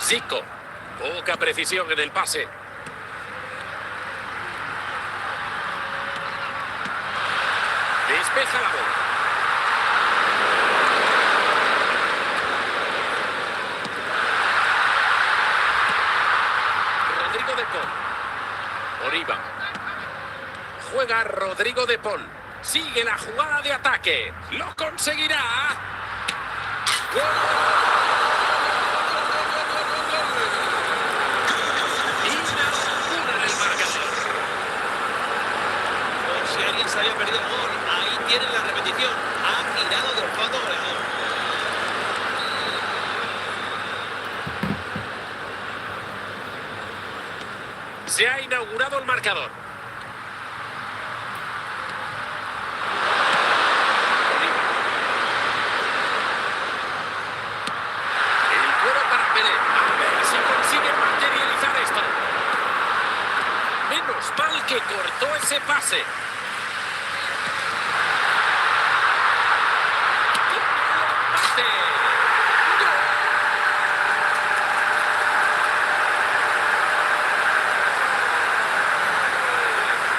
Zico. Poca precisión en el pase. Despeja la bola. Rodrigo de Paul. Oriba. Juega Rodrigo de Paul. Sigue la jugada de ataque. ¡Lo conseguirá! ¡Gol! Inaugura el marcador. Por si alguien se había perdido el gol, ahí tienen la repetición. Ha tirado del fondo goleador. Se ha inaugurado el marcador. Mal que cortó ese pase.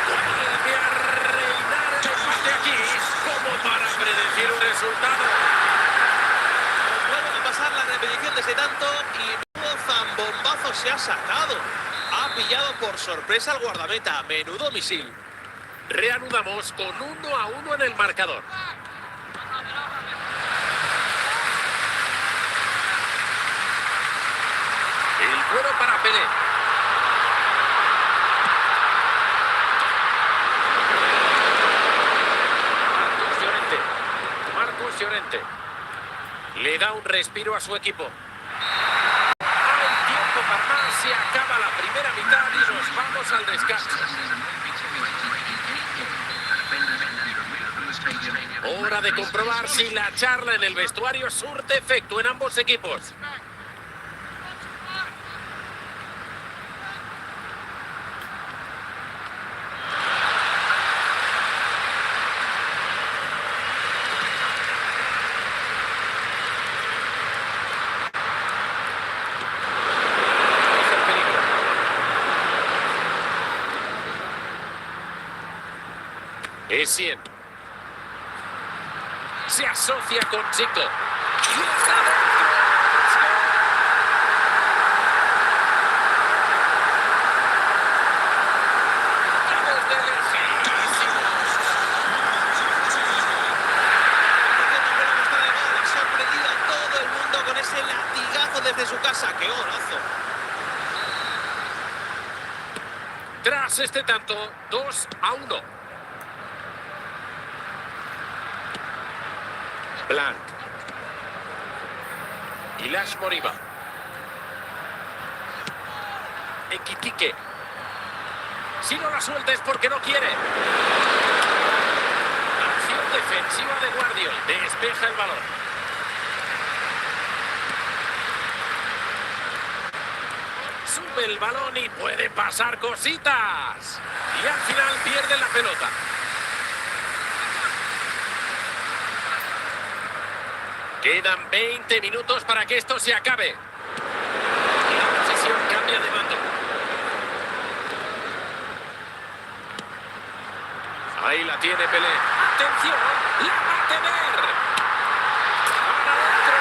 Vuelve a reinar el empate aquí, como para predecir un resultado. Vuelven a pasar la repetición de ese tanto y nuevo zambombazo se ha sacado. Ha pillado por sorpresa al guardameta. Menudo misil. Reanudamos con 1-1 en el marcador. El cuero para Pelé. Marcos Llorente. Le da un respiro a su equipo. Se acaba la primera mitad y nos vamos al descanso. Hora de comprobar si la charla en el vestuario surte efecto en ambos equipos. Essien. Se asocia con Zico. Sorprendido a todo el mundo con ese latigazo desde su casa. ¡Qué golazo! Tras este tanto, 2-1. Blanc. Y Lash Moriba. Equitique. Si no la suelta es porque no quiere. Acción defensiva de Guardiol. Despeja el balón. Sube el balón y puede pasar cositas. Y al final pierde la pelota. Quedan 20 minutos para que esto se acabe. La posesión cambia de mando. Ahí la tiene Pelé. ¡Atención! ¡La va a tener! ¡Para adentro!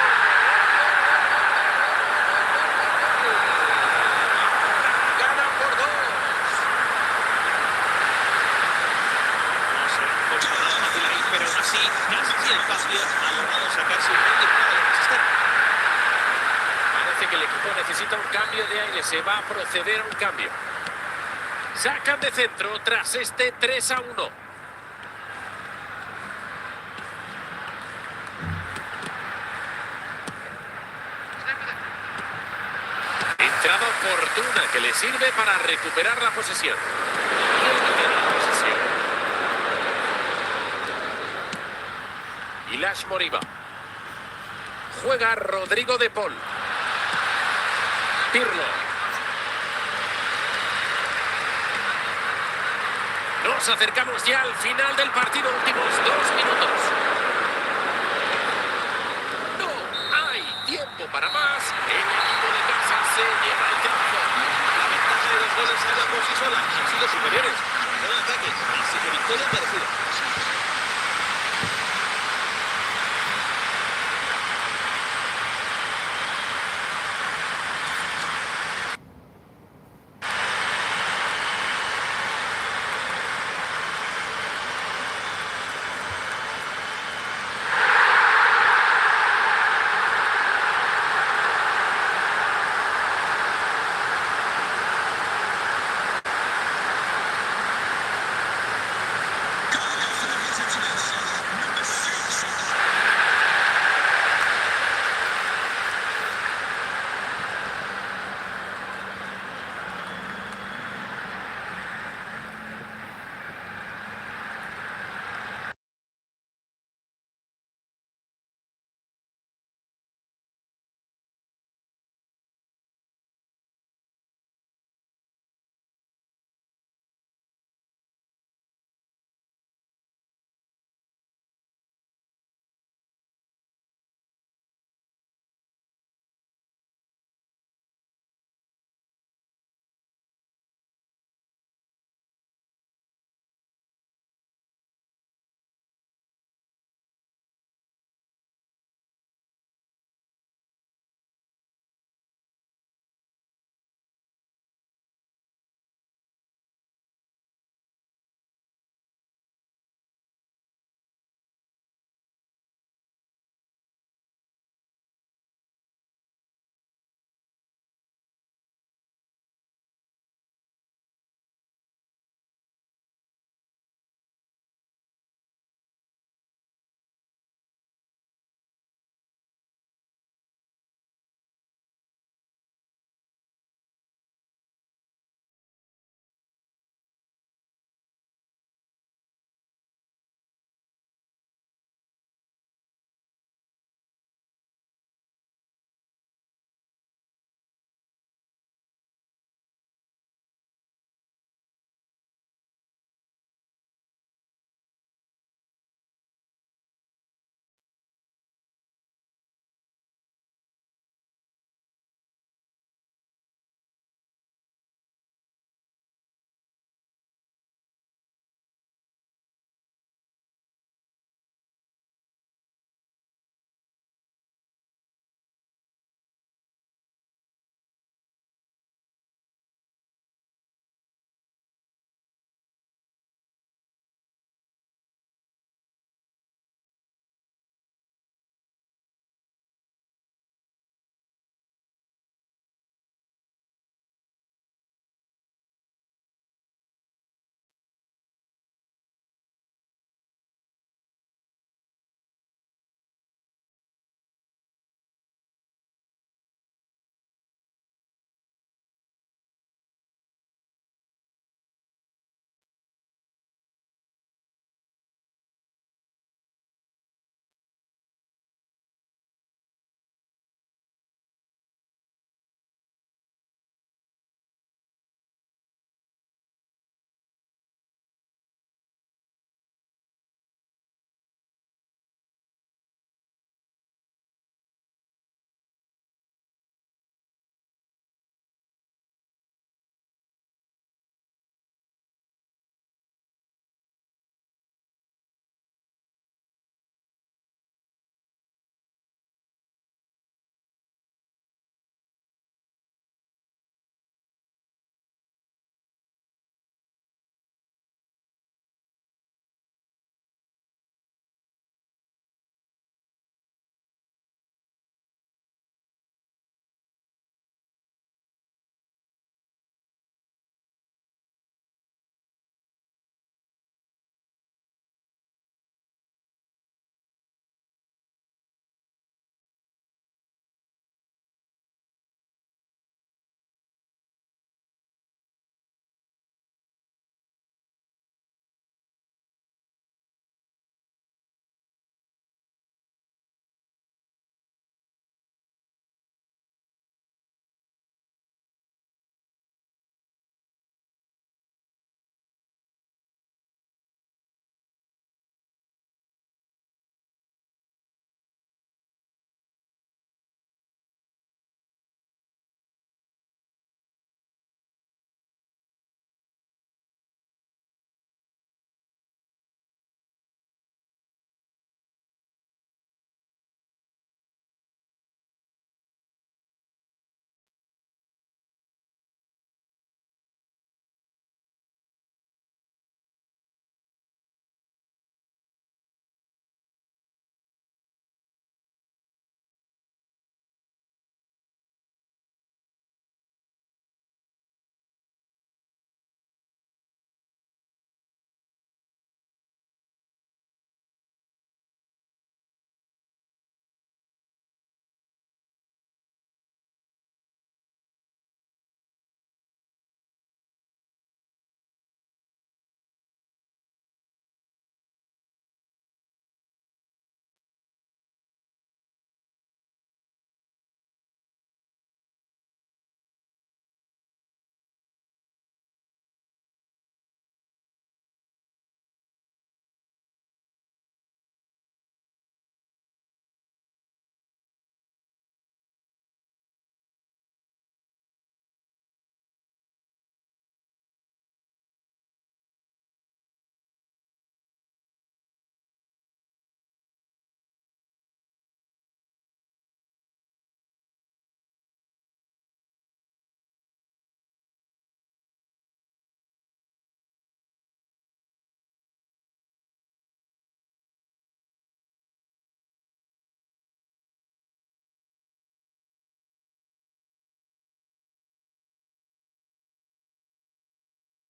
¡Gana por 2! No se ha puesto nada fácil ahí, pero aún así, casi el espacio ha logrado sacarse un buen disparo de resistente. Parece que el equipo necesita un cambio de aire. Se va a proceder a un cambio. Sacan de centro tras este 3-1. Entrada oportuna que le sirve para recuperar la posesión. Y Lash Moriba. Juega Rodrigo de Paul. Pirlo. Nos acercamos ya al final del partido. Últimos 2 minutos. No hay tiempo para más. El equipo de casa se lleva el triunfo. La ventaja de 2 goles habla por sí sola. Han sido superiores. Gran ataque, así que victoria merecida.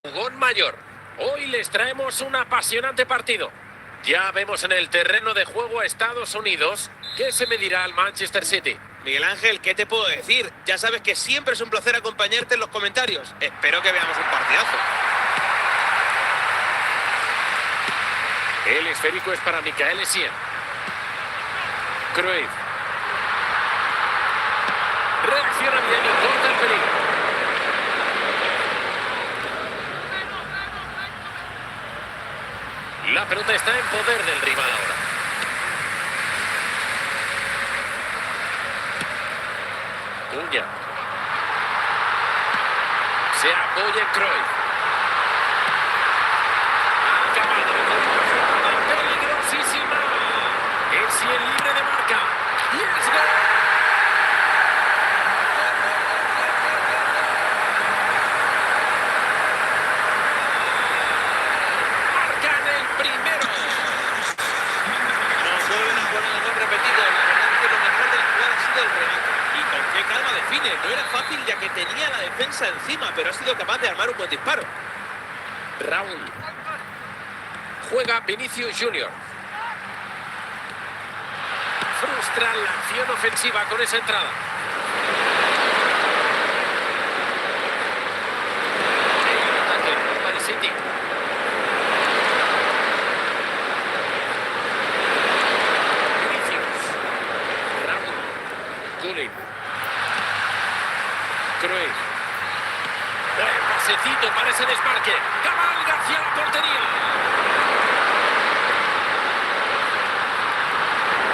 jugón mayor. Hoy les traemos un apasionante partido. Ya vemos en el terreno de juego a Estados Unidos, que se medirá al Manchester City. Miguel Ángel, ¿qué te puedo decir? Ya sabes que siempre es un placer acompañarte en los comentarios. Espero que veamos un partidazo. El esférico es para Michael Essien. Cruyff. Reacciona bien y corta el peligro. La pelota está en poder del rival ahora. Cuña. Se apoya en Cruyff. Acabado con una jugada peligrosísima. Essien libre de marca. Y es gol. Marcan el primero. Nos vuelven a poner el gol repetido. La verdad es que lo mejor de la jugada ha sido el remate. Y con qué calma define. No era fácil ya que tenía la defensa encima, pero ha sido capaz de armar un buen disparo. Raúl. Juega Vinicius Junior. Frustra la acción ofensiva con esa entrada. El ataque para el City. Vinicius. Raúl. Gullit. Cruyff. Buen pasecito para ese desmarque. Cabalga hacia la portería.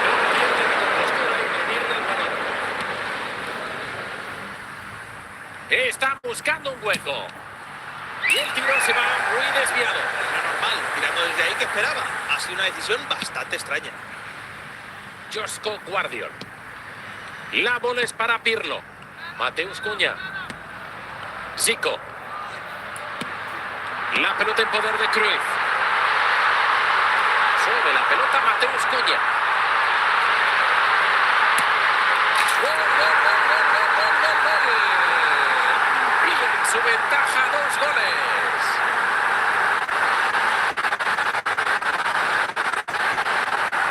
No pierde la compostura y no pierde el balón. Está buscando un hueco. Y el tiro se va muy desviado. Era normal, tirando desde ahí que esperaba. Ha sido una decisión bastante extraña. Josko Guardiol. La bola es para Pirlo. Mateus Cunha. Zico. La pelota en poder de Cruyff. Sube la pelota Mateus Cunha. ¡Gol, gol, gol, gol, gol, gol, gol, gol! Piden su ventaja, 2 goles.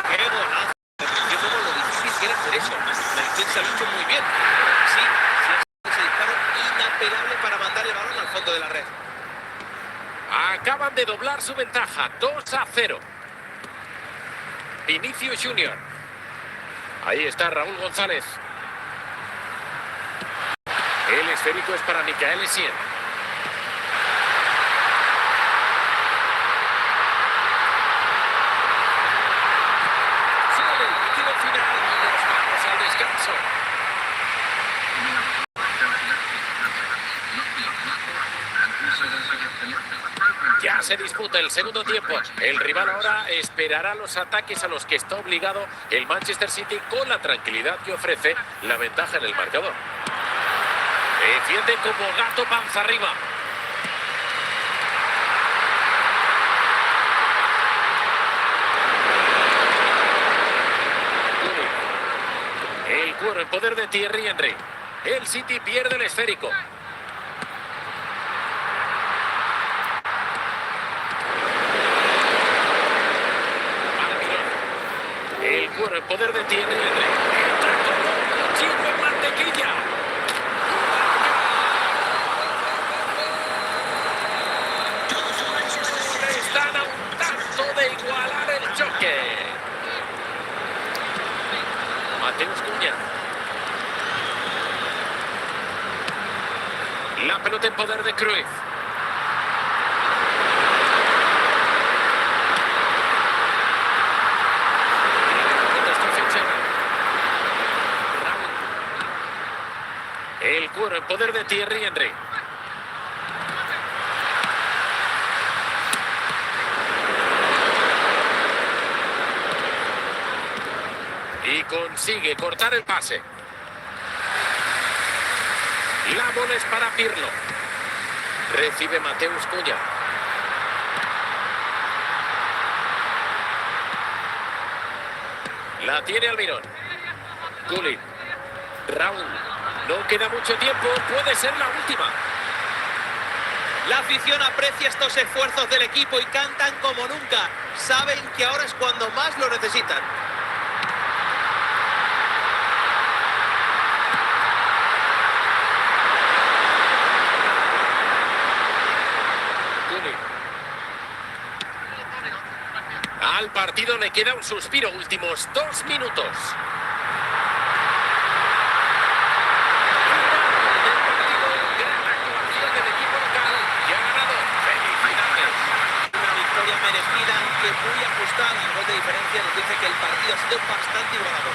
¡Qué golazo! Yo como lo difícil que era hacer eso. La defensa lo ha hecho muy bien. Sí, es ese disparo inapelable para mandar el balón al fondo de la red. Acaban de doblar su ventaja, 2-0. Vinicius Junior. Ahí está Raúl González. El esférico es para Michael Essien. Sale el partido final y nos vamos al descanso. Ya se disputa el segundo tiempo. El rival ahora esperará los ataques a los que está obligado el Manchester City con la tranquilidad que ofrece la ventaja en el marcador. Defiende como gato panza arriba. El cuero en poder de Thierry Henry. El City pierde el esférico. El cuero en poder de Thierry Henry. Entra como un cuchillo en mantequilla. Están a un tanto de igualar el choque. Mateus Cunha. La pelota en poder de Cruyff. El cuero en poder de Thierry Henry. Y consigue cortar el pase. La bola es para Pirlo. Recibe Mateus Cunha. La tiene Almirón. Gullit. Raúl. No queda mucho tiempo. Puede ser la última. La afición aprecia estos esfuerzos del equipo y cantan como nunca. Saben que ahora es cuando más lo necesitan. Al partido le queda un suspiro, últimos 2 minutos. Merecida, aunque muy ajustada. El gol de diferencia nos dice que el partido ha sido bastante igualado.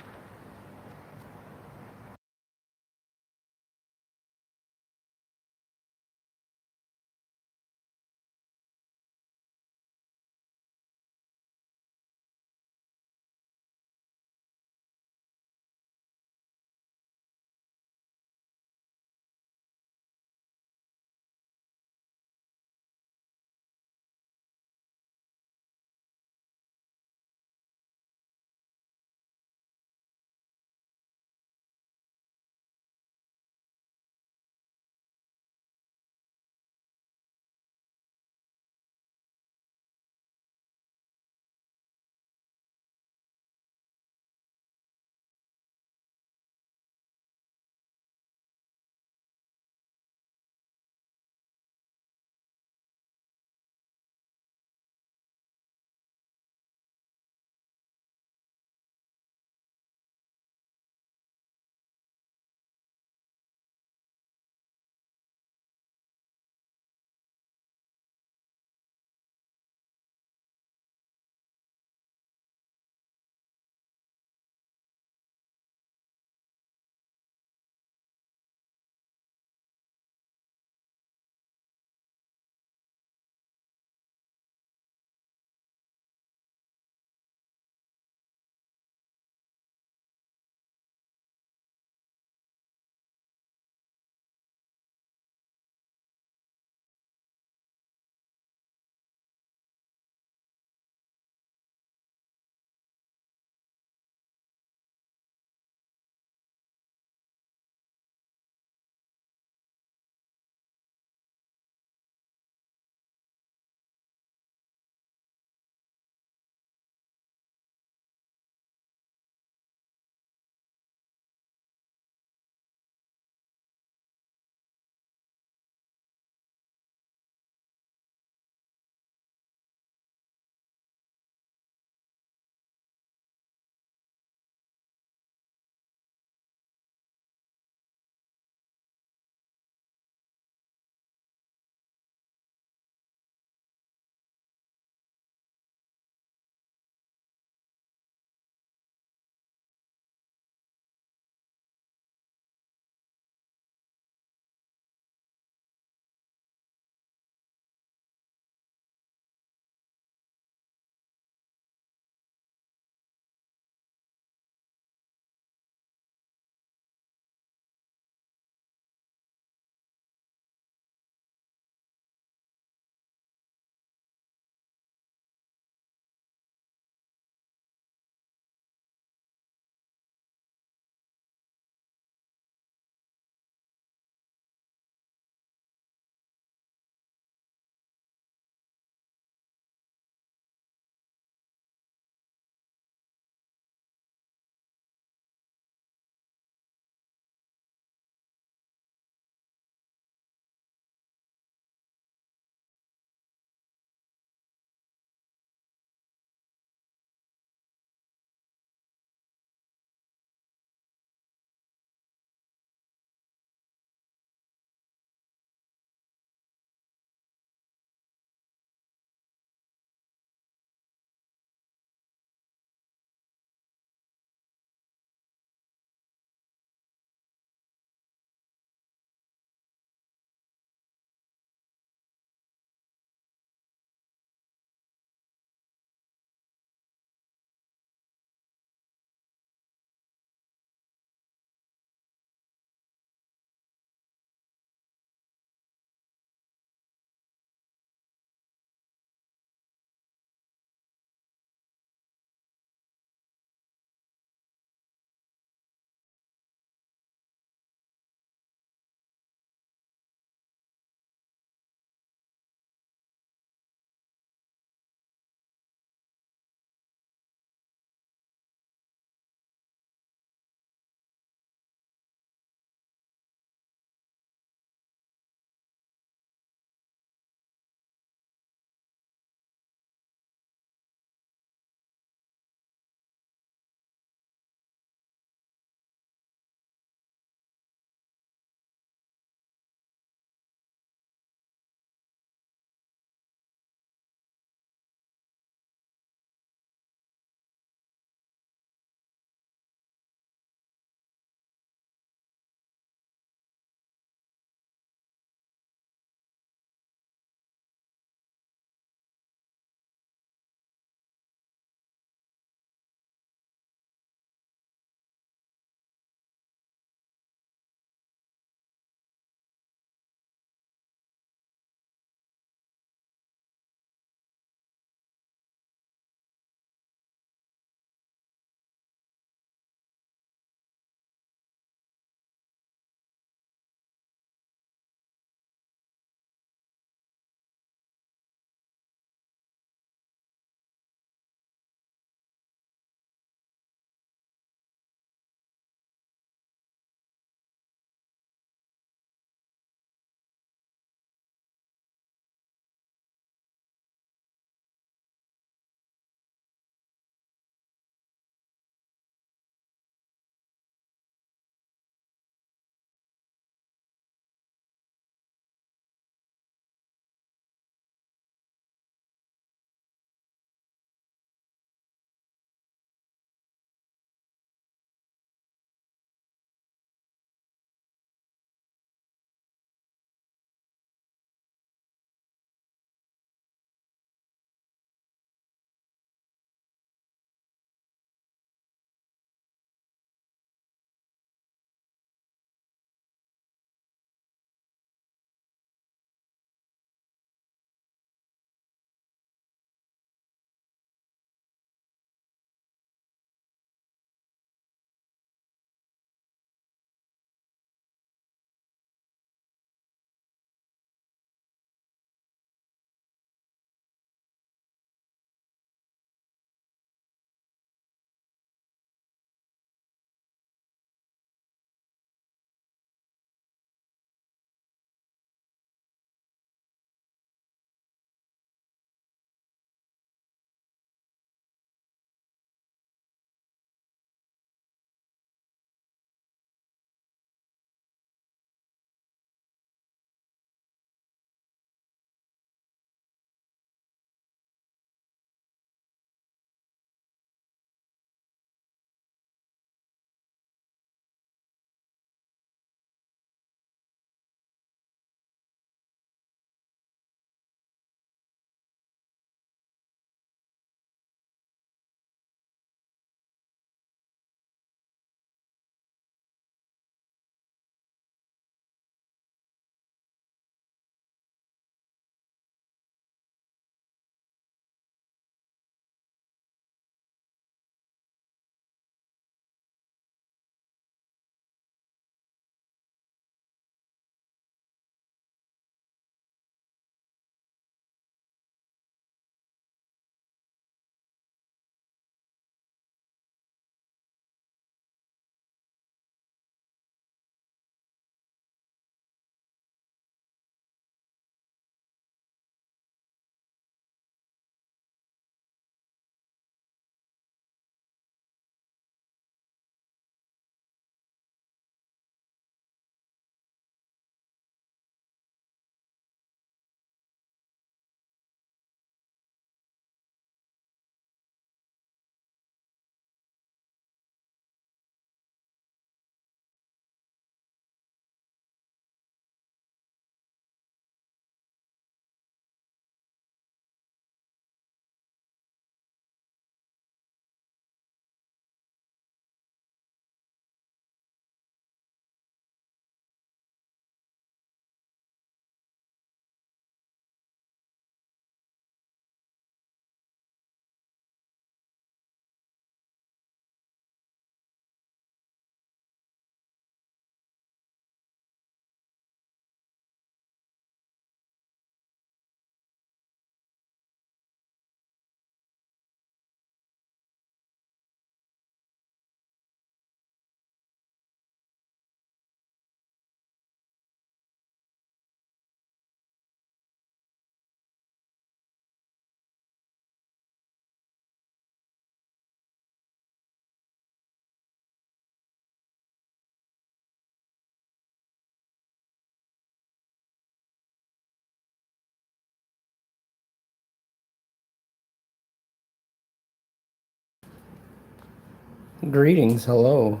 Greetings, hello.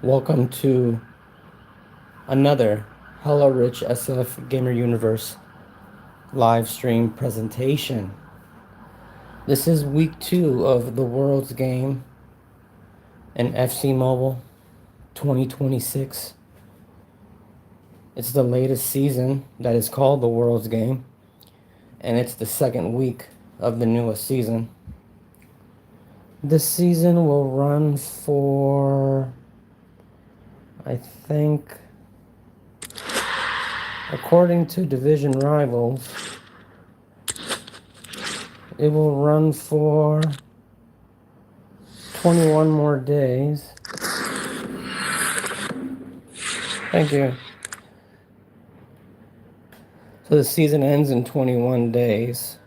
Welcome to another HELLARICHSF Gamer Universe live stream presentation. This is week 2 of the World's Game and FC Mobile 2026. It's the latest season that is called the World's Game, and it's the second week of the newest season. This season will run for, I think, according to division rivals, it will run for 21 more days. Thank you. So the season ends in 21 days.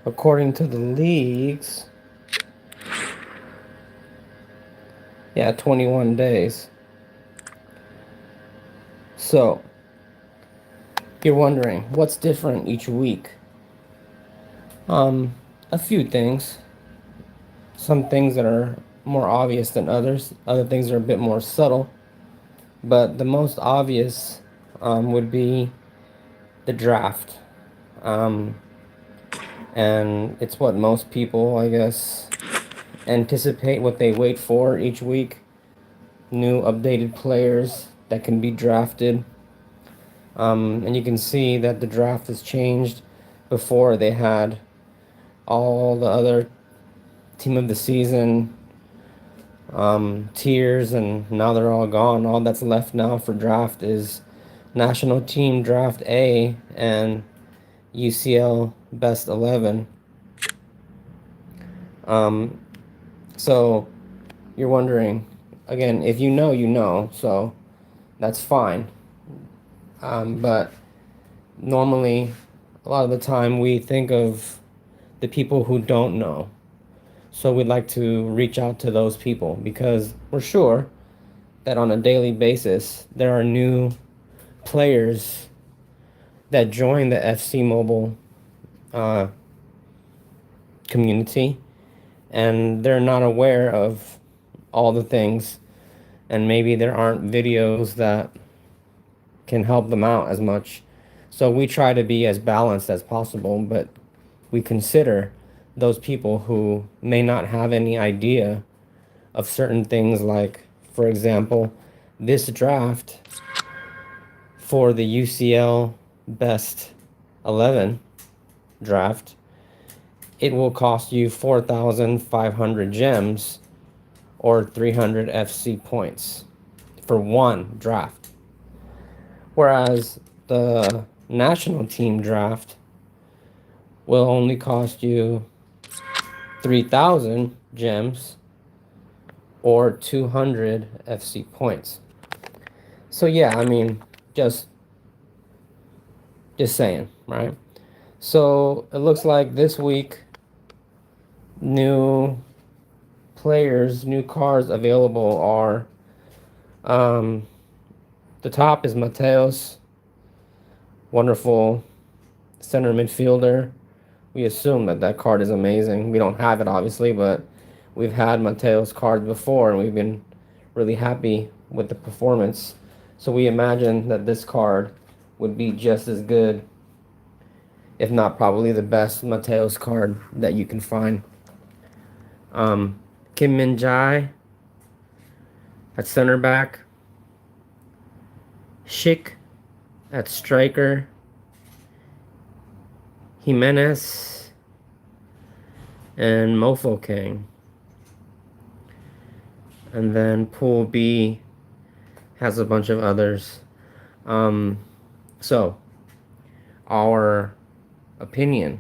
According to the leagues, 21 days. So, you're wondering, what's different each week? A few things. Some things that are more obvious than others. Other things are a bit more subtle. But the most obvious would be the draft. And it's what most people, I guess, anticipate, what they wait for each week. New updated players that can be drafted. And you can see that the draft has changed. Before, they had all the other team of the season tiers, and now they're all gone. All that's left now for draft is National Team Draft A and UCL Best 11. So you're wondering, again, if you know, you know, so that's fine. But normally, a lot of the time, we think of the people who don't know. So we'd like to reach out to those people, because we're sure that on a daily basis, there are new players that join the FC Mobile community, and they're not aware of all the things, and maybe there aren't videos that can help them out as much. So we try to be as balanced as possible, but we consider those people who may not have any idea of certain things, like, for example, this draft for the UCL Best 11 draft, it will cost you 4,500 gems or 300 FC points for one draft. Whereas the national team draft will only cost you 3,000 gems or 200 FC points. So yeah, I mean, just saying, right? So it looks like this week, new players, new cards available are, the top is Mateos, wonderful center midfielder. We assume that that card is amazing. We don't have it, obviously, but we've had Mateo's cards before, and we've been really happy with the performance. So we imagine that this card would be just as good, if not probably the best Mateo's card that you can find. Kim Min-jae at center back. Schick at striker. Jimenez and Mofo King. And then Pool B has a bunch of others. So, our opinion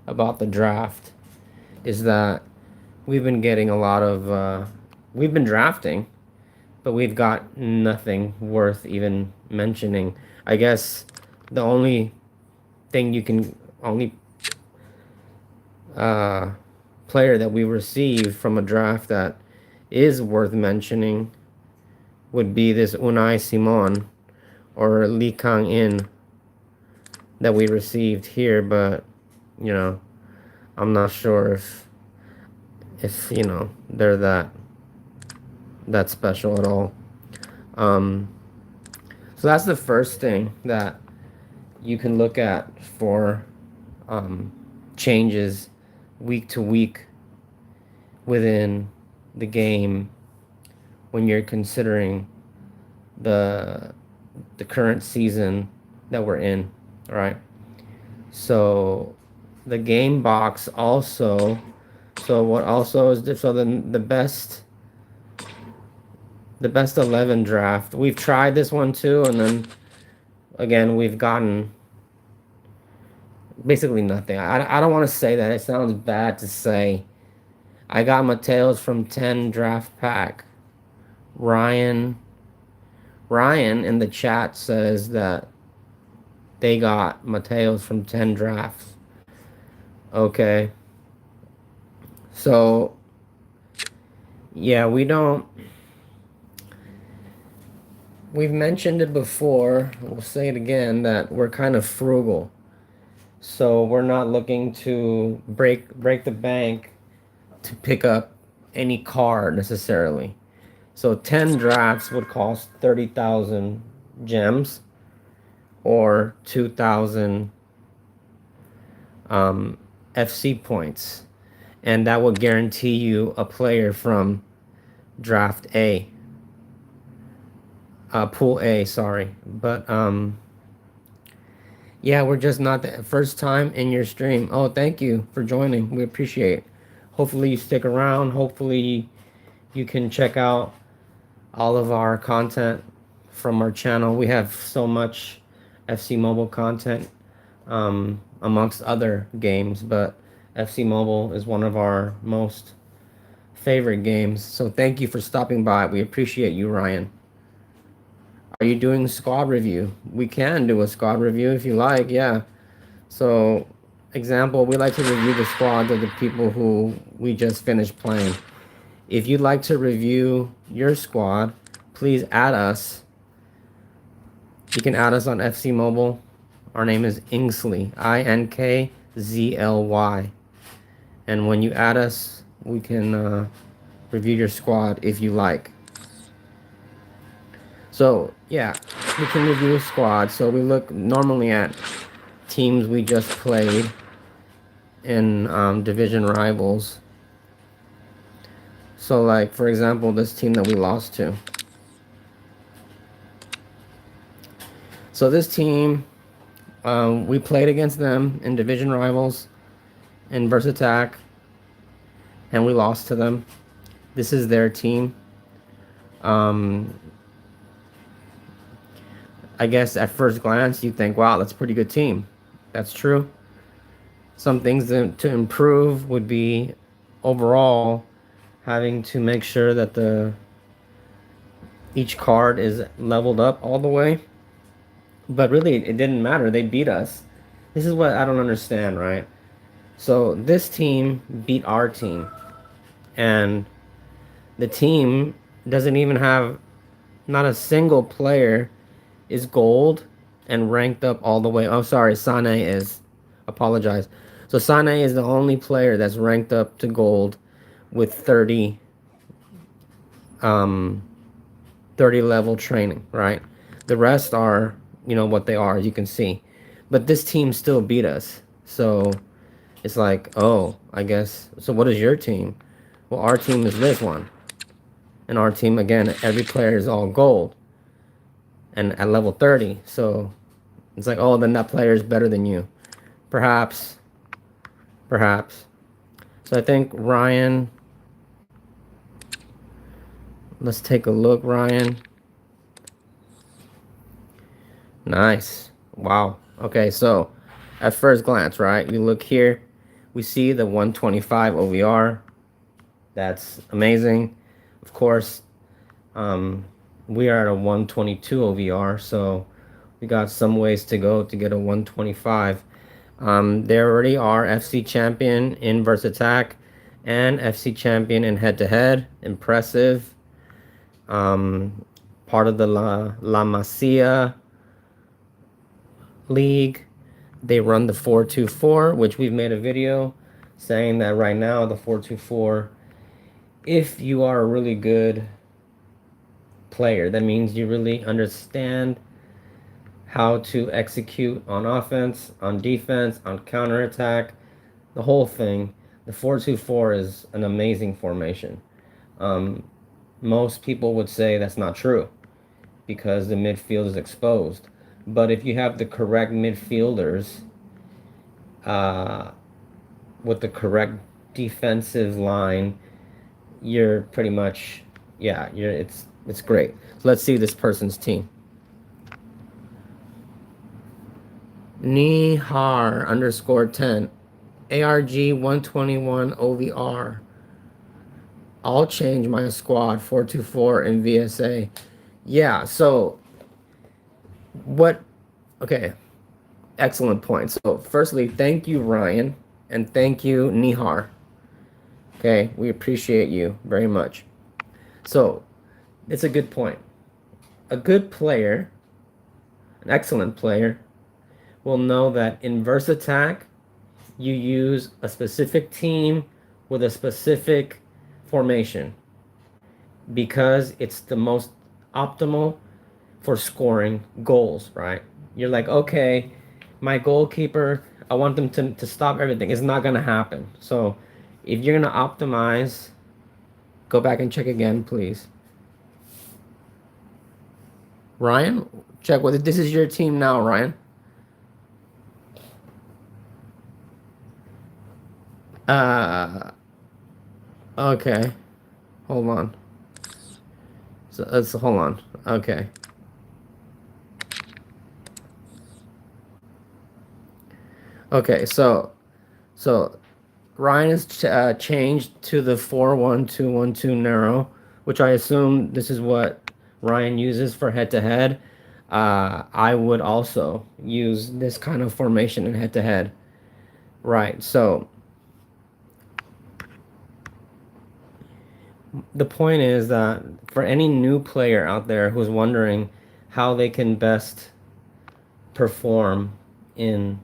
about the draft is that we've been getting a lot of, we've been drafting, but we've got nothing worth even mentioning. I guess the only thing only player that we received from a draft that is worth mentioning would be this Unai Simon or Lee Kang-in that we received here, but you know, I'm not sure if you know they're that special at all. So that's the first thing that you can look at for changes week to week within the game when you're considering the current season that we're in, right? So the game box also, so what also is, so then the best 11 draft, we've tried this one too, and then again we've gotten basically nothing. I don't want to say that, it sounds bad to say. I got Mateos from 10 draft pack. Ryan in the chat says that they got Mateos from 10 drafts. Okay. So, yeah, we've mentioned it before, we'll say it again, that we're kind of frugal. So we're not looking to break the bank to pick up any card necessarily. So 10 drafts would cost 30,000 gems or 2,000 FC points. And that will guarantee you a player from draft A. Pool A, sorry. But yeah, we're just not the first time in your stream. Oh, thank you for joining. We appreciate it. Hopefully you stick around. Hopefully you can check out all of our content from our channel. We have so much FC Mobile content amongst other games, but FC Mobile is one of our most favorite games. So thank you for stopping by. We appreciate you, Ryan. Are you doing squad review? We can do a squad review if you like, yeah. So, example, we like to review the squads of the people who we just finished playing. If you'd like to review your squad, please add us. You can add us on FC Mobile. Our name is Inkzly, Inkzly. And when you add us, we can review your squad if you like. So, yeah, we can review a squad. So we look normally at teams we just played in division rivals. So, like, for example, this team that we lost to. So this team, we played against them in division rivals in Versattack, and we lost to them. This is their team. I guess at first glance you think, wow, that's a pretty good team. That's true. Some things to improve would be overall having to make sure that each card is leveled up all the way. But really, it didn't matter. They beat us. This is what I don't understand, right? So this team beat our team. And the team doesn't even have, not a single player is gold and ranked up all the way. Oh, sorry, Sane is. Apologize. So Sane is the only player that's ranked up to gold with 30 level training, right? The rest are, you know, what they are, as you can see. But this team still beat us. So it's like, oh, I guess. So what is your team? Well, our team is this one. And our team, again, every player is all gold. And at level 30. So it's like, oh, then that player is better than you. Perhaps. So I think Ryan. Let's take a look, Ryan. Nice. Wow. Okay, so at first glance, right? You look here. We see the 125 OVR. That's amazing. Of course, we are at a 122 OVR, so we got some ways to go to get a 125. There already are FC champion in Versattack and FC champion in head-to-head. Impressive. Part of the La Masia League. They run the 4-2-4, which we've made a video saying that right now the 4-2-4, if you are a really good player, that means you really understand how to execute on offense, on defense, on counterattack, the whole thing. The 4-2-4 is an amazing formation. Most people would say that's not true because the midfield is exposed. But if you have the correct midfielders with the correct defensive line, you're pretty much, yeah, it's great. So let's see this person's team. Nihar _10 ARG 121 OVR. I'll change my squad 4-2-4 in VSA. Yeah, so what? Okay, excellent point. So firstly, thank you, Ryan, and thank you, Nihar. Okay, we appreciate you very much. So it's a good point. A good player, an excellent player, will know that in verse attack, you use a specific team with a specific formation because it's the most optimal for scoring goals, right? You're like, okay, my goalkeeper, I want them to stop everything. It's not going to happen. So if you're going to optimize, go back and check again, please. Ryan, check whether this is your team now, Ryan. Okay. Hold on. So let's hold on. Okay. Okay, so Ryan has changed to the 4-1-2-1-2 narrow, which I assume this is what Ryan uses for head-to-head. I would also use this kind of formation in head-to-head. Right, so the point is that for any new player out there who's wondering how they can best perform in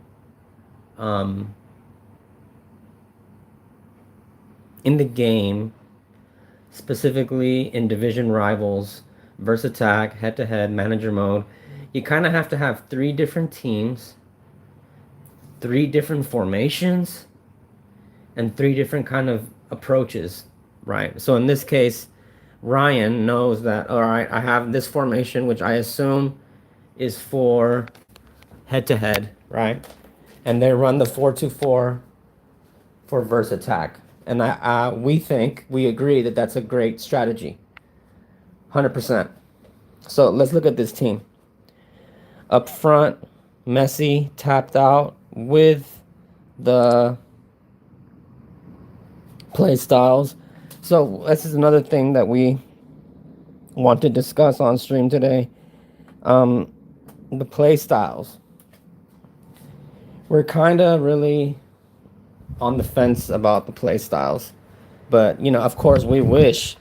the game, specifically in division rivals, verse attack, head-to-head, manager mode, you kind of have to have 3 different teams, 3 different formations, and 3 different kind of approaches, right? So in this case, Ryan knows that, all right, I have this formation, which I assume is for head-to-head, right? And they run the 4-2-4 for verse attack. And we agree that that's a great strategy. 100%. So let's look at this team. Up front, Messi tapped out with the play styles. So this is another thing that we want to discuss on stream today. The play styles. We're kind of really on the fence about the play styles, but of course we wish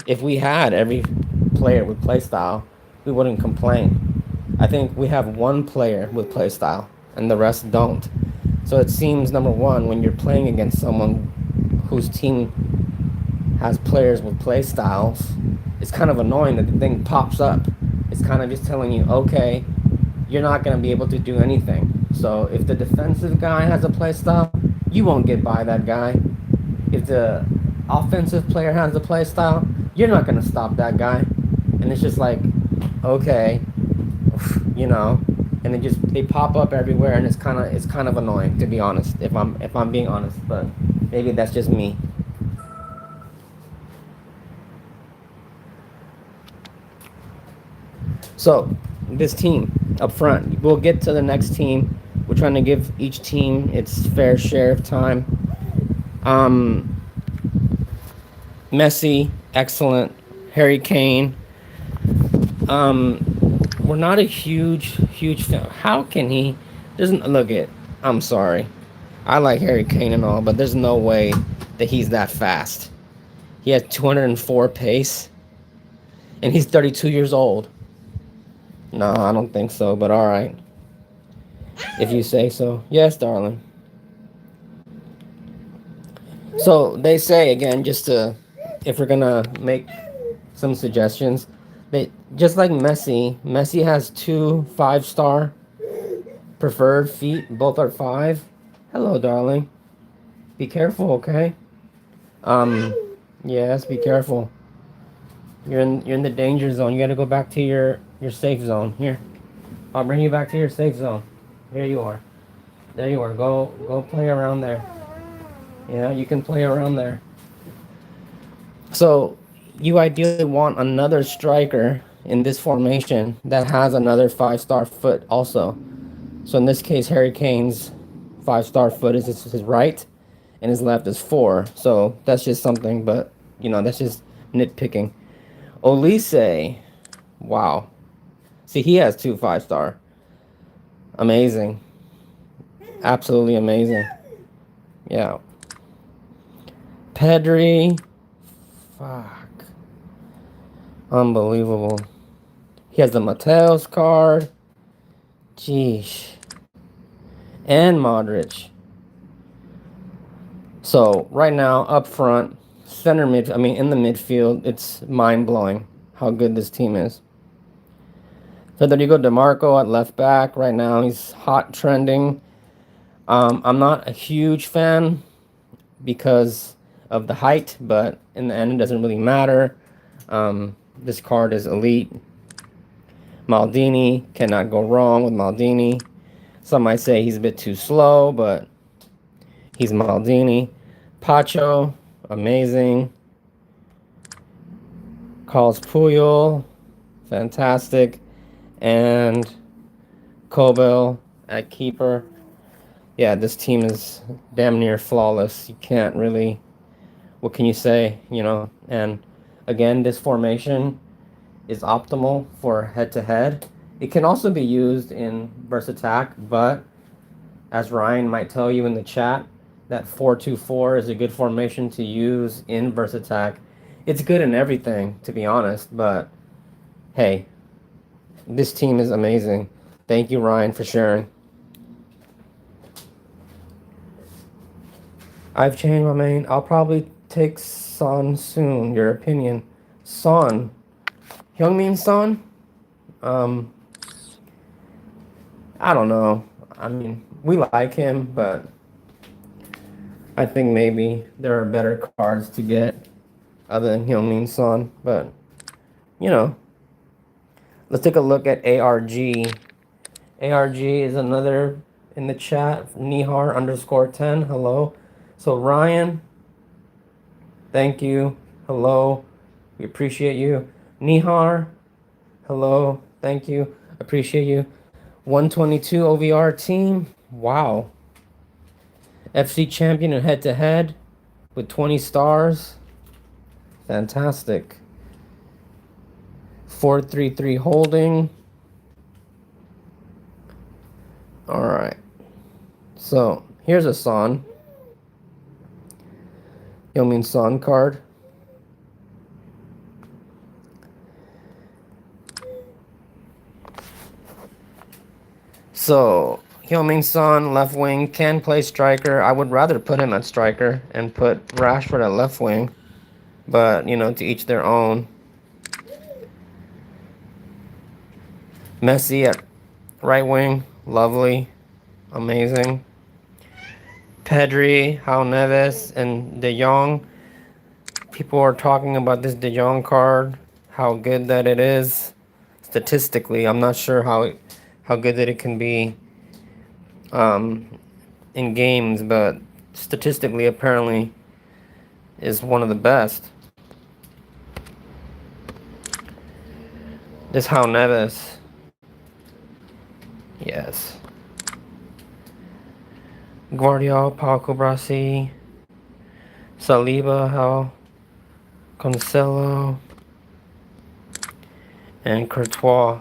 if we had every player with play style, we wouldn't complain. I think we have one player with play style and the rest don't. So it seems, number one, when you're playing against someone whose team has players with play styles, it's kind of annoying that the thing pops up. It's kind of just telling you, okay, you're not going to be able to do anything. So if the defensive guy has a play style, you won't get by that guy. If the offensive player has a play style, you're not going to stop that guy. And it's just like, okay, and they pop up everywhere, and it's kind of annoying, to be honest, if I'm being honest, but maybe that's just me. So this team up front, we'll get to the next team. We're trying to give each team its fair share of time. Messi, excellent. Harry Kane. We're not a huge fan. How can he? Look it. I'm sorry. I like Harry Kane and all, but there's no way that he's that fast. He has 204 pace, and he's 32 years old. No, I don't think so, but all right. if you say so. Yes, darling. So they say again, just to, if we're gonna make some suggestions, they just like Messi. Messi has 2 5-star preferred feet. Both are 5. Hello, darling. Be careful, okay? Um, yes, be careful. You're in the danger zone. You gotta go back to your safe zone. Here, I'll bring you back to your safe zone. Here you are. There you are. Go play around there. Yeah, you can play around there. So you ideally want another striker in this formation that has another 5-star foot also. So in this case, Harry Kane's 5-star foot is his right, and his left is 4. So that's just something, but that's just nitpicking. Olise, wow. See, he has 2 5-star. Amazing. Absolutely amazing. Yeah. Pedri, fuck. Unbelievable. He has the Mateos card. Jeez. And Modric. So right now, up front, in the midfield, it's mind-blowing how good this team is. Federico DeMarco at left back right now. He's hot trending. I'm not a huge fan because of the height, but in the end, it doesn't really matter. This card is elite. Maldini, cannot go wrong with Maldini. Some might say he's a bit too slow, but he's Maldini. Pacho, amazing. Carlos Puyol, fantastic. And Kobel at keeper. Yeah, this team is damn near flawless. You can't really, what can you say, And again, this formation is optimal for head-to-head. It can also be used in Versattack, but as Ryan might tell you in the chat, that 4-2-4 is a good formation to use in Versattack. It's good in everything, to be honest, but hey, this team is amazing. Thank you, Ryan, for sharing. I've changed my main. I'll probably take Son soon. Your opinion? Son. Heung-min Son? I don't know. I mean, we like him, but I think maybe there are better cards to get other than Heung-min Son. But, let's take a look at ARG. ARG is another in the chat. Nihar_10. Hello. So Ryan, thank you. Hello. We appreciate you. Nihar, hello. Thank you. Appreciate you. 122 OVR team. Wow. FC champion and head-to-head with 20 stars. Fantastic. 433 holding. All right. So here's a Son. Heung-min Son card. So Heung-min Son, left wing, can play striker. I would rather put him at striker and put Rashford at left wing. But, to each their own. Messi at right wing. Lovely. Amazing. Pedri, João Neves, and De Jong. People are talking about this De Jong card, how good that it is. Statistically, I'm not sure how good that it can be in games, but statistically, apparently, is one of the best. This João Neves. Yes. Guardiola, Pau Cubarsí, Saliba, Cancelo, and Courtois.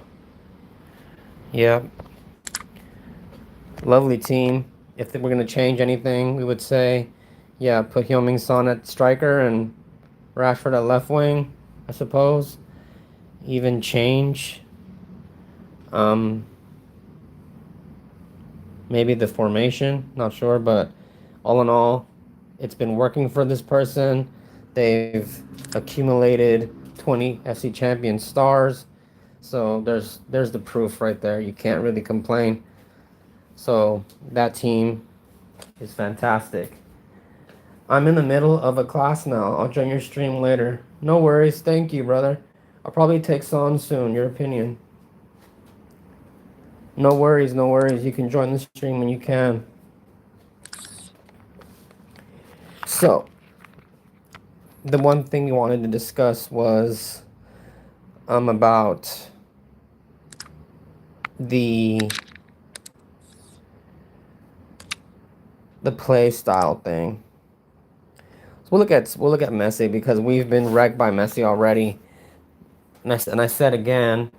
Yep. Lovely team. If we're going to change anything, we would say, yeah, put Heung-min Son at striker and Rashford at left wing, I suppose. Even change maybe the formation, not sure, but all in all, it's been working for this person. They've accumulated 20 FC champion stars. So there's the proof right there. You can't really complain. So that team is fantastic. I'm in the middle of a class now. I'll join your stream later. No worries. Thank you, brother. I'll probably take Son soon. Your opinion. No worries, no worries. You can join the stream when you can. So, the one thing you wanted to discuss was about the play style thing. So we'll look at Messi, because we've been wrecked by Messi already. And I said again,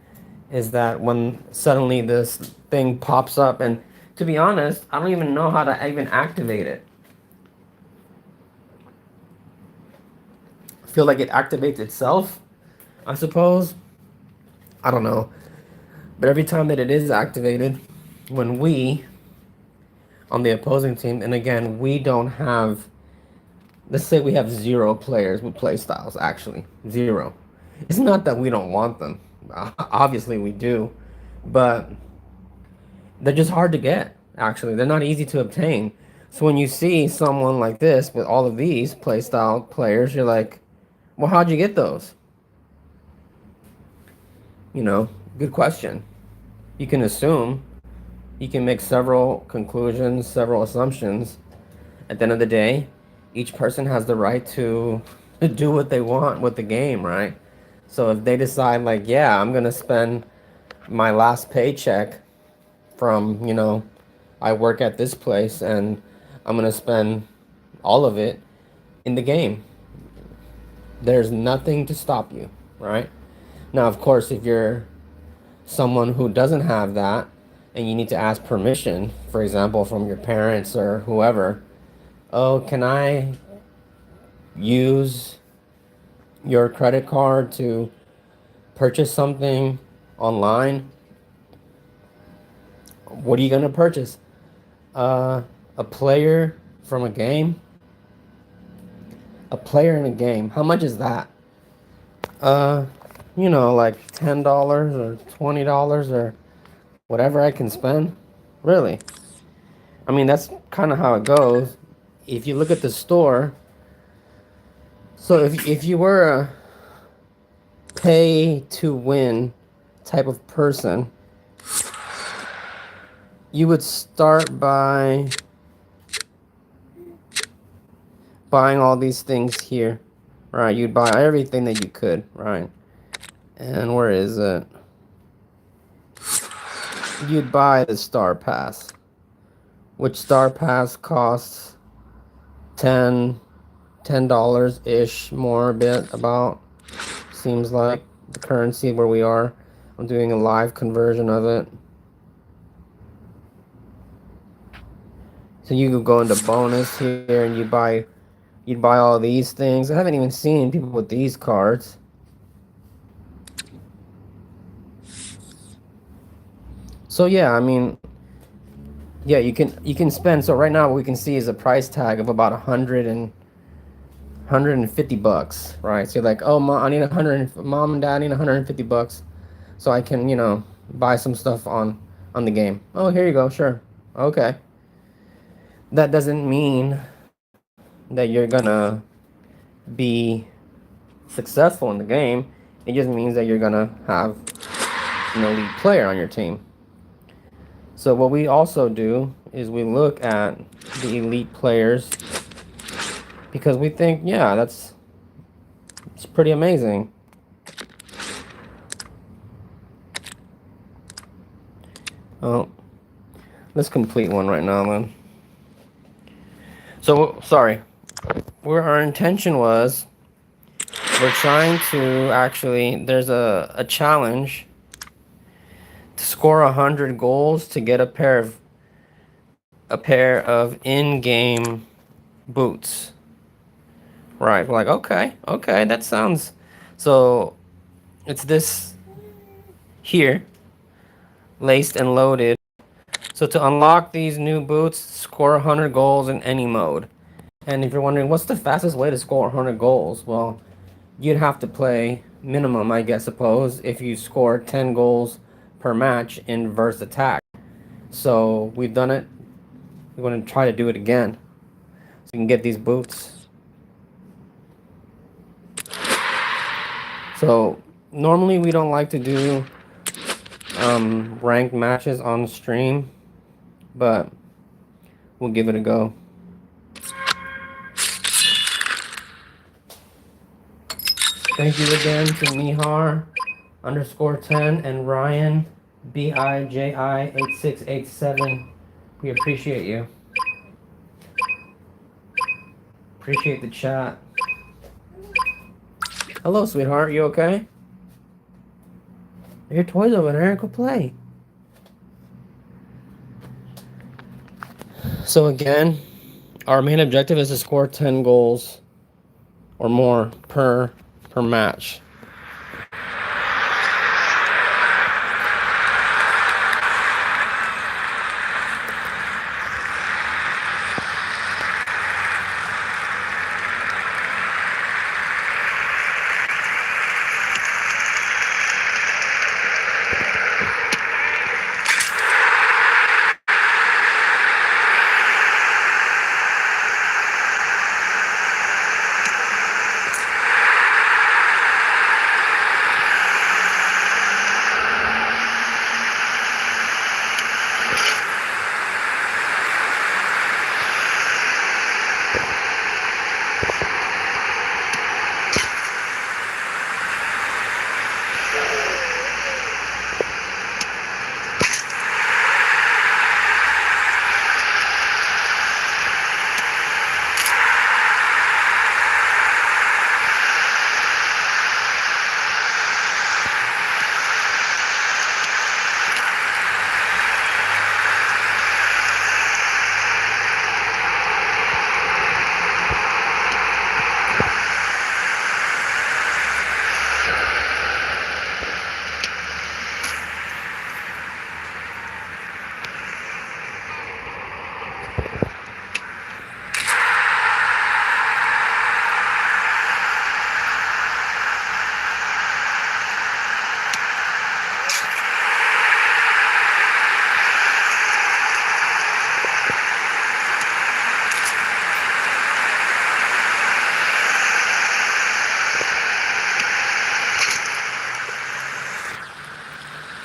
is that when suddenly this thing pops up, and to be honest, I don't even know how to even activate it. I feel like it activates itself, I suppose. I don't know. But every time that it is activated, when we, on the opposing team, and again, we don't have, let's say we have 0 players with play styles, actually. 0. It's not that we don't want them. Obviously we do. But they're just hard to get, actually. They're not easy to obtain. So when you see someone like this with all of these play style players, you're like, well, how'd you get those? You know, good question. You can assume, you can make several conclusions, several assumptions. At the end of the day, each person has the right to do what they want with the game, right? So if they decide, like, yeah, I'm gonna spend my last paycheck from, you know, I work at this place, and I'm gonna spend all of it in the game, there's nothing to stop you, right? Now, of course, if you're someone who doesn't have that, and you need to ask permission, for example, from your parents or whoever, oh, can I use your credit card to purchase something online? What are you gonna purchase? A player from a game? A player in a game. How much is that? You know, like $10 or $20 or whatever I can spend. Really? I mean, that's kind of how it goes. If you look at the store, so if you were a pay to win type of person, you would start by buying all these things here, right? You'd buy everything that you could, right? And where is it? You'd buy the Star Pass, which Star Pass costs $10 ish, more a bit, about, seems like, the currency where we are. I'm doing a live conversion of it. So you could go into bonus here, and you'd buy all these things. I haven't even seen people with these cards. So yeah, I mean, yeah, you can spend. So right now what we can see is a price tag of about $150, right? So you're like, oh, mom and dad, I need $150, so I can, you know, buy some stuff on the game. Oh, here you go, sure, okay. That doesn't mean that you're gonna be successful in the game. It just means that you're gonna have an elite player on your team. So what we also do is we look at the elite players, because we think, yeah, it's pretty amazing. Oh, let's complete one right now then. So, sorry, where our intention was, we're trying to actually, there's a challenge to score 100 goals to get a pair of in-game boots. Right, we're like, okay, that sounds, so it's this here, laced and loaded So to unlock these new boots, score 100 goals in any mode. And if you're wondering what's the fastest way to score 100 goals, well, you'd have to play minimum, I guess, suppose, if you score 10 goals per match in verse attack. So we've done it. We're going to try to do it again, so we can get these boots. So normally we don't like to do ranked matches on stream, but we'll give it a go. Thank you again to Mihar_10 and Ryan BIJI8687. We appreciate you. Appreciate the chat. Hello, sweetheart. You okay? Your toys over there. Go play. So again, our main objective is to score 10 goals or more per match.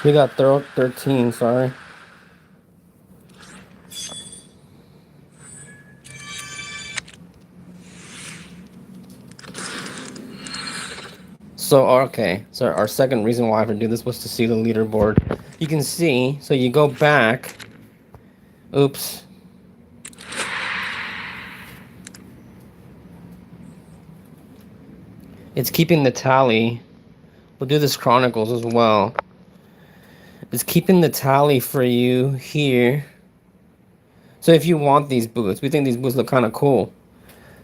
We got 13, sorry. So, okay. So our second reason why I had to do this was to see the leaderboard. You can see, so you go back. Oops. It's keeping the tally. We'll do this Chronicles as well. It's keeping the tally for you here. So if you want these boots, we think these boots look kind of cool.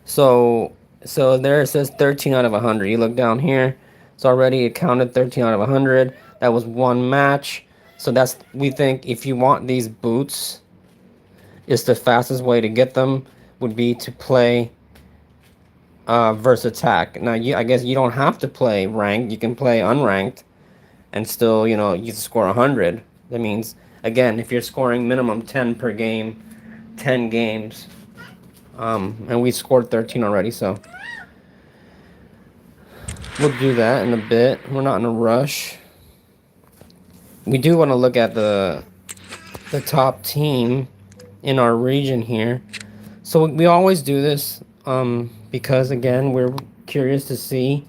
So there it says 13 out of 100. You look down here. It's already counted 13 out of 100. That was one match. So that's, we think if you want these boots, it's the fastest way to get them would be to play verse attack. Now, I guess you don't have to play ranked. You can play unranked and still, you know, you score 100. That means, again, if you're scoring minimum 10 per game, 10 games, and we scored 13 already, so we'll do that in a bit. We're not in a rush. We do want to look at the top team in our region here. So we always do this because, again, we're curious to see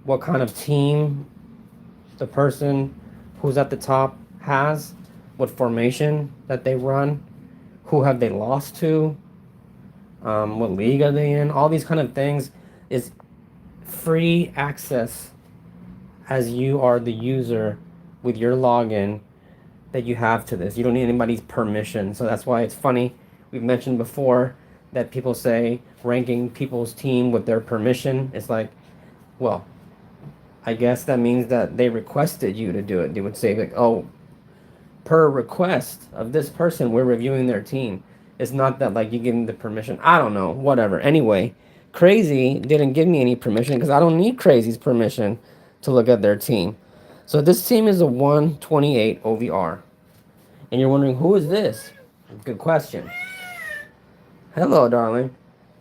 what kind of team the person who's at the top has, what formation that they run, who have they lost to, what league are they in. All these kind of things is free access as you are the user with your login that you have to this. You don't need anybody's permission. So that's why it's funny. We've mentioned before that people say ranking people's team with their permission. It's like, well, I guess that means that they requested you to do it. They would say like, oh, per request of this person, we're reviewing their team. It's not that like you give them the permission. I don't know, whatever. Anyway, Crazy didn't give me any permission because I don't need Crazy's permission to look at their team. So this team is a 128 OVR. And you're wondering, who is this? Good question. Hello, darling.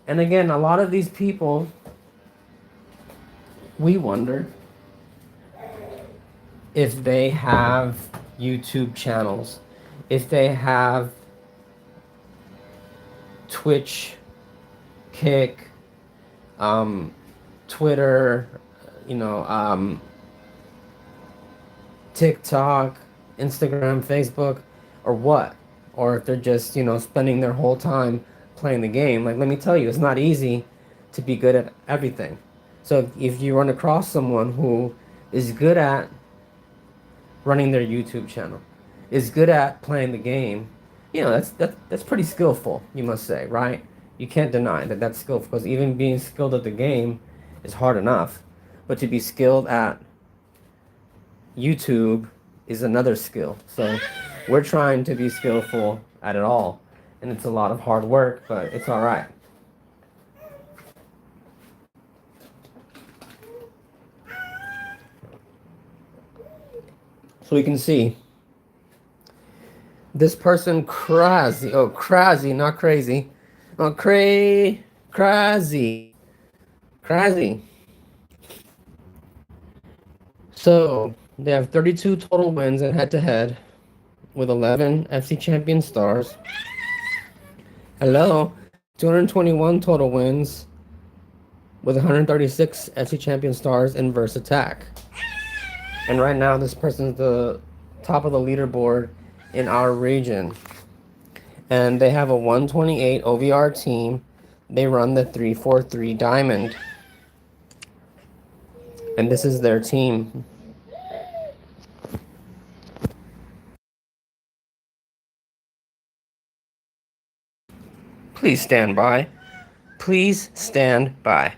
And again, a lot of these people, we wonder if they have YouTube channels, if they have Twitch, Kick, Twitter, you know, TikTok, Instagram, Facebook, or what? Or if they're just, you know, spending their whole time playing the game. Like, let me tell you, it's not easy to be good at everything. So if you run across someone who is good at running their YouTube channel, is good at playing the game, you know, that's pretty skillful, you must say, right? You can't deny that that's skillful, because even being skilled at the game is hard enough, but to be skilled at YouTube is another skill. So we're trying to be skillful at it all, and it's a lot of hard work, but it's all right. So we can see this person crazy. Oh, crazy, not crazy. Oh, crazy. Crazy. So they have 32 total wins at head-to-head with 11 FC Champion stars. Hello. 221 total wins with 136 FC Champion stars in Verse Attack. And right now, this person's the top of the leaderboard in our region. And they have a 128 OVR team. They run the 343 Diamond. And this is their team. Please stand by. Please stand by.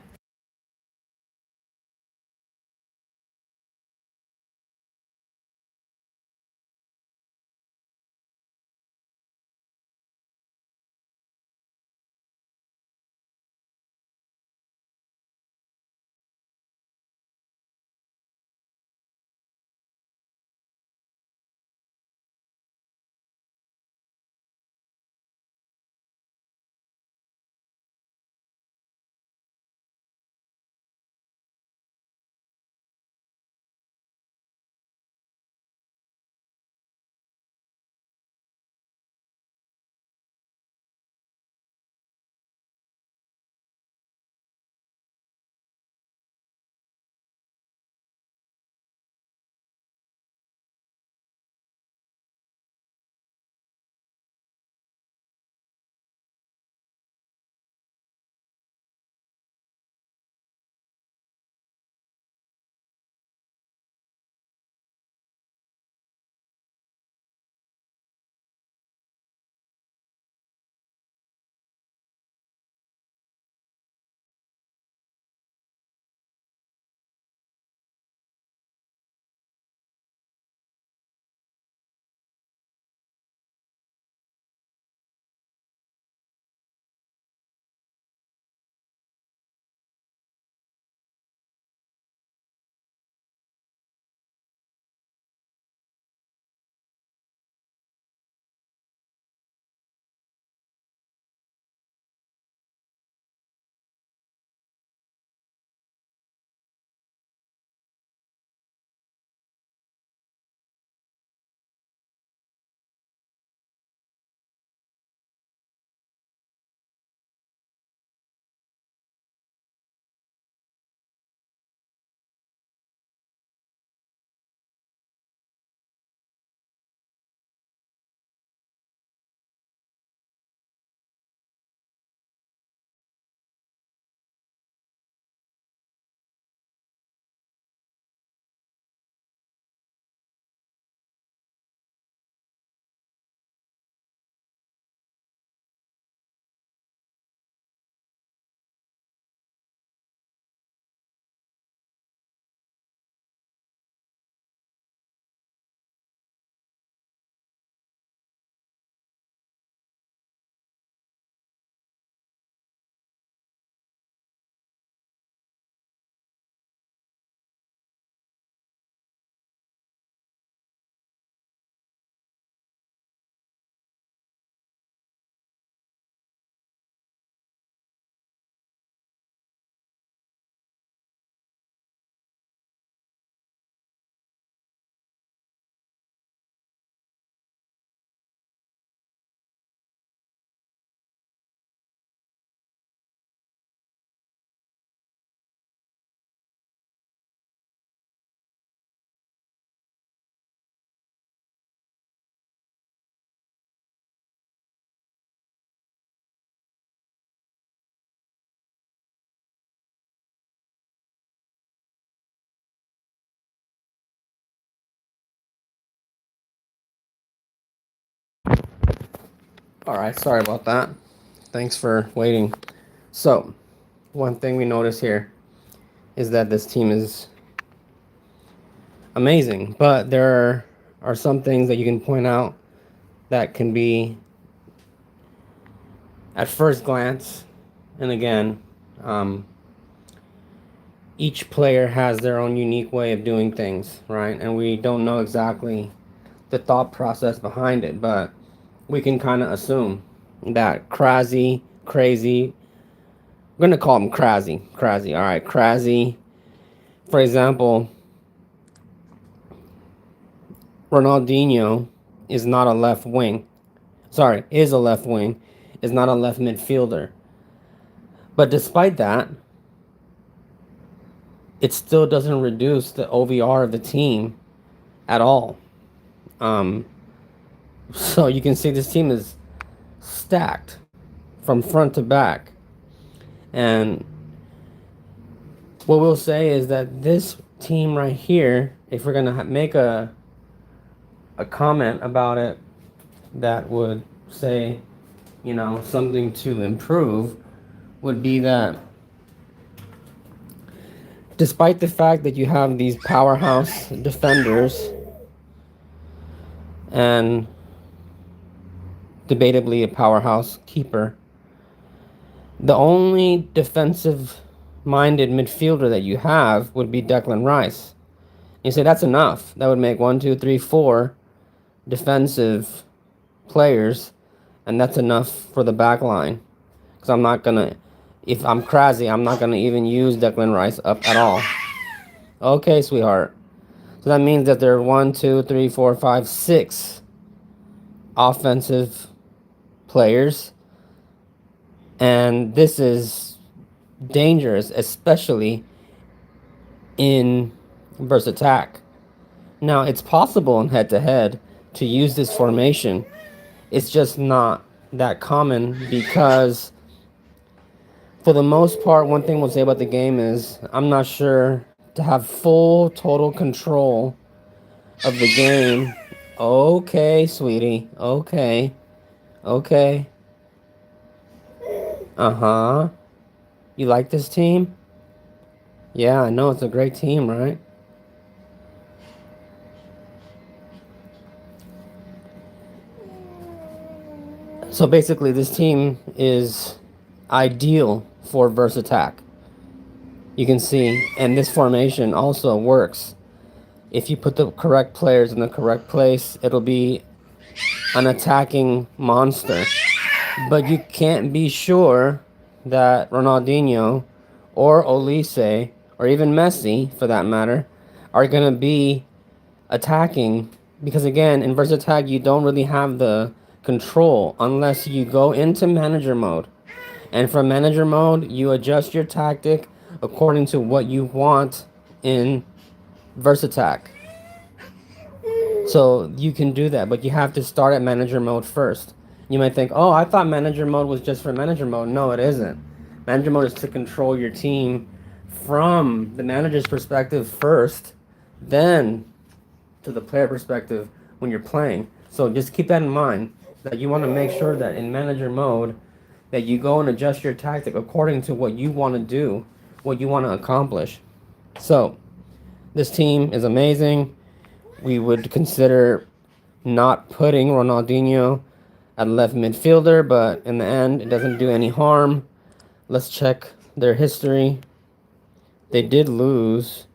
All right, sorry about that. Thanks for waiting. So, one thing we notice here is that this team is amazing, but there are some things that you can point out that can be, at first glance, and again, each player has their own unique way of doing things, right? And we don't know exactly the thought process behind it, but we can kind of assume that crazy, I'm gonna call him Crazy. All right, Crazy. For example, Ronaldinho is not a left wing. Sorry, is a left wing, is not a left midfielder. But despite that, it still doesn't reduce the OVR of the team at all. So you can see this team is stacked from front to back. And what we'll say is that this team right here, if we're going to make a comment about it that would say, you know, something to improve, would be that despite the fact that you have these powerhouse defenders and debatably a powerhouse keeper, the only defensive-minded midfielder that you have would be Declan Rice. You say that's enough. That would make 1, 2, 3, 4 defensive players, and that's enough for the back line. Because I'm not gonna, if I'm crazy, I'm not gonna even use Declan Rice up at all. Okay, sweetheart. So that means that there are 1, 2, 3, 4, 5, 6 offensive players. And this is dangerous, especially in versus attack. Now, it's possible in head-to-head to use this formation. It's just not that common because, for the most part, one thing we'll say about the game is I'm not sure to have full, total control of the game. Okay, sweetie. Okay. Uh-huh. You like this team? Yeah, I know it's a great team, right? So basically, this team is ideal for verse attack. You can see, and this formation also works. If you put the correct players in the correct place, it'll be an attacking monster. But you can't be sure that Ronaldinho or Olise, or even Messi, for that matter, are going to be attacking. Because again, in versus attack, you don't really have the control unless you go into manager mode. And from manager mode, you adjust your tactic according to what you want in versus attack. So you can do that, but you have to start at manager mode first. You might think, oh, I thought manager mode was just for manager mode. No, it isn't. Manager mode is to control your team from the manager's perspective first, then to the player perspective when you're playing. So just keep that in mind, that you want to make sure that in manager mode that you go and adjust your tactic according to what you want to do, what you want to accomplish. So this team is amazing. We would consider not putting Ronaldinho at left midfielder, but in the end, it doesn't do any harm. Let's check their history. They did lose.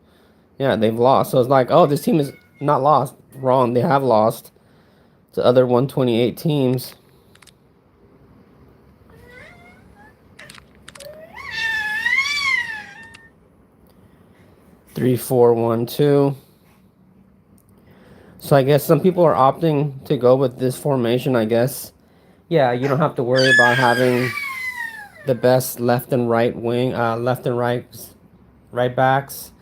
Yeah, they've lost. So it's like, oh, this team is not lost. Wrong, they have lost to other 128 teams. Three, 4, 1, 2. So I guess some people are opting to go with this formation, I guess. Yeah, you don't have to worry about having the best left and right wing, left and right backs.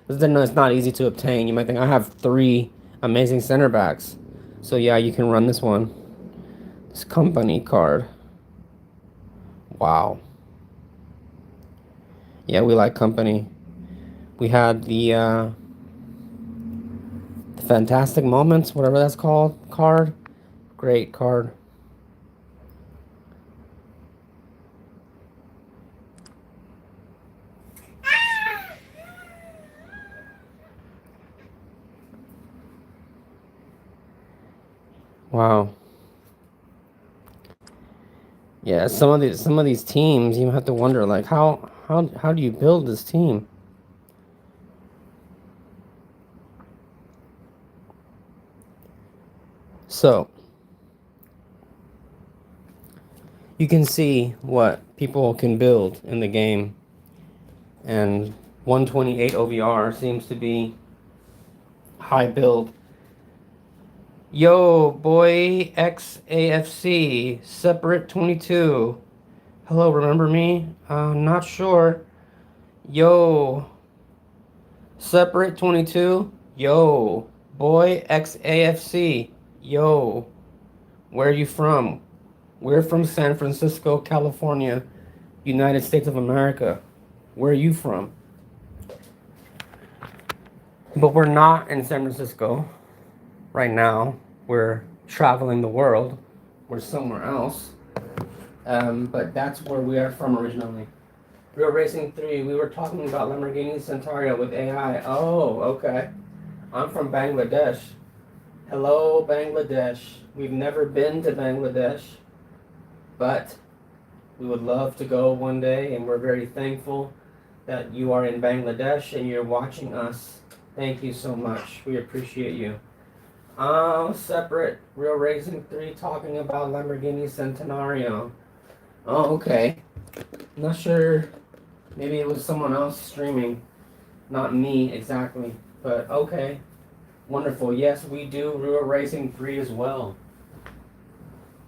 Then it's not easy to obtain. You might think I have 3 amazing center backs. So yeah, you can run this one. This company card. Wow. Yeah, we like company. We had the Fantastic Moments, whatever that's called, card. Great card. Wow. Yeah, some of these teams, you have to wonder, like, how do you build this team? So you can see what people can build in the game, and 128 OVR seems to be high build. Yo, boy, XAFC, separate 22. Hello, remember me? Not sure. Yo, separate 22. Yo, boy, XAFC. Yo, where are you from? We're from San Francisco, California, United States of America. Where are you from? But we're not in San Francisco right now. We're traveling the world. We're somewhere else. But that's where we are from originally. Real Racing 3, we were talking about Lamborghini Centauro with AI. Oh, okay. I'm from Bangladesh. Hello, Bangladesh. We've never been to Bangladesh, but we would love to go one day, and we're very thankful that you are in Bangladesh and you're watching us. Thank you so much. We appreciate you. Separate Real Racing 3 talking about Lamborghini Centenario. Oh, okay. Not sure. Maybe it was someone else streaming. Not me exactly. But okay. Wonderful. Yes, we do Real Racing 3 as well.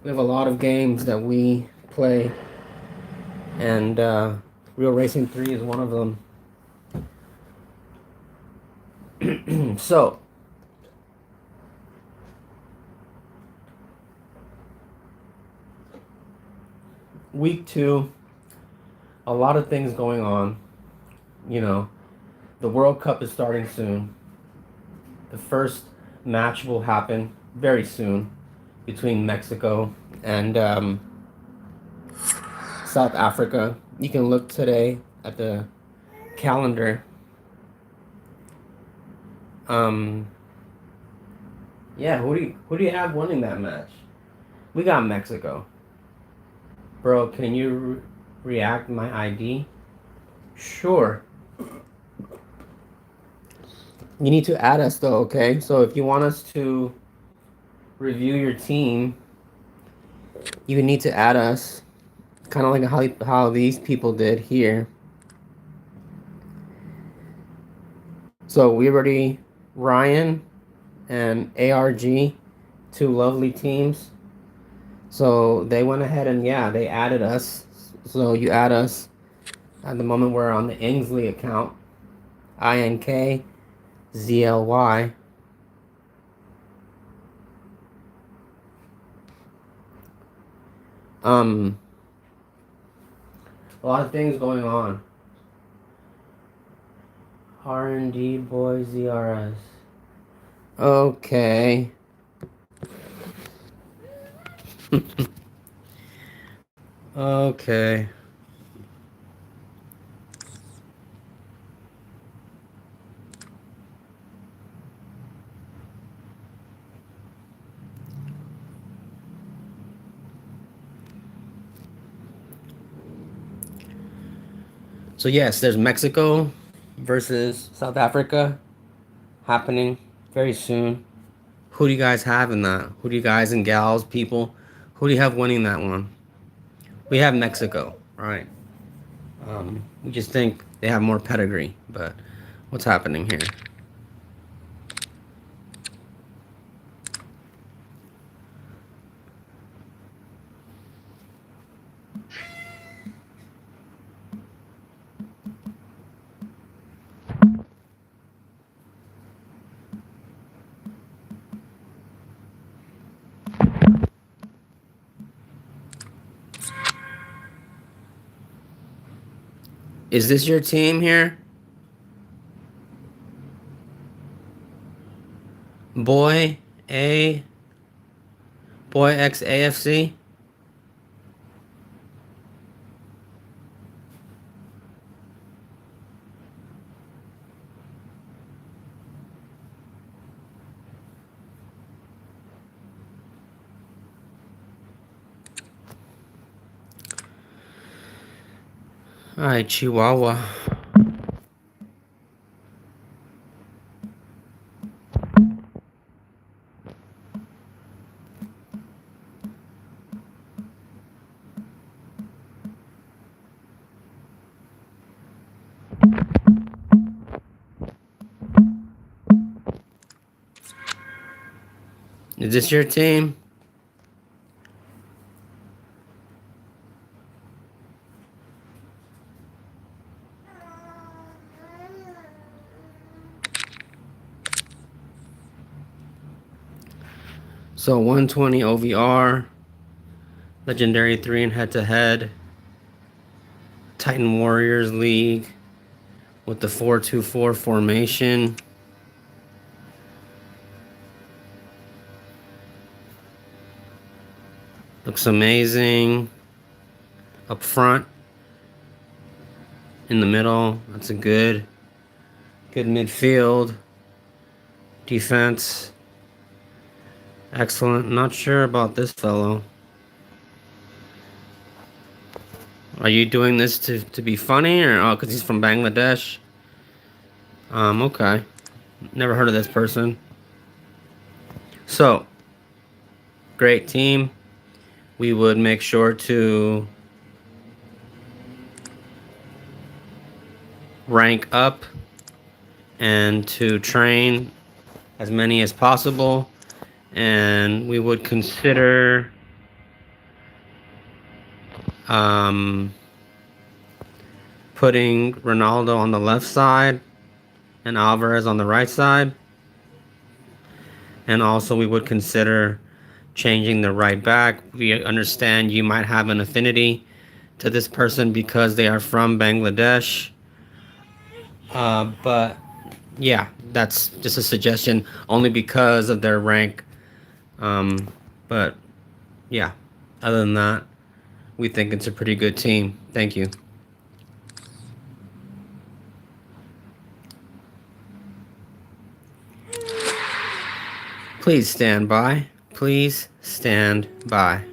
We have a lot of games that we play. And Real Racing 3 is one of them. So, week 2, a lot of things going on. You know, the World Cup is starting soon. The first match will happen very soon between Mexico and South Africa. You can look today at the calendar. Yeah, who do you have winning that match? We got Mexico. Bro, can you react my ID? Sure. You need to add us though, okay? So if you want us to review your team, you need to add us, kind of like how these people did here. So we already, Ryan and ARG, two lovely teams. So they went ahead and yeah, they added us. So you add us. At the moment we're on the Ingsley account. INKZLY. A lot of things going on. R&D boy ZRS. Okay. Okay. So yes, there's Mexico versus South Africa happening very soon. Who do you guys have in that? Who do you guys and gals, people, who do you have winning that one? We have Mexico, right? We just think they have more pedigree, but what's happening here? Is this your team here? Boy X AFC? Hi, Chihuahua. Is this your team? So 120 OVR, Legendary 3 and head-to-head, Titan Warriors League with the 4-2-4 formation. Looks amazing. Up front, in the middle, that's a good midfield. Defense, excellent. Not sure about this fellow. Are you doing this to be funny, or oh, because he's from Bangladesh? Okay. Never heard of this person. So, great team. We would make sure to rank up and to train as many as possible. And we would consider putting Ronaldo on the left side and Alvarez on the right side. And also we would consider changing the right back. We understand you might have an affinity to this person because they are from Bangladesh. But yeah, that's just a suggestion only because of their rank. But yeah, other than that, we think it's a pretty good team. Thank you. Please stand by. Please stand by.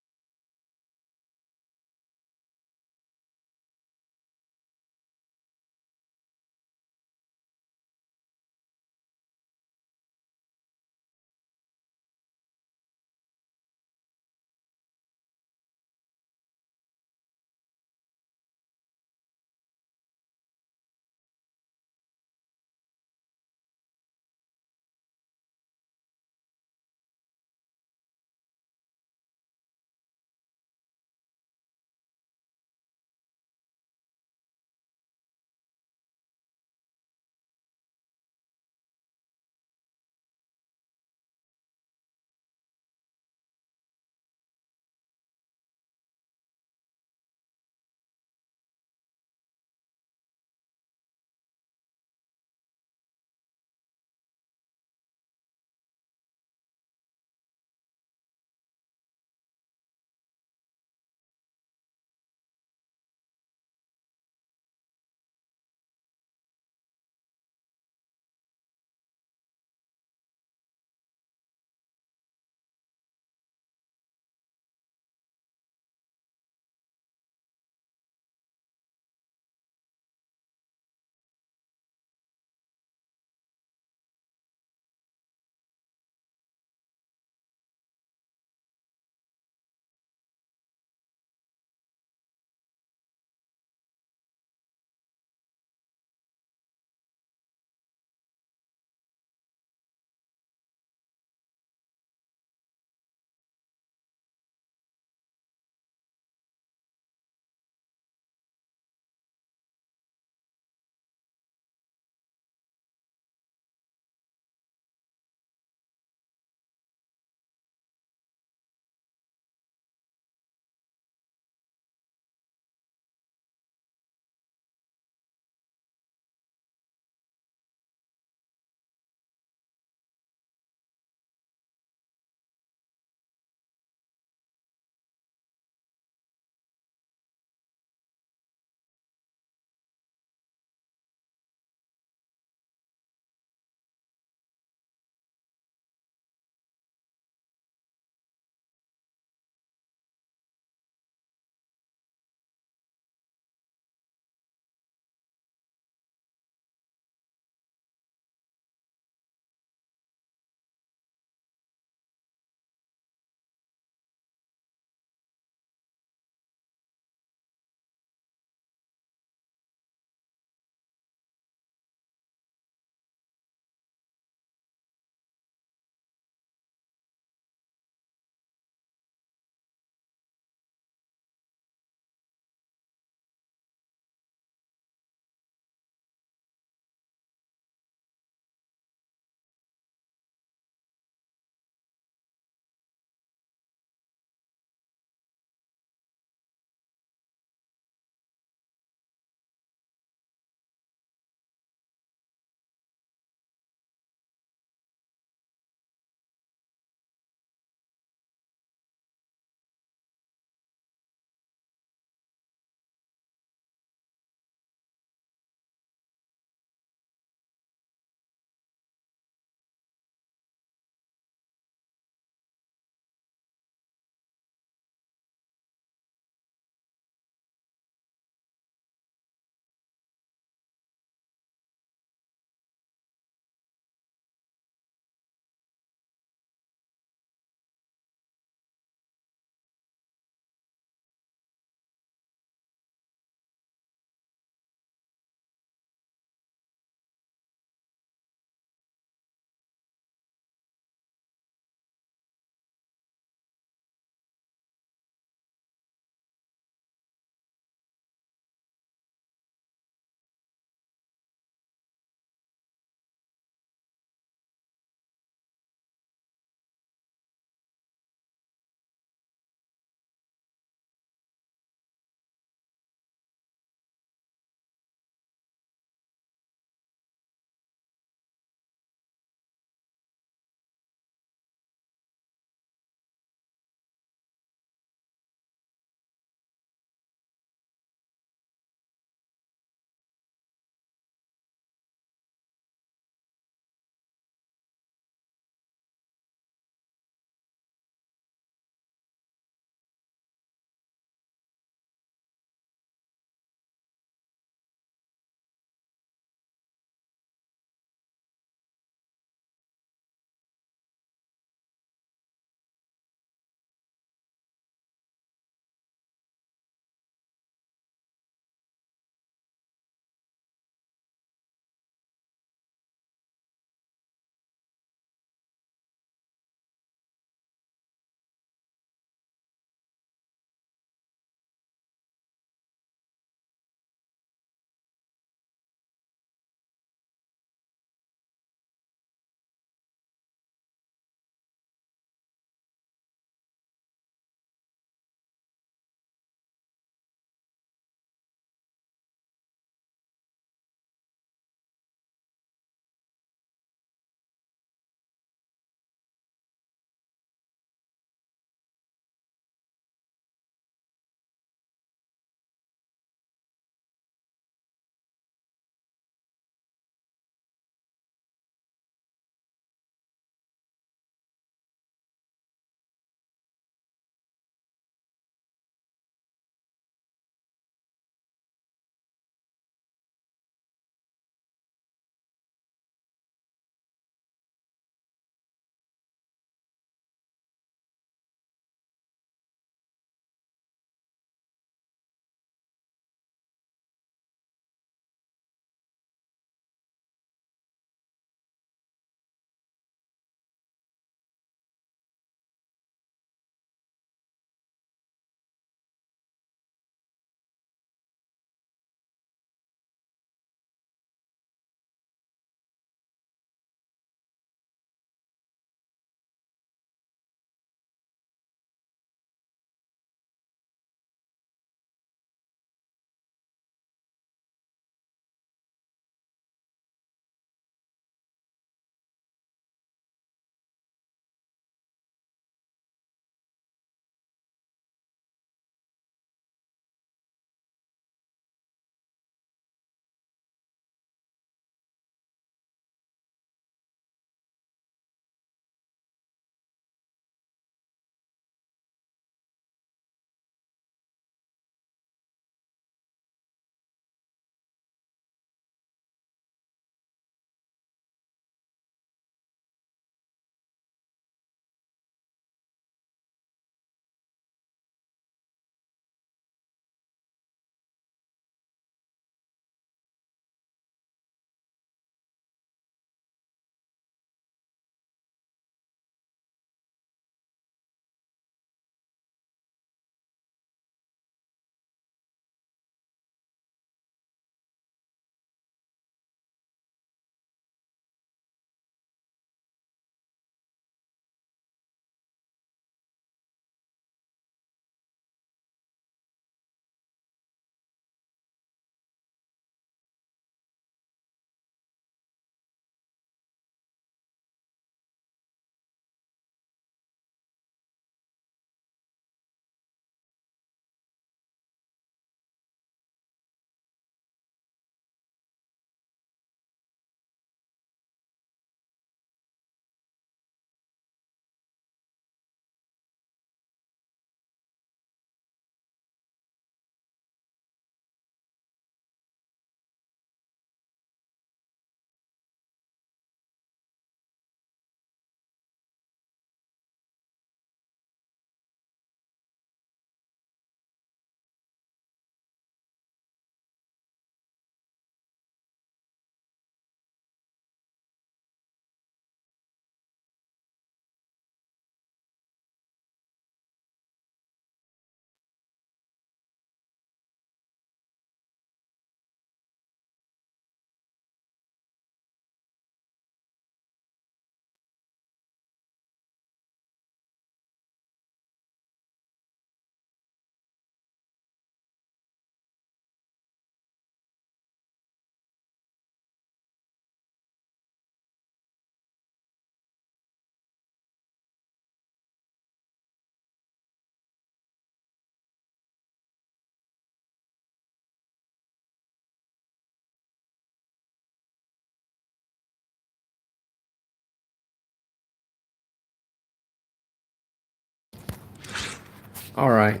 All right.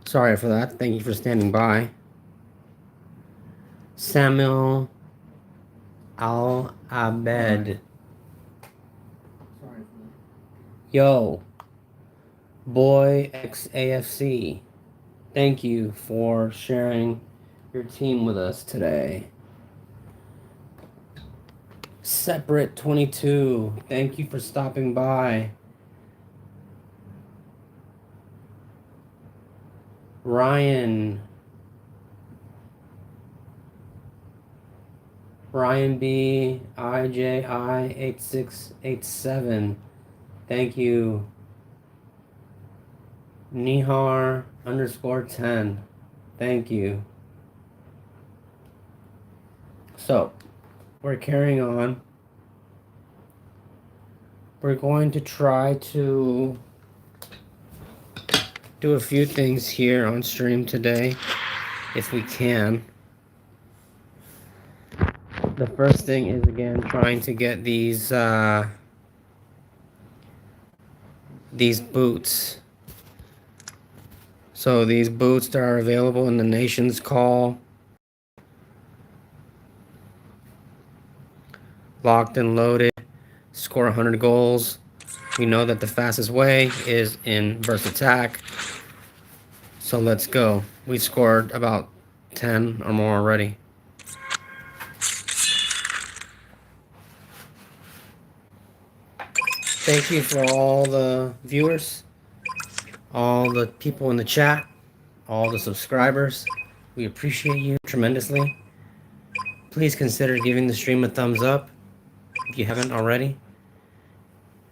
Sorry for that. Thank you for standing by. Samuel Al-Abed. Yo. Boy XAFC. Thank you for sharing your team with us today. Separate 22. Thank you for stopping by. Ryan B IJI 8687. Thank you. Nihar _10. Thank you. So, we're carrying on. We're going to try to do a few things here on stream today, if we can. The first thing is, again, trying to get these boots. So these boots that are available in the Nation's Call, locked and loaded, score 100 goals. We know that the fastest way is in burst attack. So let's go. We scored about 10 or more already. Thank you for all the viewers, all the people in the chat, all the subscribers. We appreciate you tremendously. Please consider giving the stream a thumbs up if you haven't already.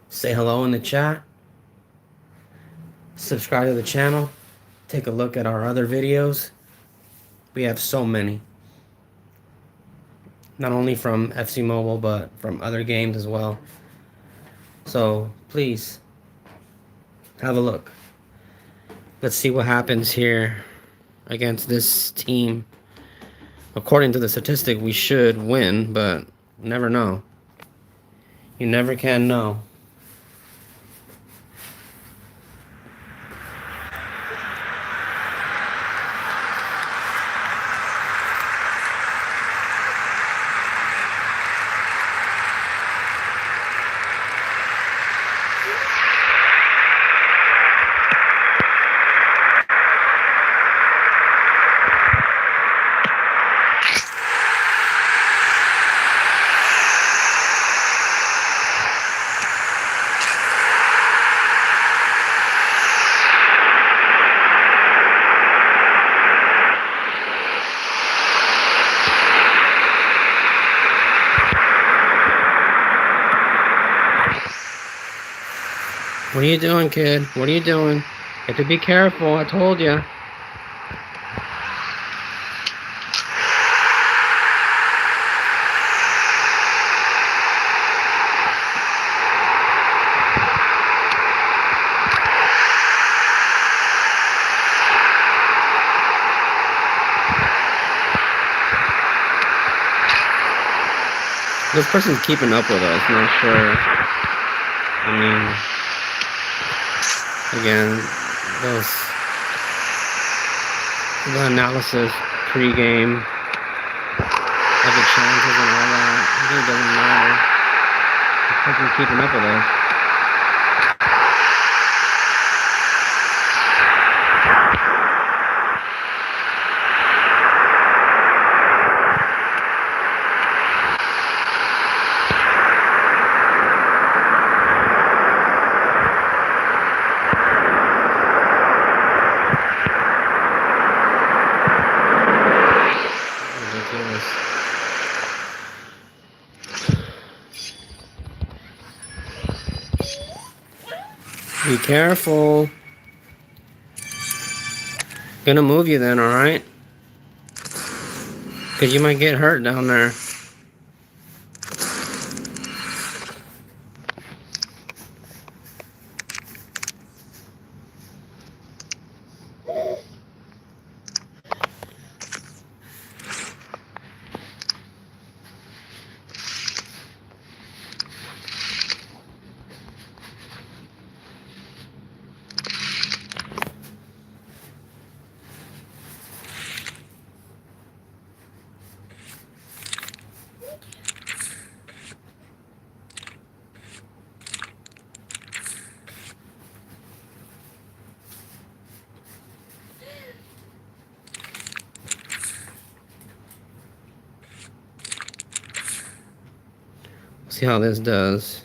Say hello in the chat. Subscribe to the channel. Take a look at our other videos. We have so many. Not only from FC Mobile, but from other games as well. So please have a look. Let's see what happens here against this team. According to the statistic, we should win, but never know. You never can know. What are you doing, kid? What are you doing? You have to be careful, I told you. This person's keeping up with us, not sure. I mean, again, the analysis pre-game of the chances and all that, it really doesn't matter. This person's keeping up with us. Be careful. Gonna move you then, alright? Because you might get hurt down there. see how this does.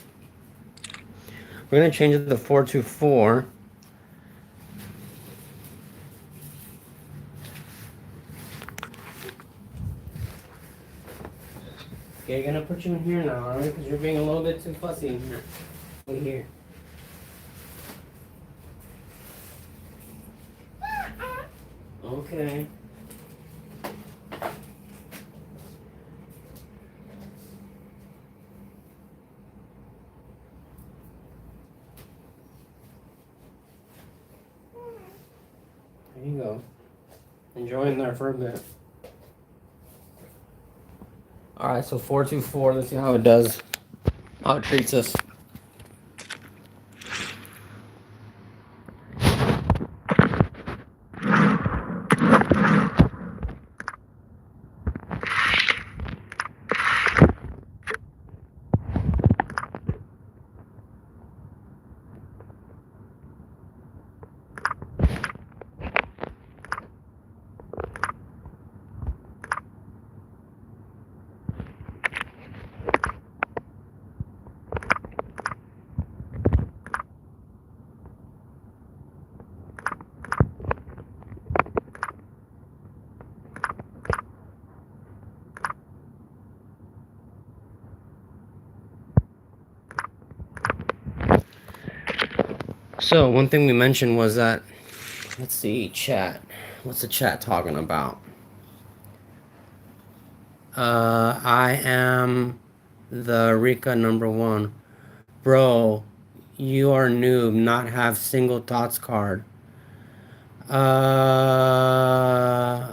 We're going to change it to 424. Okay, I'm going to put you in here now, alright? Because you're being a little bit too fussy in here. Wait here. Okay. There you go. Enjoy in there for a bit. Alright, so 424, let's see how it does. How it treats us. So, one thing we mentioned was that, let's see, chat. What's the chat talking about? I am the Rika #1. Bro, you are noob, not have single thoughts card.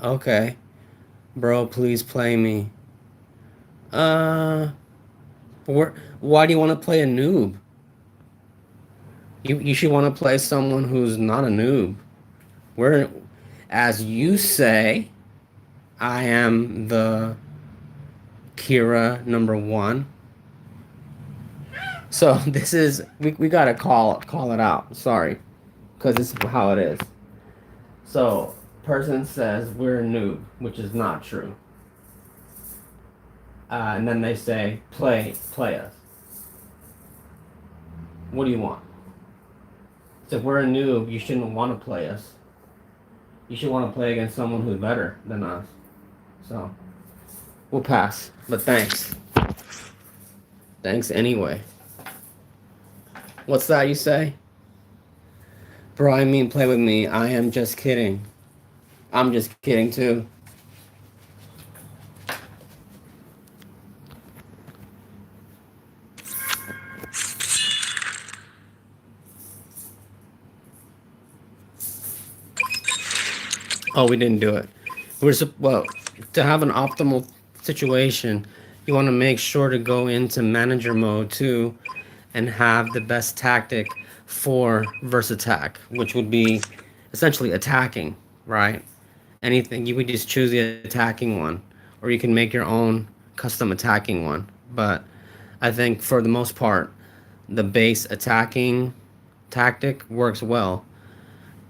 Okay. Bro, please play me. Why do you want to play a noob? You should want to play someone who's not a noob. As you say, I am the Kira #1. So this is we gotta call it out. Sorry, because this is how it is. So person says we're a noob, which is not true. And then they say play us. What do you want? So if we're a noob, you shouldn't want to play us. You should want to play against someone who's better than us. So we'll pass. But thanks. Thanks anyway. What's that you say? Bro, I mean play with me. I am just kidding. I'm just kidding too. Oh, we didn't do it. Well, to have an optimal situation, you want to make sure to go into manager mode too and have the best tactic for verse attack, which would be essentially attacking, right? Anything, you would just choose the attacking one, or you can make your own custom attacking one. But I think for the most part, the base attacking tactic works well.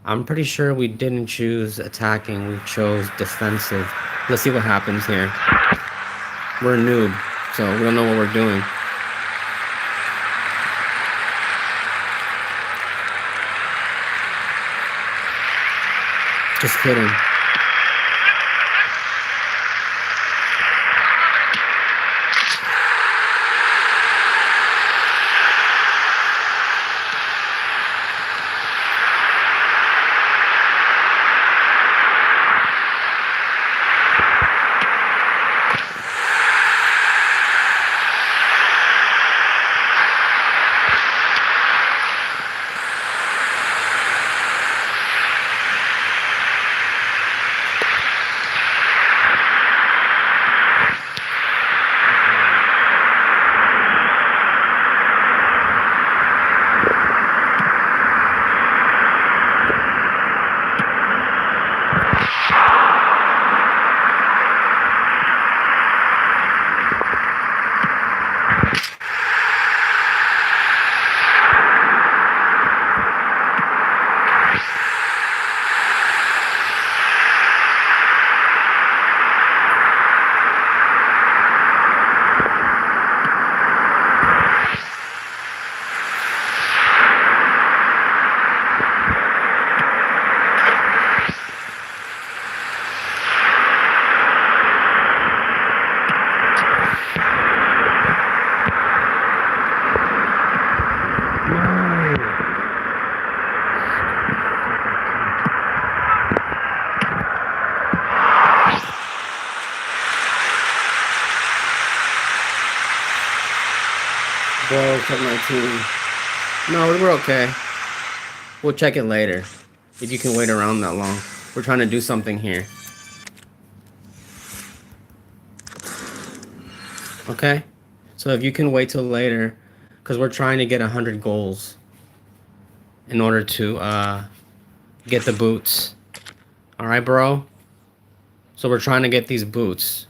I'm pretty sure we didn't choose attacking, we chose defensive. Let's see what happens here. We're a noob, so we don't know what we're doing. Just kidding. check my team. No, we're okay. We'll check it later. If you can wait around that long. We're trying to do something here. Okay? So if you can wait till later, because we're trying to get 100 goals in order to get the boots. Alright, bro? So we're trying to get these boots.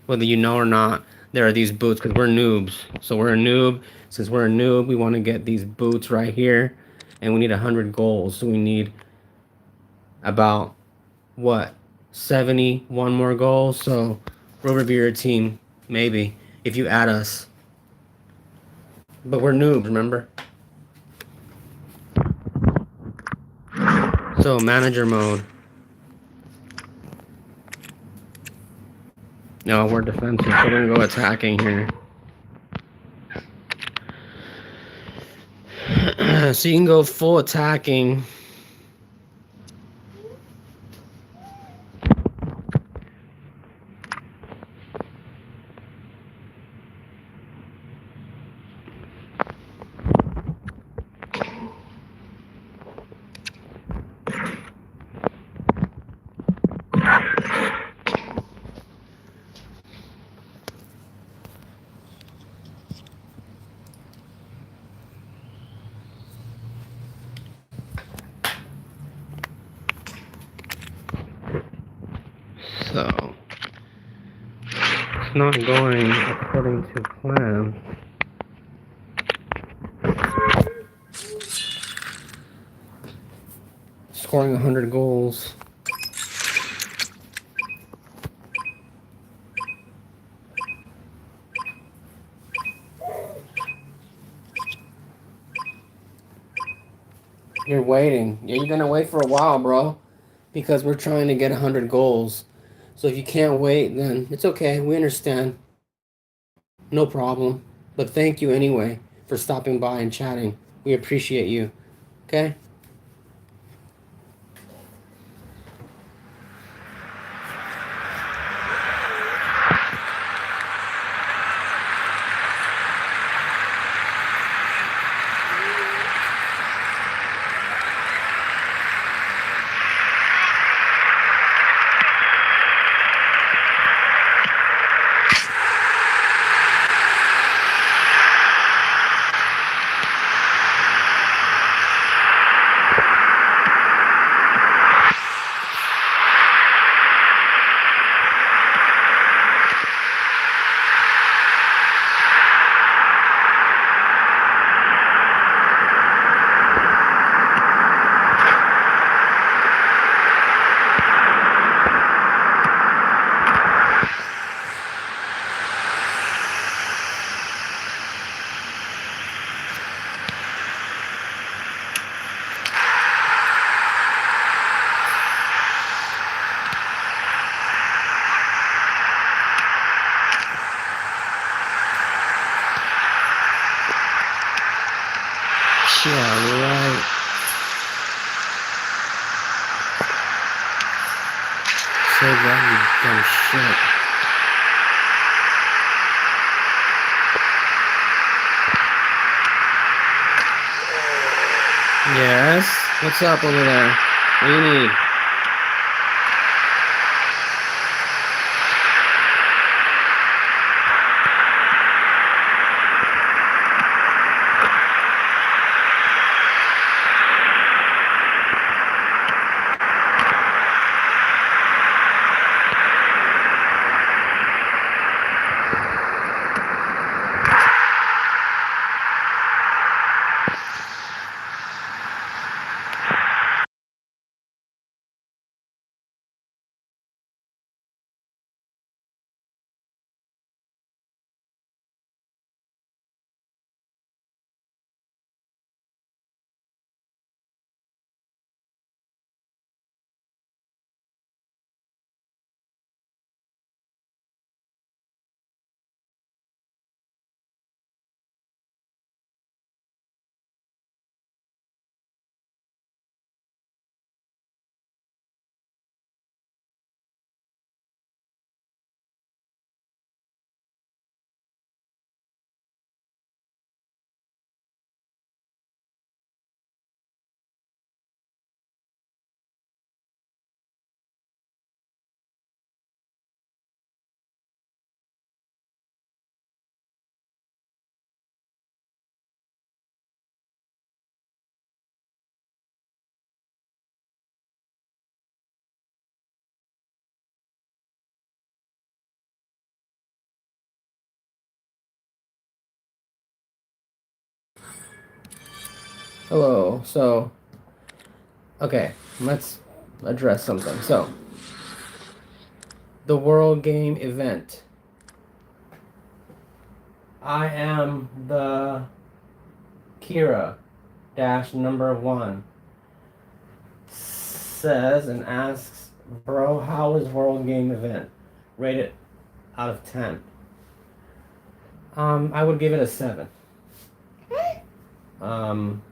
Whether you know or not, there are these boots because we're noobs. So we're a noob. Since we're a noob, we want to get these boots right here. And we need 100 goals. So we need about, what, 71 more goals? So we'll review your team, maybe, if you add us. But we're noobs, remember? So manager mode. No, we're defensive, so we're gonna go attacking here. So you can go full attacking. So it's not going according to plan. Scoring 100 goals. You're waiting. Yeah, you're gonna wait for a while, bro. Because we're trying to get 100 goals. So if you can't wait, then it's okay. We understand. No problem. But thank you anyway for stopping by and chatting. We appreciate you. Okay? Yeah, right. So glad you done shit. Yes? What's up over there? What do you need? Hello. So, okay, let's address something. So, the World Game event. I am the Kira dash number 1 says and asks, bro, how is World Game event? Rate it out of 10. I would give it a 7. Um,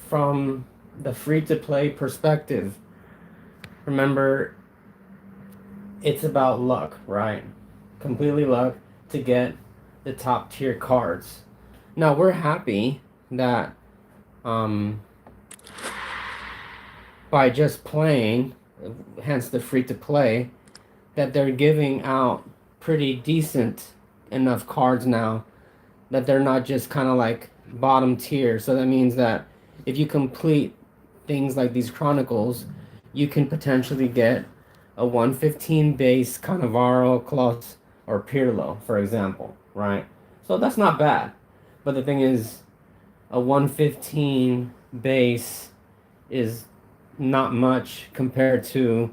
from the free-to-play perspective, remember, it's about luck, right? Completely luck to get the top tier cards. Now, we're happy that by just playing, hence the free-to-play, that they're giving out pretty decent enough cards now that they're not just kind of like bottom tier. So that means that if you complete things like these chronicles, you can potentially get a 115 base Cannavaro, Klaus, or Pirlo, for example, right? So that's not bad. But the thing is, a 115 base is not much compared to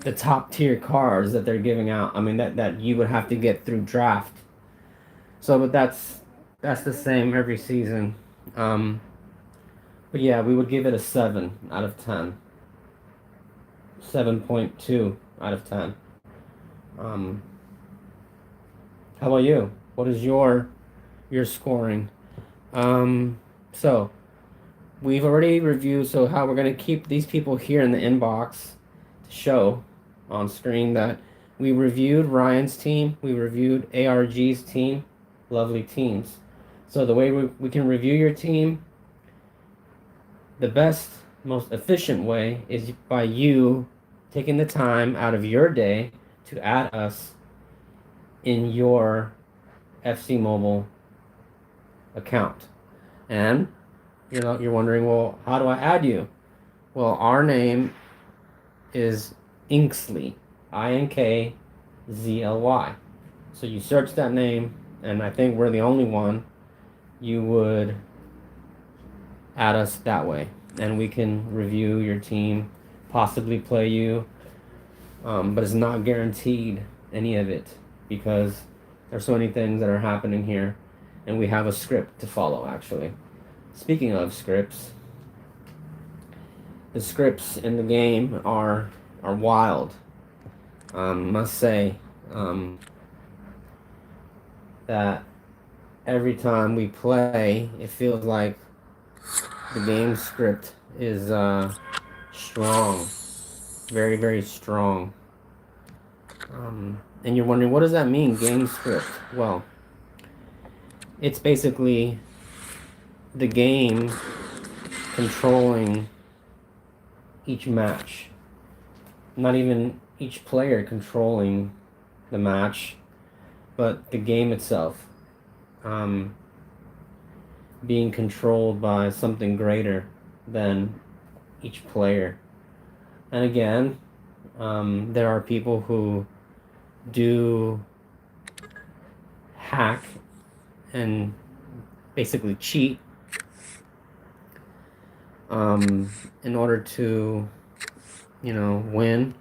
the top tier cards that they're giving out. I mean, that you would have to get through draft. So, but that's the same every season. But yeah, we would give it a 7 out of 10. 7.2 out of 10. How about you? What is your scoring? So we've already reviewed. So how we're gonna keep these people here in the inbox to show on screen that we reviewed Ryan's team. We reviewed ARG's team. Lovely teams. So the way we can review your team, the best, most efficient way is by you taking the time out of your day to add us in your FC Mobile account. And you're wondering, well, how do I add you? Well, our name is Inksley, Inkzly. So you search that name, and I think we're the only one. You would add us that way, and we can review your team, possibly play you, but it's not guaranteed any of it because there's so many things that are happening here, and we have a script to follow. Actually, speaking of scripts, the scripts in the game are wild. Must say that every time we play, it feels like the game script is strong, very, very strong. And you're wondering, what does that mean, game script? Well, it's basically the game controlling each match. Not even each player controlling the match, but the game itself being controlled by something greater than each player. And again, there are people who do hack and basically cheat in order to win,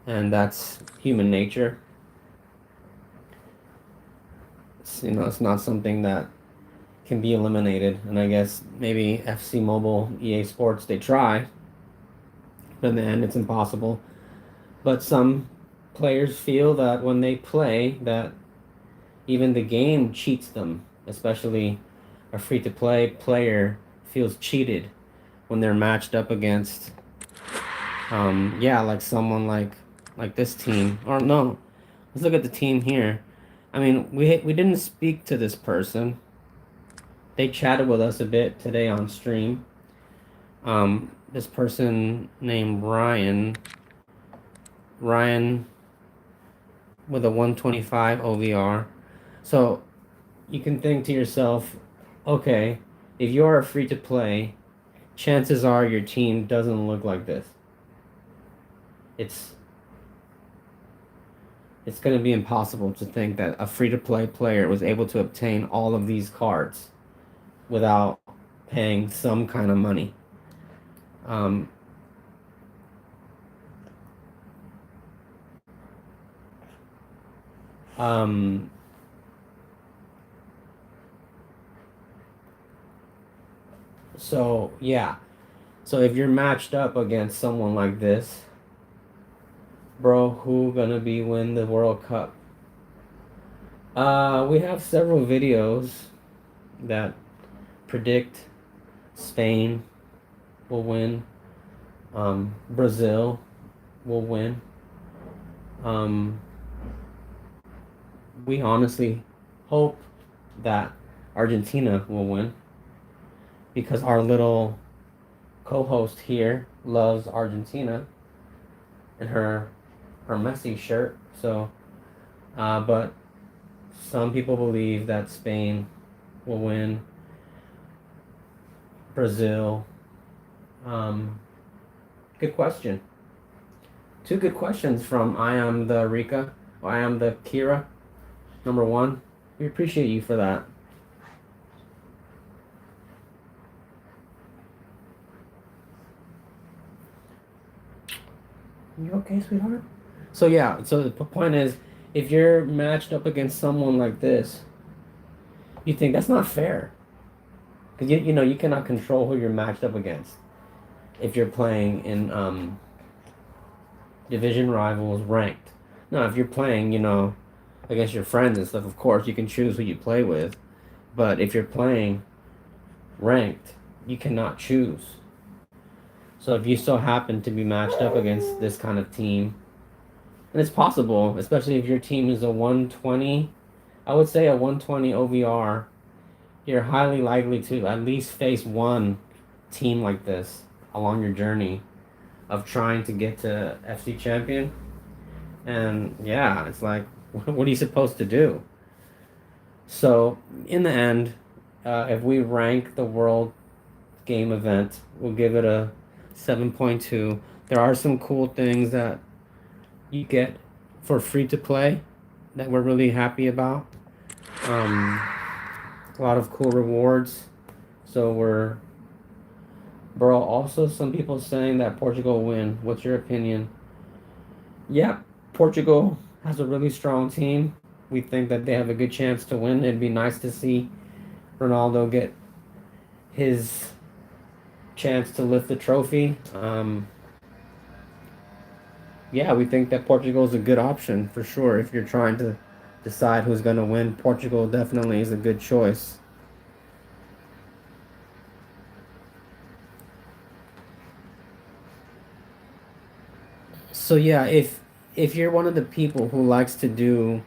and that's human nature. It's not something that can be eliminated, and I guess maybe FC Mobile, EA Sports, they try, but in the end it's impossible. But some players feel that when they play, that even the game cheats them, especially a free-to-play player feels cheated when they're matched up against like someone like this team. Or no, let's look at the team here. I mean, we didn't speak to this person. They chatted with us a bit today on stream. This person named Ryan with a 125 OVR. So you can think to yourself, okay, if you're a free-to-play, chances are your team doesn't look like this. It's it's going to be impossible to think that a free-to-play player was able to obtain all of these cards without paying some kind of money. Um, um, so yeah, so if you're matched up against someone like this, bro, who gonna be win the World Cup? We have several videos that predict Spain will win. Brazil will win. Um, we honestly hope that Argentina will win because our little co-host here loves Argentina and her Messi shirt. So, but some people believe that Spain will win. Brazil. Good question. Two good questions from I am the Rika. Or I am the Kira. Number one. We appreciate you for that. You okay, sweetheart? So yeah, so the point is, if you're matched up against someone like this, you think that's not fair. Because you know, you cannot control who you're matched up against. If you're playing in division rivals ranked. Now, if you're playing, you know, against your friends and stuff, of course, you can choose who you play with. But if you're playing ranked, you cannot choose. So if you so happen to be matched up against this kind of team, and it's possible, especially if your team is a 120, I would say a 120 OVR, you're highly likely to at least face one team like this along your journey of trying to get to FC champion. And yeah, it's like, what are you supposed to do? So in the end, if we rank the world game event, we'll give it a 7.2. There are some cool things that you get for free to play that we're really happy about. A lot of cool rewards. So bro, also some people saying that Portugal win. What's your opinion? Yeah, Portugal has a really strong team. We think that they have a good chance to win. It'd be nice to see Ronaldo get his chance to lift the trophy. Yeah, we think that Portugal is a good option for sure. If you're trying to decide who's going to win, Portugal definitely is a good choice. So yeah, if you're one of the people who likes to do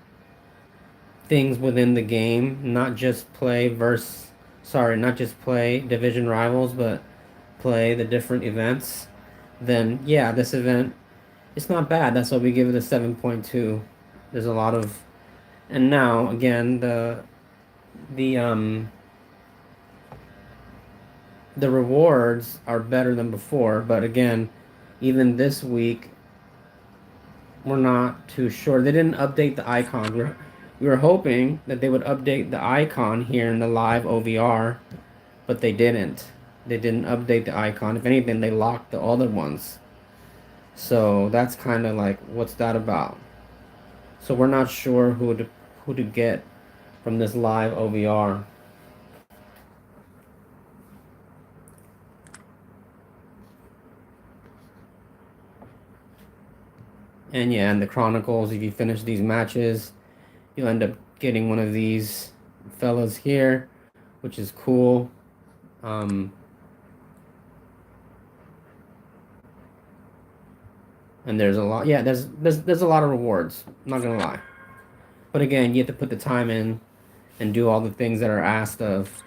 things within the game, not just not just play division rivals, but play the different events, then yeah, this event, it's not bad. That's why we give it a 7.2. There's a lot of, and now again the rewards are better than before, but again, even this week we're not too sure. They didn't update the icon. We were hoping that they would update the icon here in the live OVR, but they didn't. They didn't update the icon. If anything, they locked the other ones. So that's kind of like, what's that about? So we're not sure who to get from this live OVR. And yeah, in the Chronicles, if you finish these matches, you'll end up getting one of these fellas here, which is cool. And there's a lot. Yeah, there's a lot of rewards. I'm not gonna lie. But again, you have to put the time in and do all the things that are asked of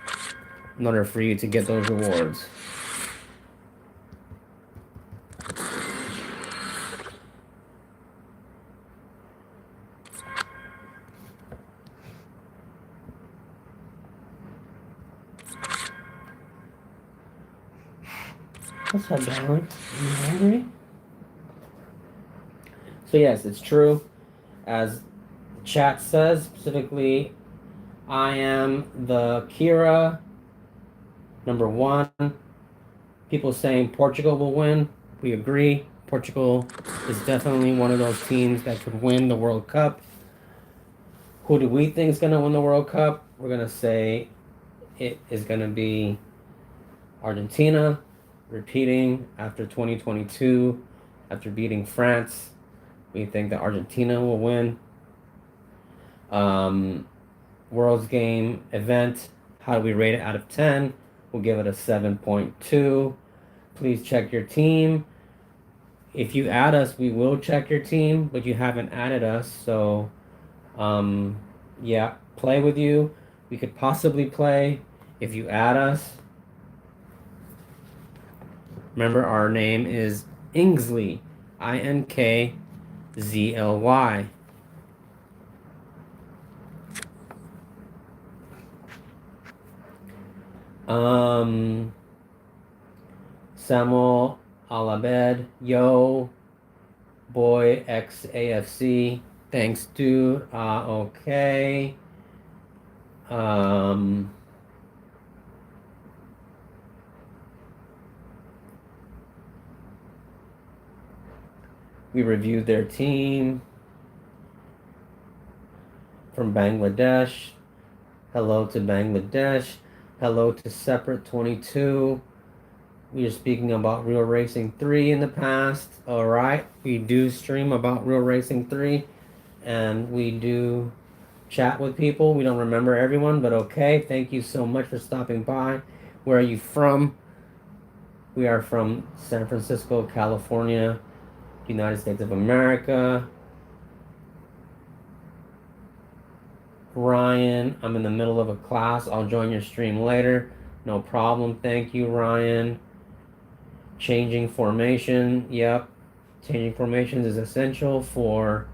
in order for you to get those rewards. What's up, darling? Are you hungry? So yes, it's true. as chat says, specifically, I am the Kira number 1. People saying Portugal will win. We agree. Portugal is definitely one of those teams that could win the World Cup. Who do we think is going to win the World Cup? We're going to say it is going to be Argentina, repeating after 2022, after beating France. We think that Argentina will win. World's Game event, how do we rate it out of 10? We'll give it a 7.2. Please check your team. If you add us, we will check your team, but you haven't added us, so yeah, play with you. We could possibly play if you add us. Remember, our name is Ingsley, Inkzly. Samuel Alabed, yo, boy XAFC, thanks dude, okay. We reviewed their team from Bangladesh. Hello to Bangladesh. Hello to Separate 22. We are speaking about Real Racing 3 in the past. All right. We do stream about Real Racing 3 and we do chat with people. We don't remember everyone, but okay. Thank you so much for stopping by. Where are you from? We are from San Francisco, California, United States of America. Ryan, I'm in the middle of a class. I'll join your stream later. No problem. Thank you, Ryan. Changing formation. Yep. Changing formations is essential for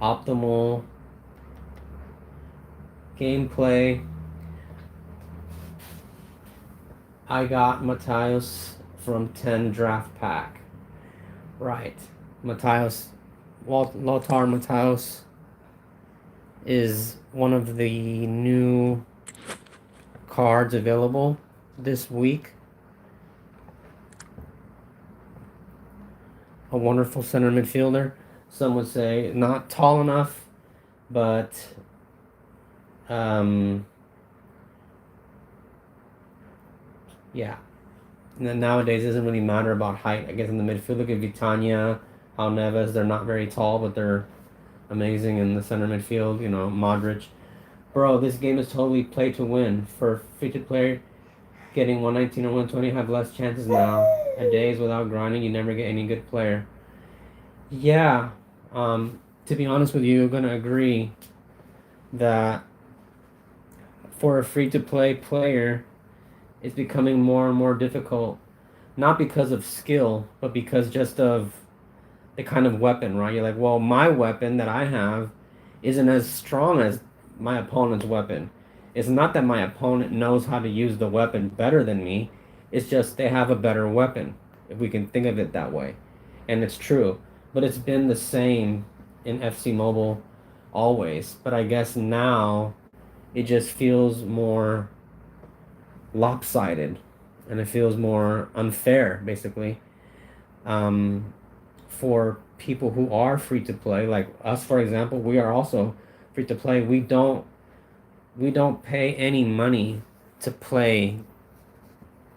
optimal gameplay. I got Matthias from 10 draft pack. Right. Matthias, Lothar Matthias is one of the new cards available this week. A wonderful center midfielder. Some would say not tall enough, but yeah. And then nowadays it doesn't really matter about height. I guess in the midfield, look at Vitania, Al Neves. They're not very tall, but they're amazing in the center midfield. You know, Modric. Bro, this game is totally play to win. For featured player, getting 119 or 120 have less chances now. A days without grinding, you never get any good player. Yeah, to be honest with you, I'm gonna agree that for a free-to-play player, it's becoming more and more difficult. Not because of skill, but because just of the kind of weapon, right? You're like, well, my weapon that I have isn't as strong as my opponent's weapon. It's not that my opponent knows how to use the weapon better than me. It's just they have a better weapon, if we can think of it that way. And it's true. But it's been the same in FC Mobile always. But I guess now it just feels more lopsided. And it feels more unfair, basically. For people who are free to play, like us, for example, we are also free to play. We don't pay any money to play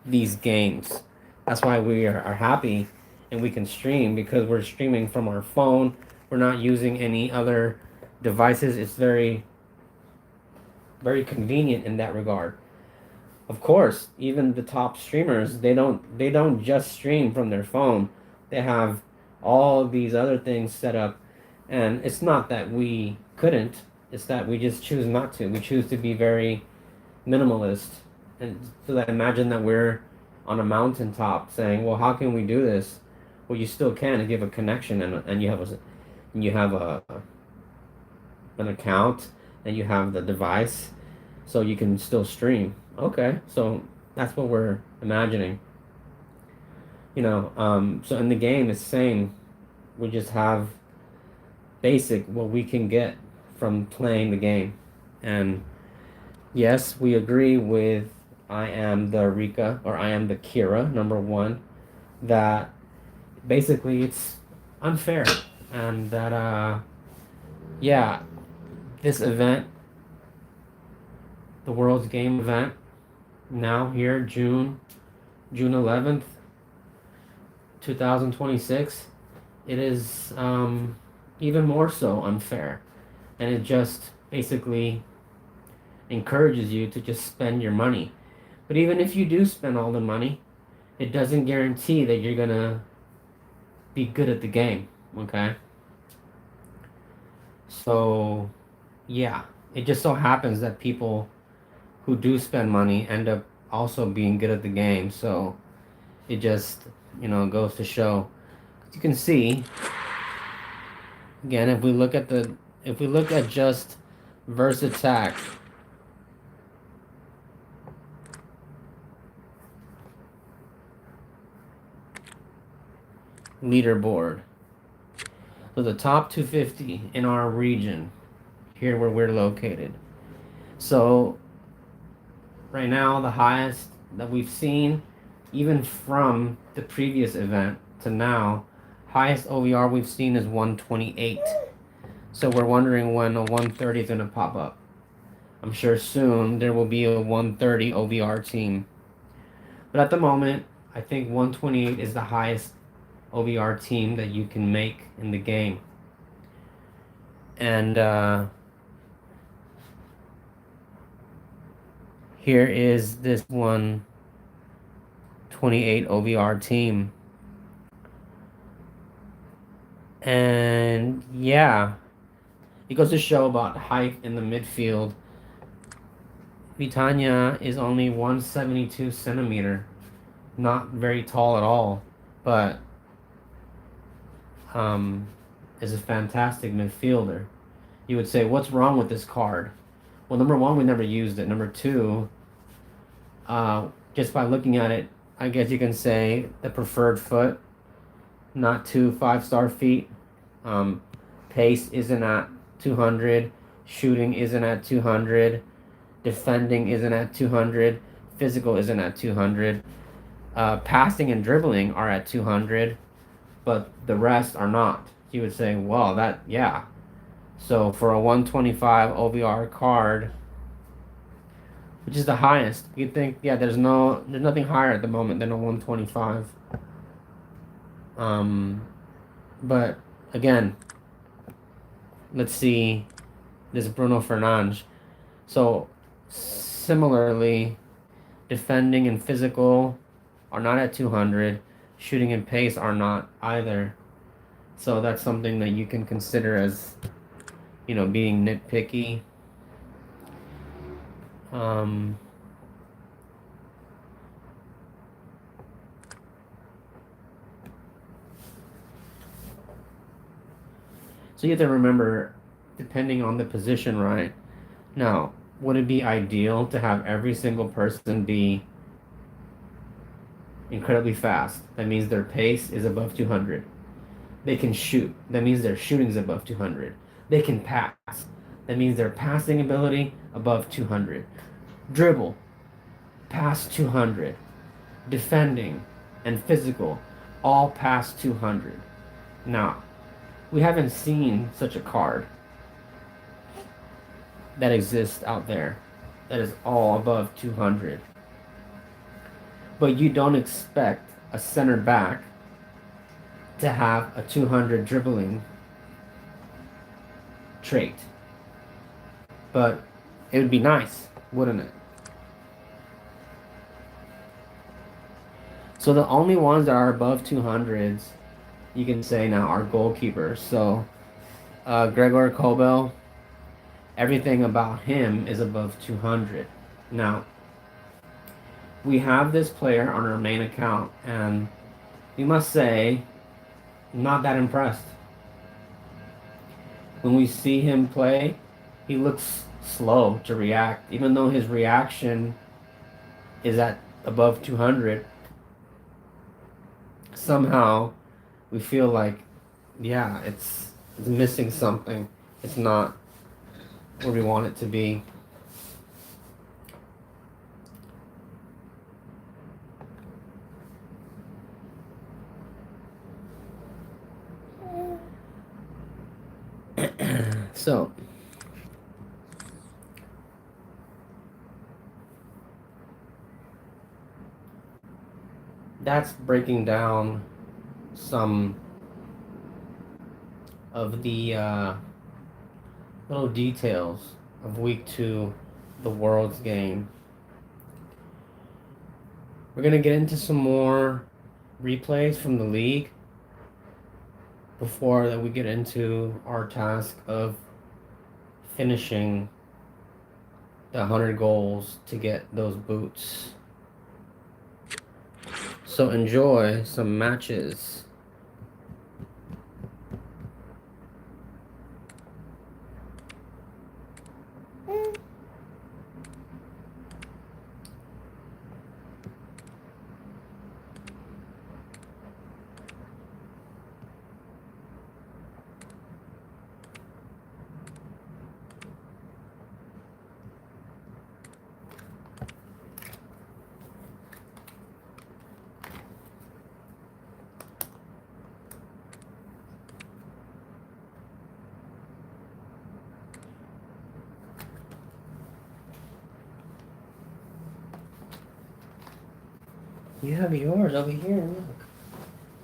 these games. That's why we are happy and we can stream, because we're streaming from our phone. We're not using any other devices. It's very, very convenient in that regard. Of course, even the top streamers, they don't just stream from their phone. They have all these other things set up, and it's not that we couldn't. It's that we just choose not to. We choose to be very minimalist, and so that imagine that we're on a mountaintop saying, well, how can we do this? Well, you still can if you have a connection and you have an account and you have the device, so you can still stream. Okay, so that's what we're imagining. You know, so in the game it's the same. We just have basic what we can get from playing the game. And yes, we agree with I am the Rika or I am the Kira, number one, that basically it's unfair. And that, yeah, this event, the World's Game event, now here, June 11th, 2026, it is even more so unfair. And it just basically encourages you to just spend your money. But even if you do spend all the money, it doesn't guarantee that you're gonna be good at the game, okay? So, yeah, it just so happens that people who do spend money end up also being good at the game. So, it just, goes to show. You can see, again, if we look at just verse attack, leaderboard. So the top 250 in our region, here where we're located. So right now, the highest that we've seen, even from the previous event to now, highest OVR we've seen is 128. So we're wondering when a 130 is going to pop up. I'm sure soon there will be a 130 OVR team. But at the moment, I think 128 is the highest OVR team that you can make in the game. And here is this 128 OVR team. And yeah, it goes to show about height in the midfield. Vitania is only 172 centimeter, not very tall at all, but is a fantastic midfielder. You would say, what's wrong with this card? Well, number one, we never used it. Number two, just by looking at it, I guess you can say the preferred foot, not 2 5-star feet. Pace isn't at 200. Shooting isn't at 200. Defending isn't at 200. Physical isn't at 200. Passing and dribbling are at 200, but the rest are not. You would say, well, yeah. So for a 125 OVR card, which is the highest, you'd think, yeah, there's nothing higher at the moment than a 125. But again, let's see this Bruno Fernandes. So similarly, defending and physical are not at 200. Shooting and pace are not either. So that's something that you can consider as, being nitpicky. So you have to remember, depending on the position, right? Now, would it be ideal to have every single person be incredibly fast? That means their pace is above 200. They can shoot. That means their shooting is above 200. They can pass. That means their passing ability above 200. Dribble, past 200. Defending and physical, all past 200. Now, we haven't seen such a card that exists out there that is all above 200. But you don't expect a center back to have a 200 dribbling trait. But it would be nice, wouldn't it? So the only ones that are above 200s, you can say now, are goalkeepers. So Gregor Kobel, everything about him is above 200. Now, we have this player on our main account, and we must say, not that impressed. When we see him play, he looks slow to react, even though his reaction is at above 200. Somehow, we feel like, yeah, It's missing something. It's not where we want it to be. So that's breaking down some of the little details of week 2, the World's game. We're gonna get into some more replays from the league before that we get into our task of finishing the 100 goals to get those boots. So enjoy some matches. You have yours over here, look.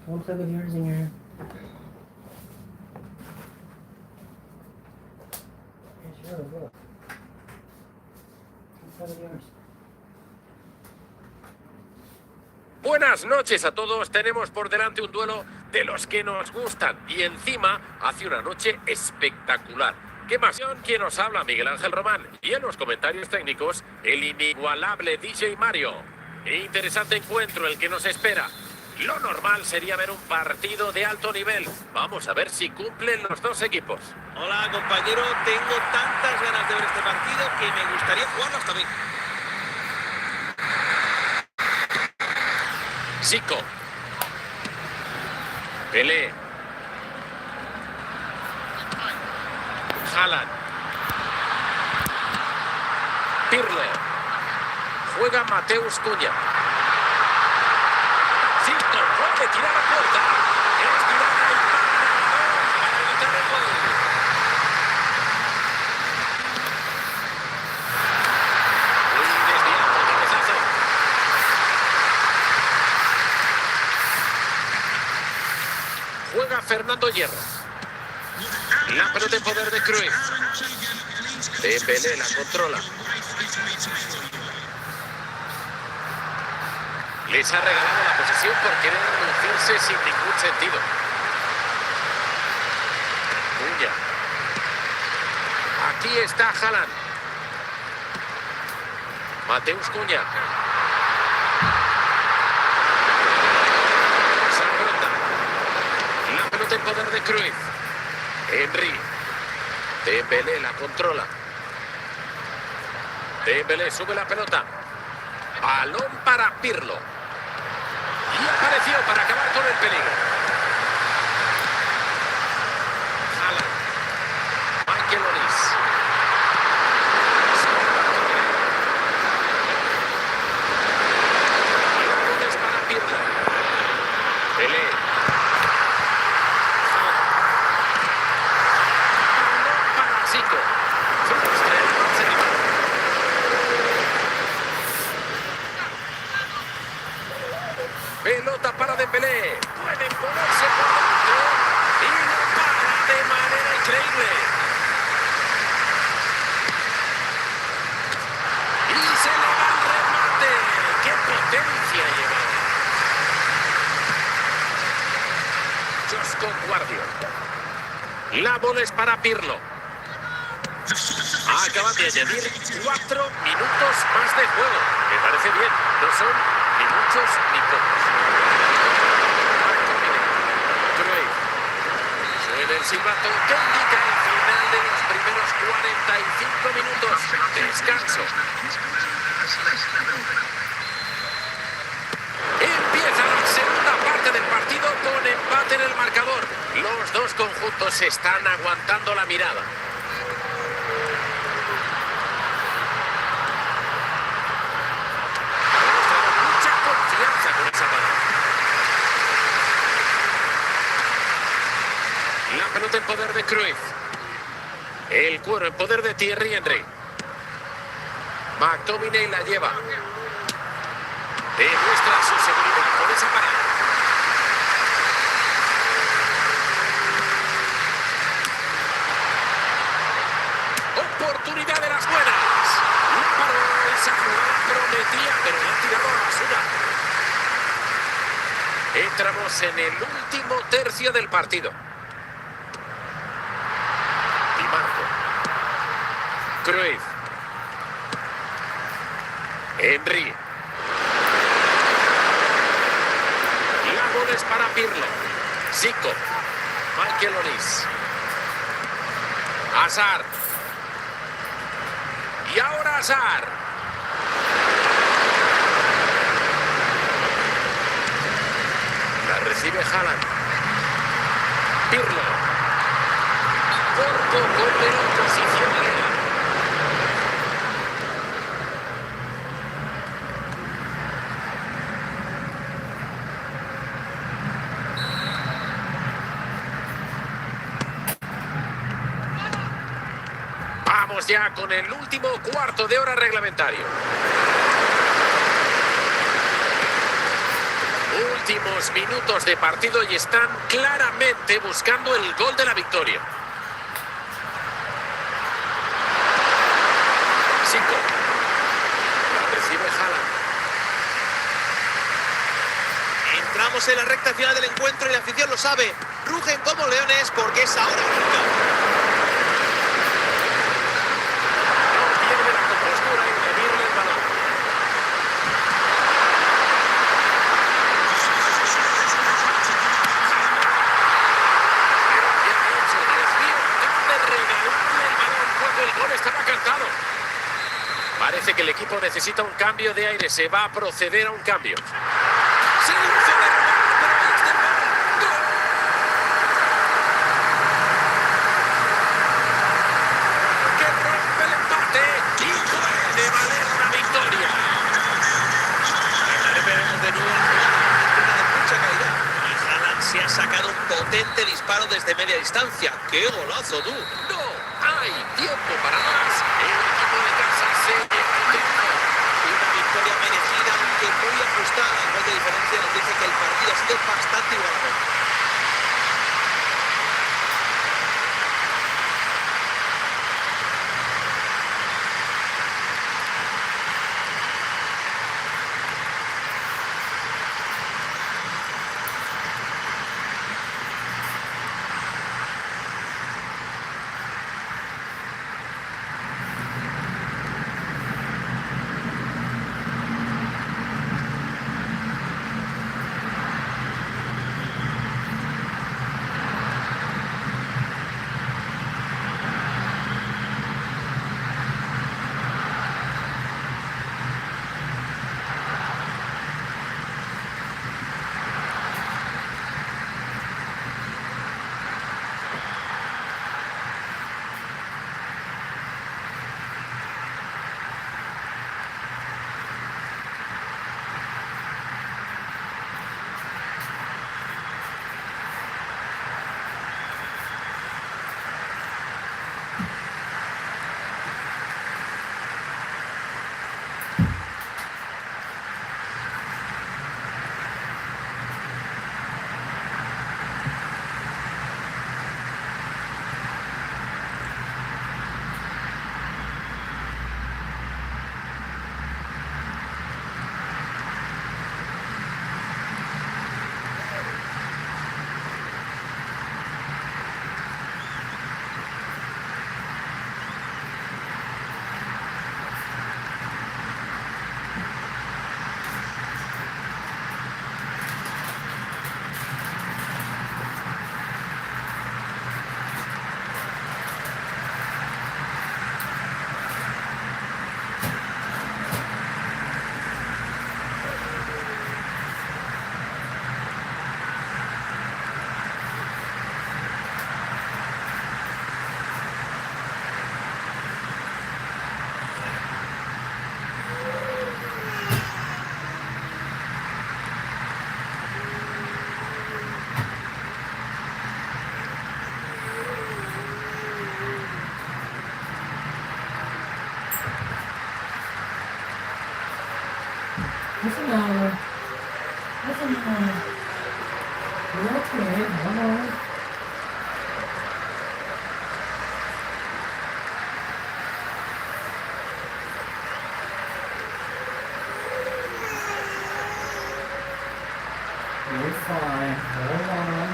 Come play with yours in your... Here's yours, look. Come play with yours. Buenas noches a todos. Tenemos por delante un duelo de los que nos gustan y encima hace una noche espectacular. ¡Qué pasión! Quien nos habla, Miguel Ángel Román, y en los comentarios técnicos, el inigualable DJ Mario. Interesante encuentro el que nos espera. Lo normal sería ver un partido de alto nivel. Vamos a ver si cumplen los dos equipos. Hola, compañero. Tengo tantas ganas de ver este partido que me gustaría jugarlo hasta a mí. Zico. Pelé. Haaland. Pirlo. Juega Mateus Cunha. Zico puede tirar a puerta. Es tirada y para evitar el gol. Muy desviado el cabezazo. Juega Fernando Hierro. La pelota en poder de Cruyff. Dembélé la controla. Les ha regalado la posesión por querer reducirse sin ningún sentido. Cunha. Aquí está Haaland. Mateus Cunha. Salbrota. La pelota en poder de Cruyff. Henry. Dembélé la controla. Dembélé sube la pelota. Balón para Pirlo. Y apareció para acabar con el peligro. Haaland. Michael Olise. Balones para Pirlo. Pelé. Balón para Zico. Pelota para Dembélé. Pueden ponerse por dentro y lo para de manera increíble. Y se le va el remate. ¡Qué potencia lleva! Josco Guardio. La bola es para Pirlo. Acaban de añadir 4 minutos más de juego. Me parece bien. No son ni muchos ni pocos. Cruyff. Suena el silbato que indica el final de los primeros 45 minutos. Descanso. Empieza la segunda parte del partido con empate en el marcador. Los dos conjuntos están aguantando la mirada. Mucha confianza con esa parada. La pelota en poder de Cruyff. El cuero en poder de Thierry Henry. McTominay la lleva. Demuestra su seguridad con esa parada. Oportunidad de las buenas. Paró esa jugada prometía, pero la ha tirado a la basura. Entramos en el último tercio del partido. Di Marco. Cruyff. Henry. La bola es para Pirlo. Zico. Michael Olise. Hazard. Y ahora Hazard. La recibe Haaland. Pirlo. Por poco, pero posición legal. Vamos ya con el último cuarto de hora reglamentario. Últimos minutos de partido y están claramente buscando el gol de la victoria. Zico. La recibe Haaland. Entramos en la recta final del encuentro y la afición lo sabe. Rugen como leones porque es ahora o nunca. Pierde la compostura y revierte el balón. Pero ¿qué ha hecho? Dios mío, acaba de regalarle el balón cuando el gol estaba cantado. Parece que el equipo necesita un cambio de aire. Se va a proceder a un cambio. Se luce de robar, pero ahí está el balón. ¡Gol! Que rompe el empate y puede valer una victoria. Veremos de nuevo una de mucha calidad. Y Haaland se ha sacado un potente disparo desde media distancia. ¡Qué golazo, tú! No hay tiempo para más. El equipo de casa se lleva el triunfo. Una victoria merecida, aunque muy ajustada. El gol de diferencia nos dice que el partido ha sido bastante igualado. What's the matter? What's the matter? You're okay. Come on. You're fine. Hold on.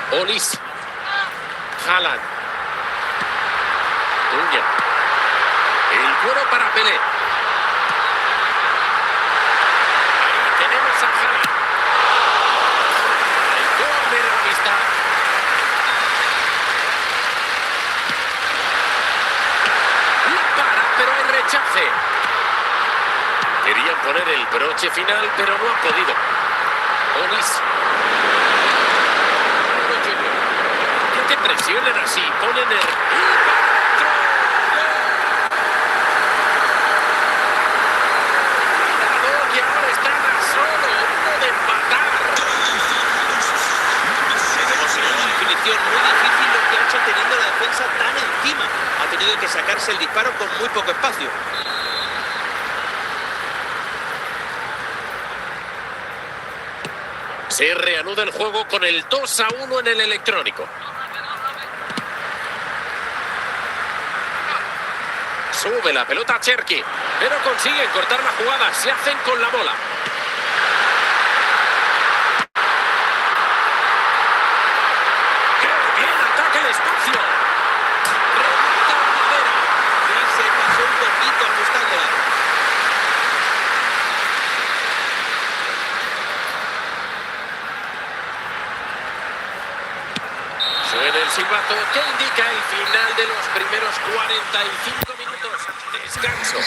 Olis. Haaland. Uña. El cuero para Pelé. Ahí tenemos a Haaland. El córner a la vista. Para, pero hay rechace. Querían poner el broche final, pero no han podido. Olis. Que te presionen así, ponen el... ¡Cuidado, que ahora están a solo uno de empatar! Hemos tenido una definición muy difícil lo que ha hecho teniendo la defensa tan encima. Ha tenido que sacarse el disparo con muy poco espacio. Se reanuda el juego con el 2-1 en el electrónico. Sube la pelota a Cherki, pero consiguen cortar la jugada. Se hacen con la bola. ¡Qué bien ataca el espacio! Remata Madera. Y se pasó un poquito ajustándola. Suena el silbato que indica el final de los primeros 45 minutos. Descanso.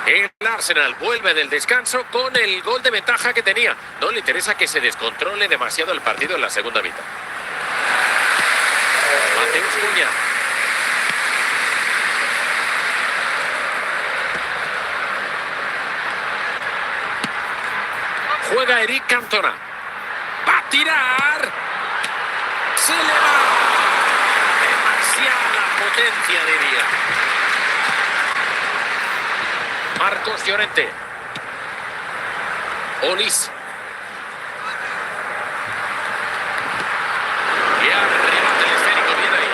El Arsenal vuelve del descanso con el gol de ventaja que tenía. No le interesa que se descontrole demasiado el partido en la segunda mitad. Mateus Cunha. Juega Eric Cantona. ¡Va a tirar! ¡Se le va! Demasiada potencia, diría. Marcos Llorente. Olis. Y arriba del esférico, bien ahí.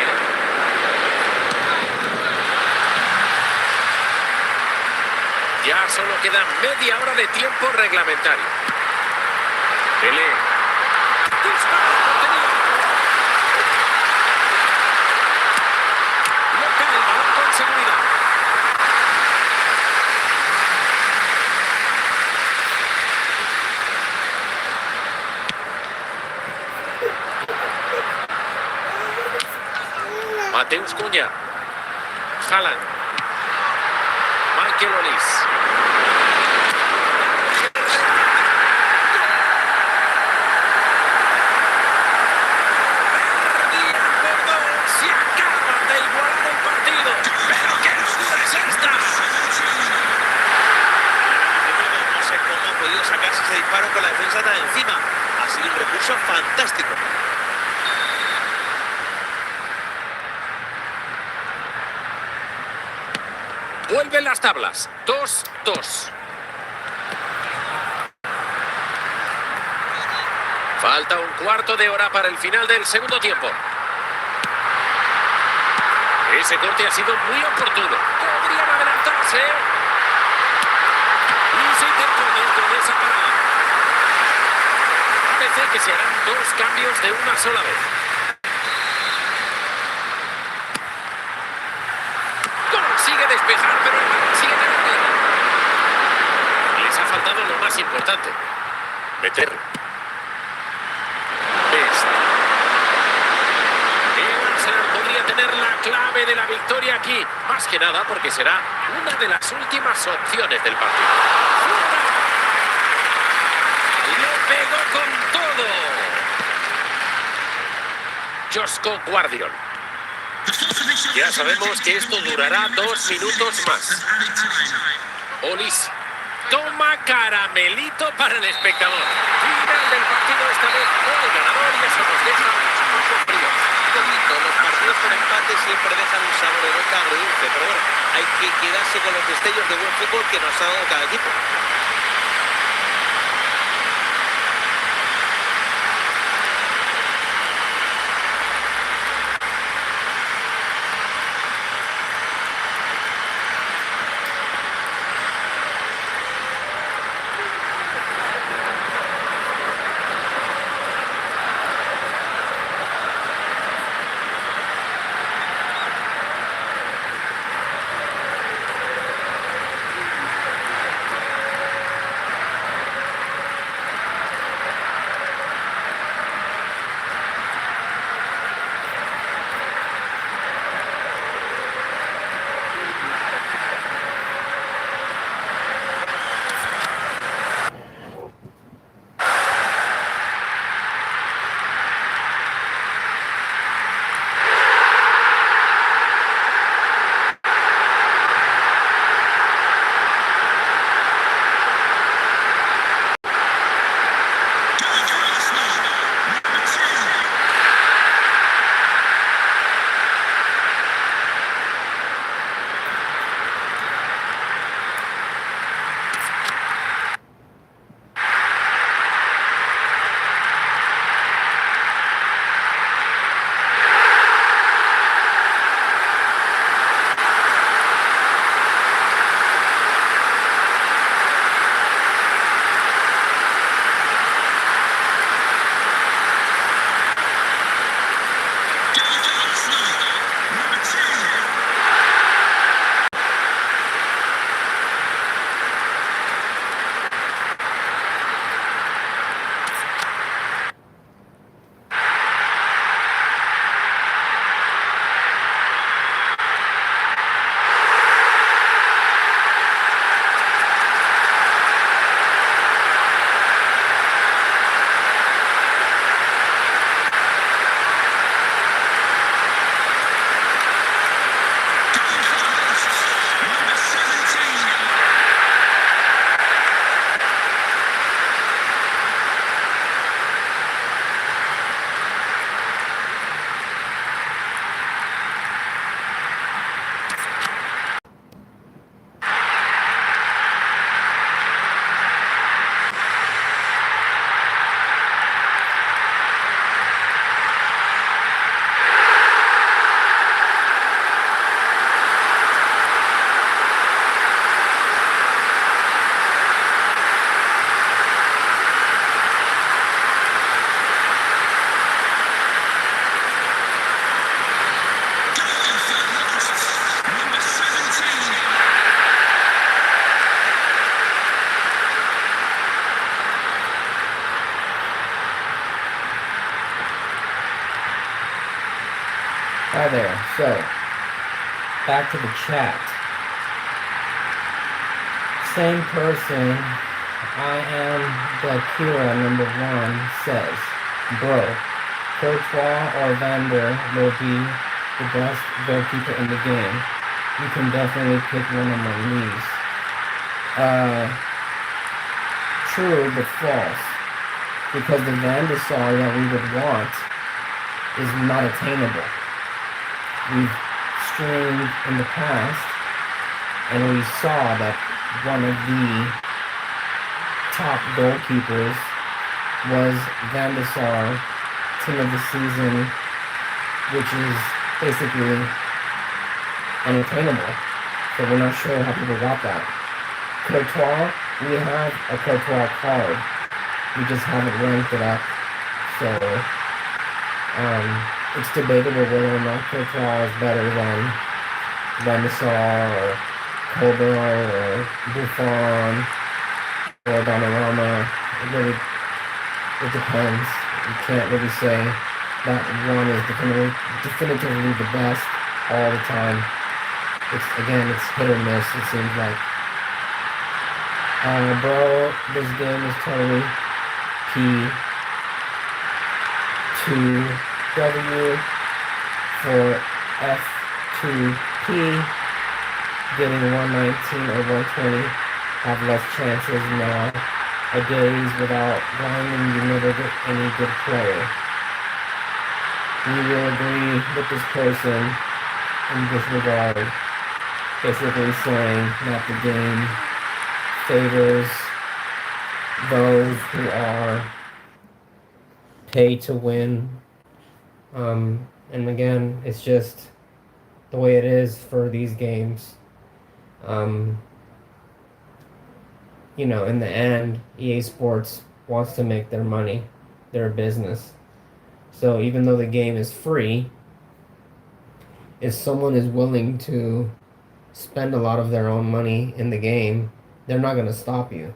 Ya solo queda media hora de tiempo reglamentario. Pelé. Dispara la portería. Bloca el balón con seguridad. Mateus Cunha. Haaland. Michael Olis. Se acaban de igualar el partido. ¡Pero qué locura es esta! No sé cómo ha podido sacarse ese disparo con la defensa tan encima. Ha sido un recurso fantástico. Vuelven las tablas. 2-2. Falta un cuarto de hora para el final del segundo tiempo. Ese corte ha sido muy oportuno. Podrían adelantarse. Y se interponen con esa parada. Parece que se harán dos cambios de una sola vez. Consigue despejar, pero el balón sigue en el medio. Les ha faltado lo más importante. Meter. El Arsenal podría tener la clave de la victoria aquí. Más que nada porque será una de las últimas opciones del partido. ¡Lo pegó con todo! Josko Guardiol. Ya sabemos que esto durará 2 minutos más. Olis. Toma caramelito para el espectador. Final del partido esta vez por el ganador y eso nos deja mucho frío. Los partidos por empate siempre dejan un sabor de boca agridulce, pero bueno, hay que quedarse con los destellos de buen fútbol que nos ha dado cada equipo. Hi there. So, back to the chat. Same person, I am the Kira #1 says, bro, Courtois or Vander will be the best goalkeeper in the game. You can definitely pick one of my knees. True, but false. Because the Van der Sar that we would want is not attainable. We've streamed in the past, and we saw that one of the top goalkeepers was Van der Sar, team of the season, which is basically unattainable. So we're not sure how people got that. Courtois, we have a Courtois card. We just haven't ranked it up. So it's debatable whether or not Courtois is better than Van der Sar or Colbert or Buffon or Donnarumma. It depends. You can't really say that one is definitively the best all the time. It's hit or miss, it seems like. Bro, this game is totally P2W for F2P. Getting 119 or 120 have less chances now. A days without grinding, you never get any good player. We will agree with this person in this regard, basically saying that the game favors those who are paid to win. And again, it's just the way it is for these games. In the end, EA Sports wants to make their money, their business. So even though the game is free, if someone is willing to spend a lot of their own money in the game, they're not going to stop you,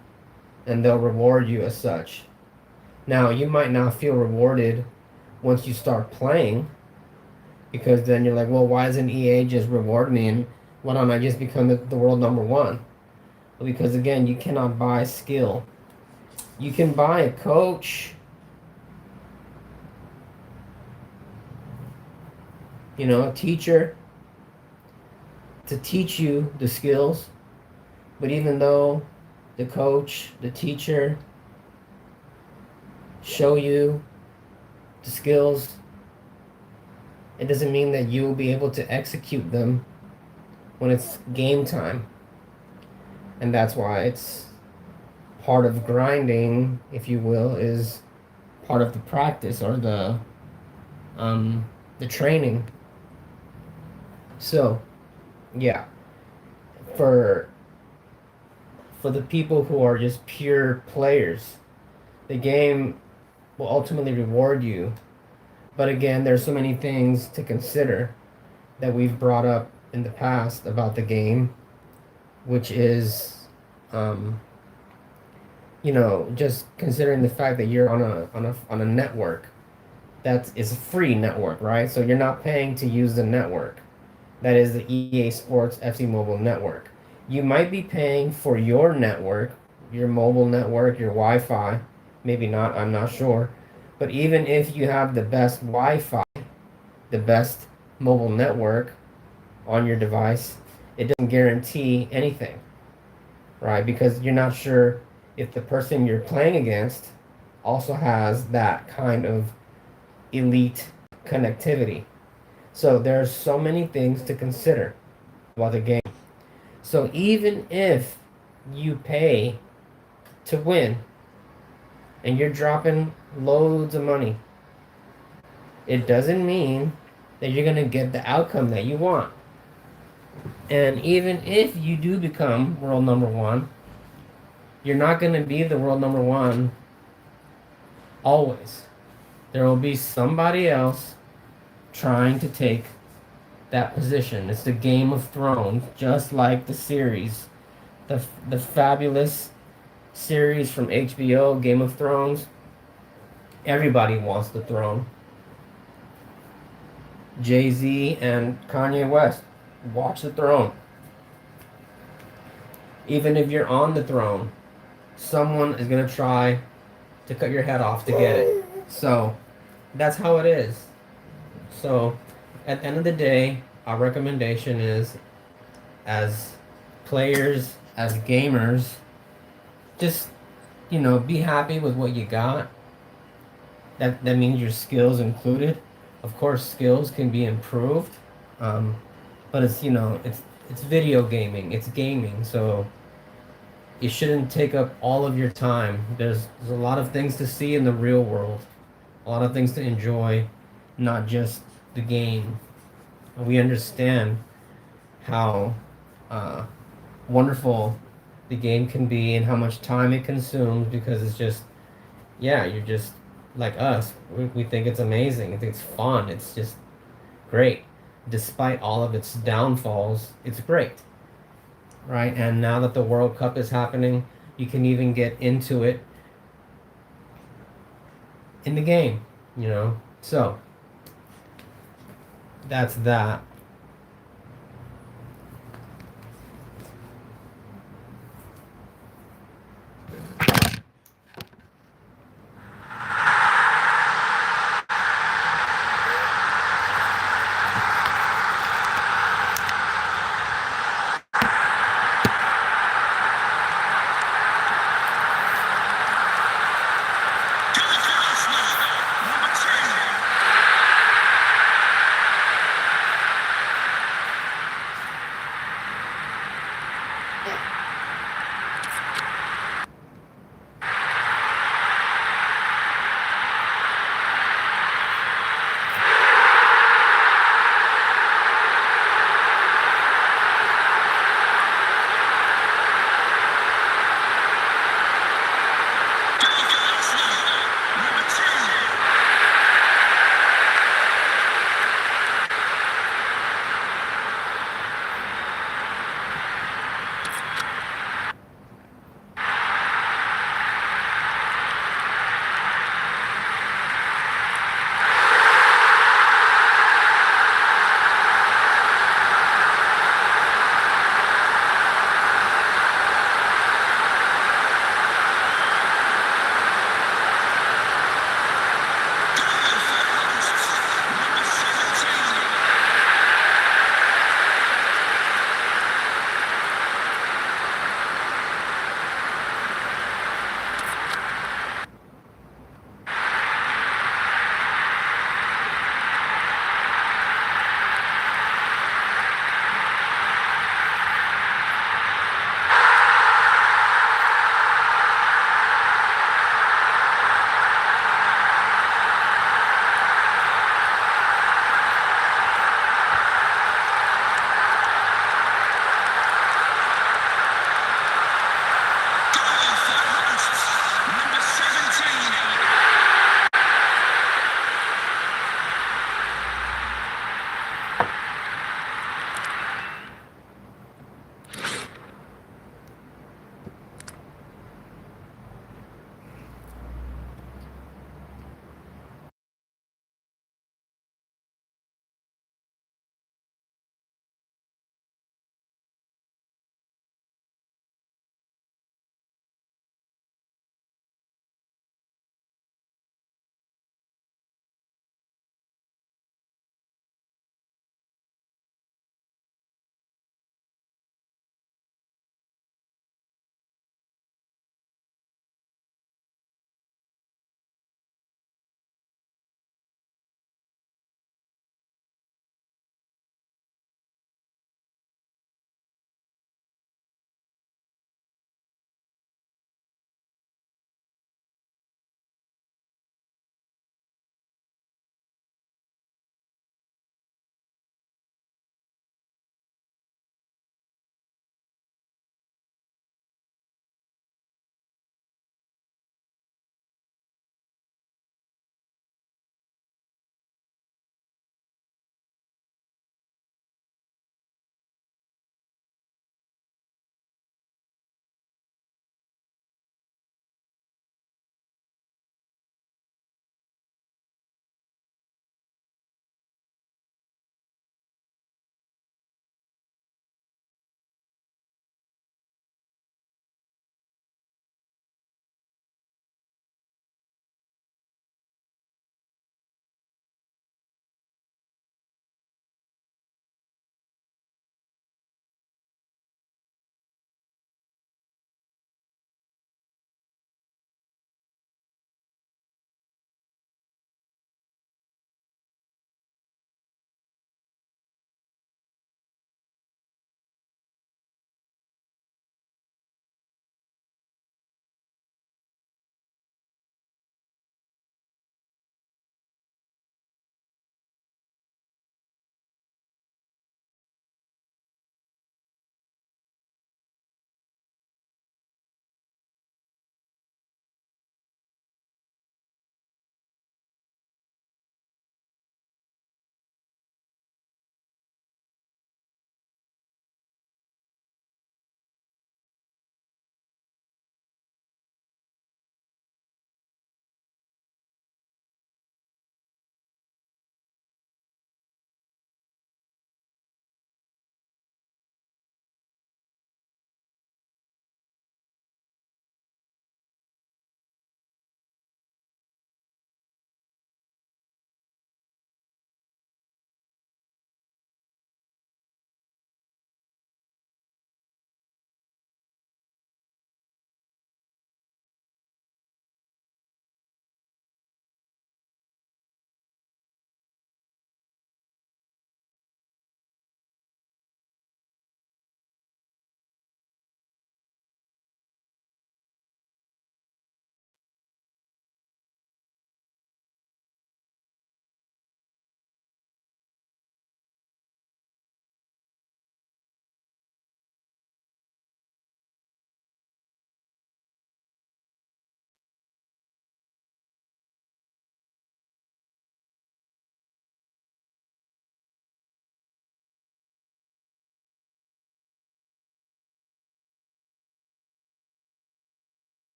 and they'll reward you as such. Now, you might not feel rewarded once you start playing, because then you're like, well, why doesn't EA just reward me, and why don't I just become the world #1? Well, because again, you cannot buy skill. You can buy a coach, a teacher, to teach you the skills. But even though the coach, the teacher show you the skills, it doesn't mean that you will be able to execute them when it's game time. And that's why it's part of grinding, if you will, is part of the practice or the training. So, yeah, for the people who are just pure players, the game will ultimately reward you. But again, there's so many things to consider that we've brought up in the past about the game, which is, just considering the fact that you're on a network that is a free network, right? So you're not paying to use the network. That is the EA Sports FC Mobile network. You might be paying for your network, your mobile network, your Wi-Fi. Maybe not, I'm not sure. But even if you have the best Wi-Fi, the best mobile network on your device, it doesn't guarantee anything, right? Because you're not sure if the person you're playing against also has that kind of elite connectivity. So there's so many things to consider about the game. So even if you pay to win and you're dropping loads of money, it doesn't mean that you're going to get the outcome that you want. And even if you do become world #1, you're not going to be the world #1 always. There will be somebody else trying to take that position. It's the Game of Thrones, just like the series, the fabulous series from HBO, Game of Thrones. Everybody wants the throne. Jay-Z and Kanye West. Watch the throne. Even if you're on the throne, someone is going to try to cut your head off to get it. So that's how it is. So at the end of the day, our recommendation is, as players, as gamers, just, be happy with what you got. That means your skills included. Of course, skills can be improved, but it's video gaming. It's gaming, so it shouldn't take up all of your time. There's a lot of things to see in the real world, a lot of things to enjoy, not just the game. We understand how wonderful the game can be and how much time it consumes, because it's just, yeah, you're just like us. We think it's amazing. I think it's fun. It's just great. Despite all of its downfalls, it's great. Right? And now that the World Cup is happening, you can even get into it in the game. So, that's that.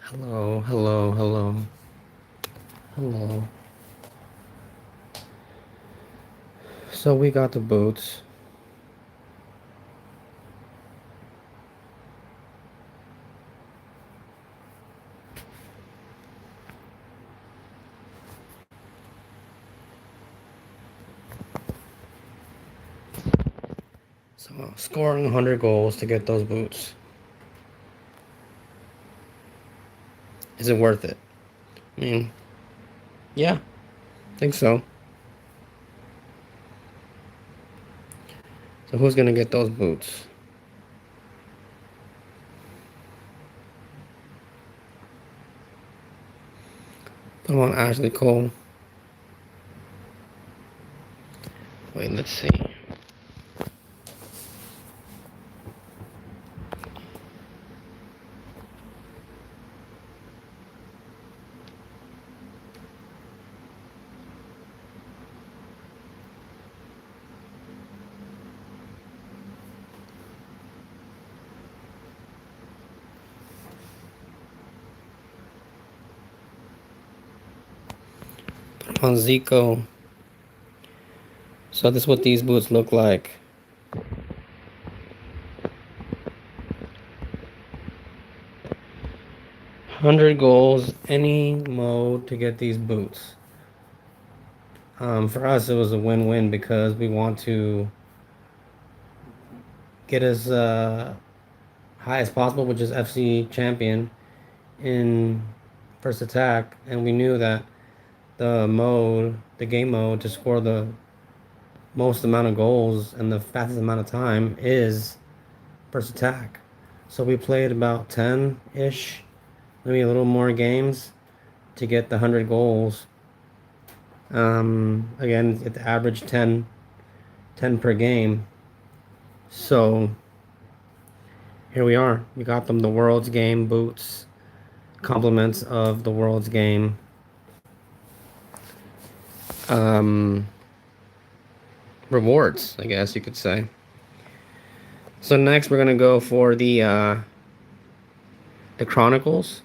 Hello, hello, hello, hello. So we got the boots. So scoring 100 goals to get those boots. Is it worth it? I mean, yeah, I think so. So who's gonna get those boots? Come on, Ashley Cole. Wait, let's see. On Zico. So this is what these boots look like. $100 goals, any mode to get these boots. For us, it was a win-win because we want to get as high as possible, which is FC champion in first attack, and we knew that the game mode to score the most amount of goals and the fastest amount of time is first attack. So we played about 10-ish, maybe a little more games to get the 100 goals. Again, it averaged 10 per game. So here we are. We got them the World's Game boots, compliments of the World's Game. Rewards, I guess you could say. So next we're gonna go for the Chronicles.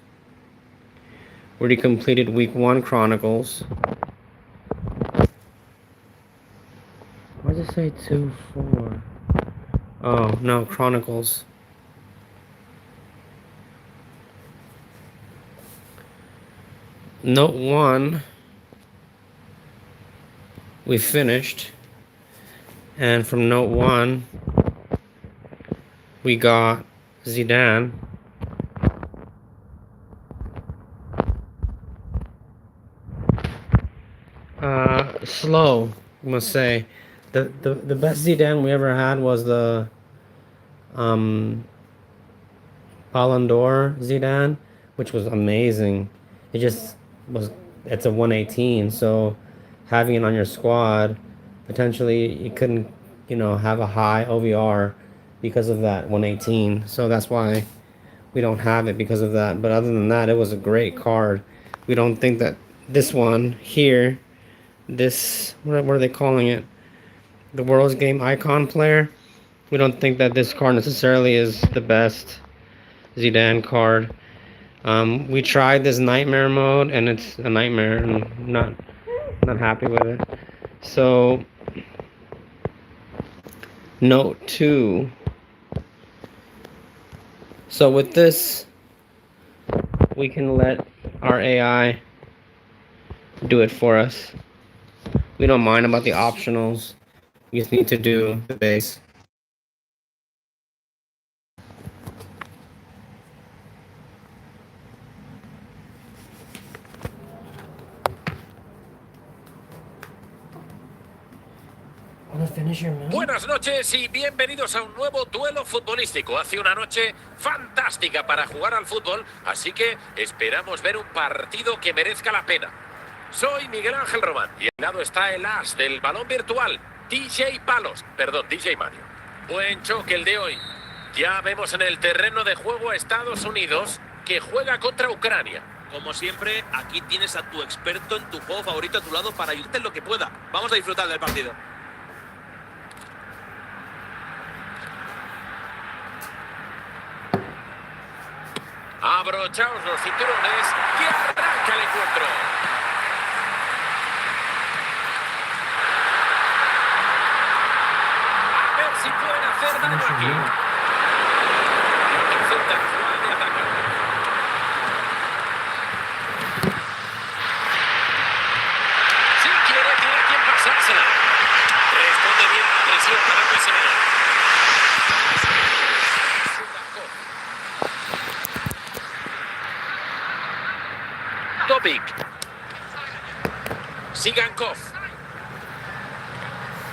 We already completed week 1 Chronicles. Why does it say 2-4? Oh no, Chronicles. Note 1 we finished, and from note 1 we got Zidane. Slow, I must say. The best Zidane we ever had was the Ballon d'Or Zidane, which was amazing. It just was, it's a 118, so having it on your squad, potentially you couldn't, have a high OVR because of that 118. So that's why we don't have it, because of that. But other than that, it was a great card. We don't think that this one here, this, what are they calling it? The World's Game Icon player. We don't think that this card necessarily is the best Zidane card. We tried this nightmare mode, and it's a nightmare, and not happy with it. So note 2. So with this, we can let our AI do it for us. We don't mind about the optionals. We just need to do the base. Buenas noches y bienvenidos a un nuevo duelo futbolístico. Hace una noche fantástica para jugar al fútbol, así que esperamos ver un partido que merezca la pena. Soy Miguel Ángel Román y al lado está el as del balón virtual, DJ Mario. Buen choque el de hoy. Ya vemos en el terreno de juego a Estados Unidos, que juega contra Ucrania. Como siempre, aquí tienes a tu experto en tu juego favorito a tu lado para ayudarte en lo que pueda. Vamos a disfrutar del partido. Abrochaos los cinturones y arranca el encuentro. A ver si pueden hacer daño aquí. Intercepta el jugador de ataque. Si quiere, tiene quien pasársela. Responde bien a la presión para que se vaya. Topic. Sigankov.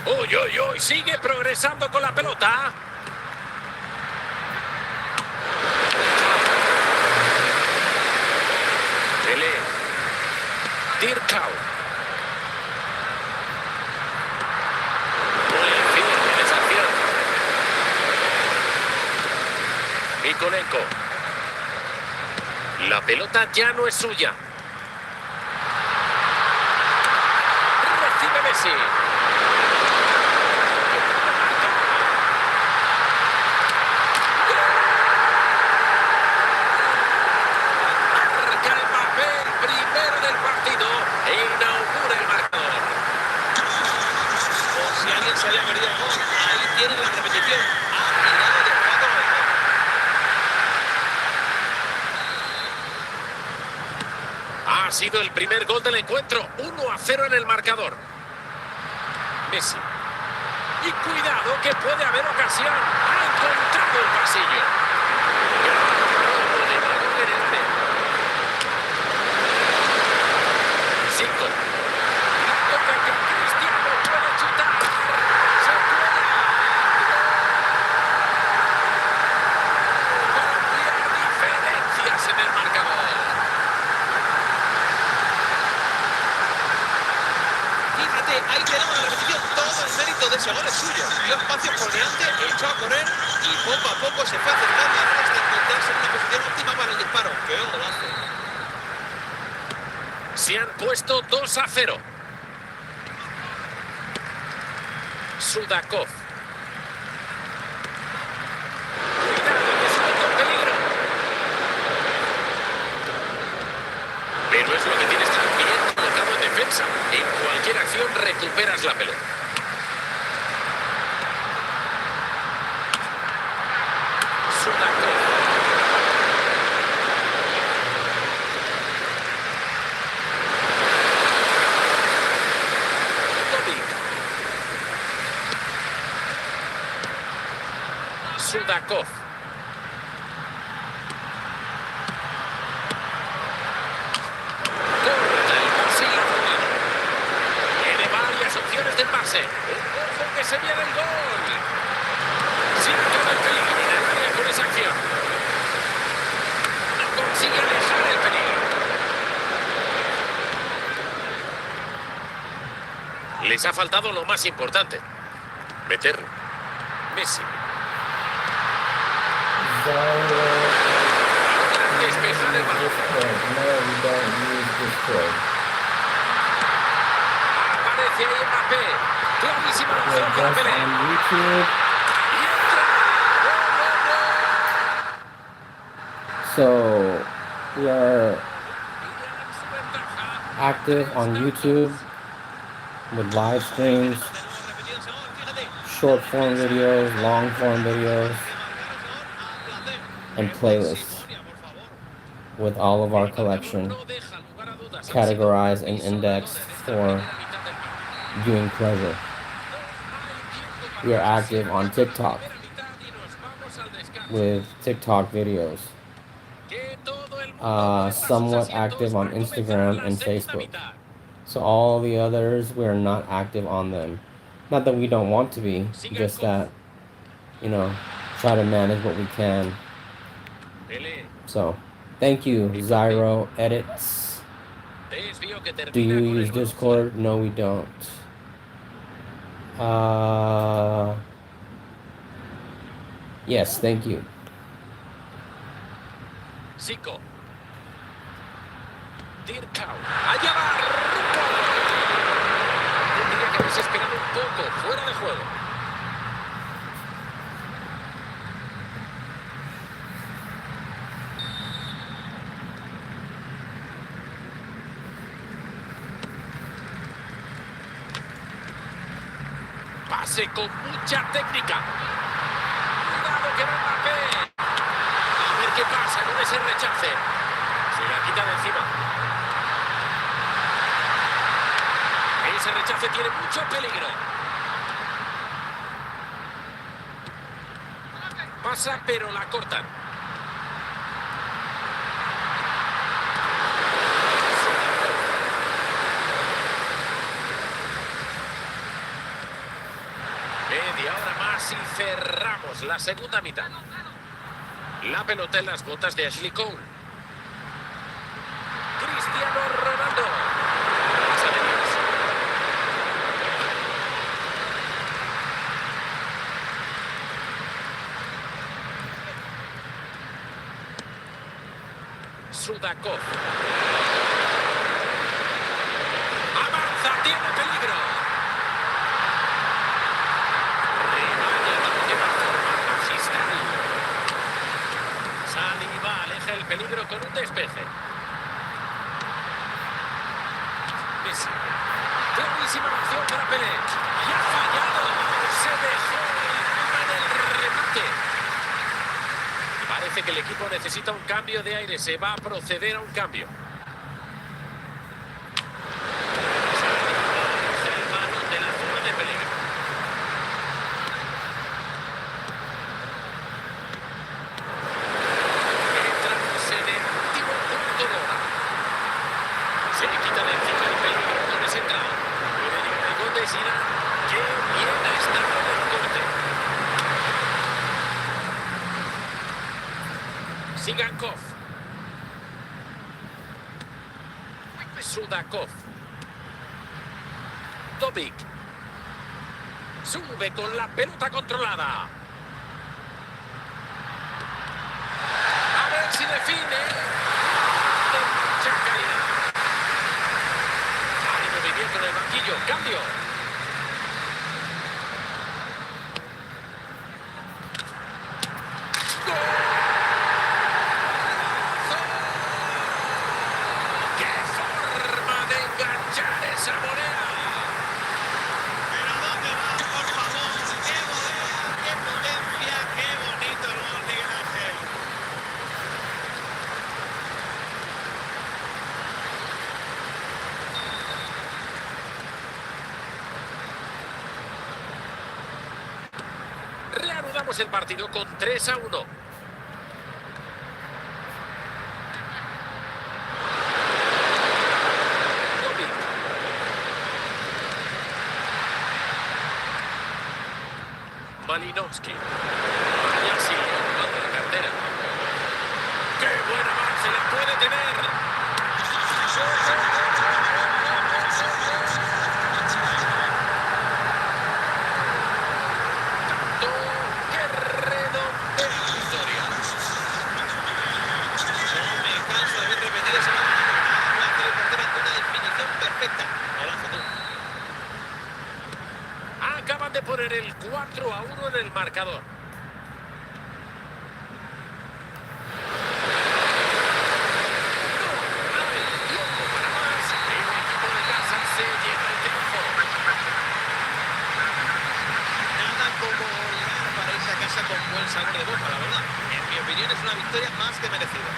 Uy, uy, uy, sigue progresando con la pelota. Pelé. Tirkau. Muy firme en esa acción. Mikolenko. La pelota ya no es suya. Recibe Messi. Marca el papel primero del partido e inaugura el marcador. O si alguien se había perdido el gol, ahí tienen la repetición. Ha tirado de pato al gol. Ha sido el primer gol del encuentro. 1-0 en el marcador. Messi. Y cuidado que puede haber ocasión. Ha encontrado el pasillo. Gran de balón en el área. 5. La toca que Cristiano puede chutar. Se cuela. Para ampliar diferencias en el marcador. Fíjate, ahí tenemos la repetición. Todo el mérito de ese gol es suyo. Dio espacio por delante, echó a correr y poco a poco se fue acercando hasta encontrarse en una posición óptima para el disparo. ¡Qué golazo! Se han puesto 2-0. Sudakov. Cuidado que se mete en peligro. Pero es lo que tienes que estar bien colocado en defensa. En cualquier acción recuperas la pelota. Sudakov. Sudakov. Corta el pase y la jugada. Tiene varias opciones de pase. Ojo que se viene el gol. Sin todo el peligro en el área con esa acción. No consigue alejar el peligro. Les ha faltado lo más importante. Meterlo. Messi. Despejar el balón. Aparece ahí Mbappé. Clarísima la opción para Pelé. Y entra. So we are active on YouTube with live streams, short form videos, long form videos, and playlists with all of our collection categorized and indexed for viewing pleasure. We are active on TikTok with TikTok videos. Somewhat active on Instagram and Facebook. So all the others, we're not active on them. Not that we don't want to be, just that, you know, try to manage what we can. So, thank you, Zyro Edits. Do you use Discord? No, we don't. Yes, thank you. Zico. Tirkau. Allá va. Tendría que haberse esperado un poco. Fuera de juego. pase con mucha técnica. Cuidado que va Mbappé. A ver qué pasa con ese rechace. Se la quita de encima. Ese rechace tiene mucho peligro. Pasa, pero la cortan. Media hora más y cerramos la segunda mitad. La pelota en las botas de Ashley Cole. Cristiano Ronaldo. Pasa de Dios. Sudakov. Avanza, tiene peligro. Remata de forma magistral. Saliba aleja el peligro con un despeje. Messi. Clarísima opción para Pelé. Y ha fallado. Se dejó en el remate. Parece que el equipo necesita un cambio de aire. Se va a proceder a un cambio. El balón de la zona de peligro. Entramos en el último cuarto de hora. Se le quita de encima el peligro con ese entrado. Puede llegar el gol de Zidane. ¡Qué bien ha estado el corte! Sigankov. Sudakov. Dobic. Sube con la pelota controlada. A ver si define. De mucha calidad. Hay movimiento en el banquillo. Cambio. Reanudamos el partido con 3-1. Malinowski. Vaya sí, jugando la cartera. ¡Qué buen avance la puede tener! Tanto que redondea la victoria. No me canso de ver repetir ese momento. La portera ante una definición perfecta. Golazo tú. Acaban de poner el 4-1 en el marcador. No hay tiempo para más. El equipo de casa se lleva el triunfo. Nada como llegar para irse a casa con buen sabor de boca, la verdad. En mi opinión es una victoria más que merecida.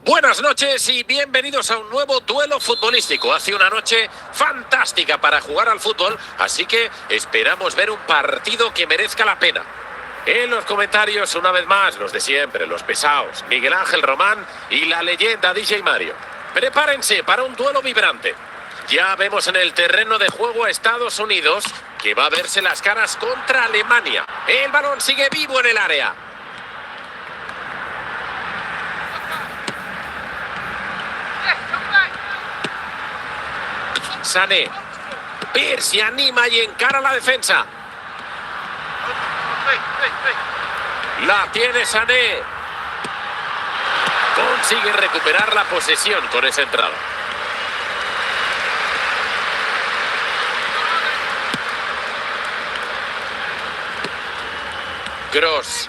Buenas noches y bienvenidos a un nuevo duelo futbolístico. Hace una noche fantástica para jugar al fútbol, así que esperamos ver un partido que merezca la pena. En los comentarios, una vez más, los de siempre, los pesados, Miguel Ángel Román y la leyenda DJ Mario. Prepárense para un duelo vibrante. Ya vemos en el terreno de juego a Estados Unidos, que va a verse las caras contra Alemania. El balón sigue vivo en el área. Sané. Pierre se anima y encara la defensa. La tiene Sané. Consigue recuperar la posesión con esa entrada. Gross.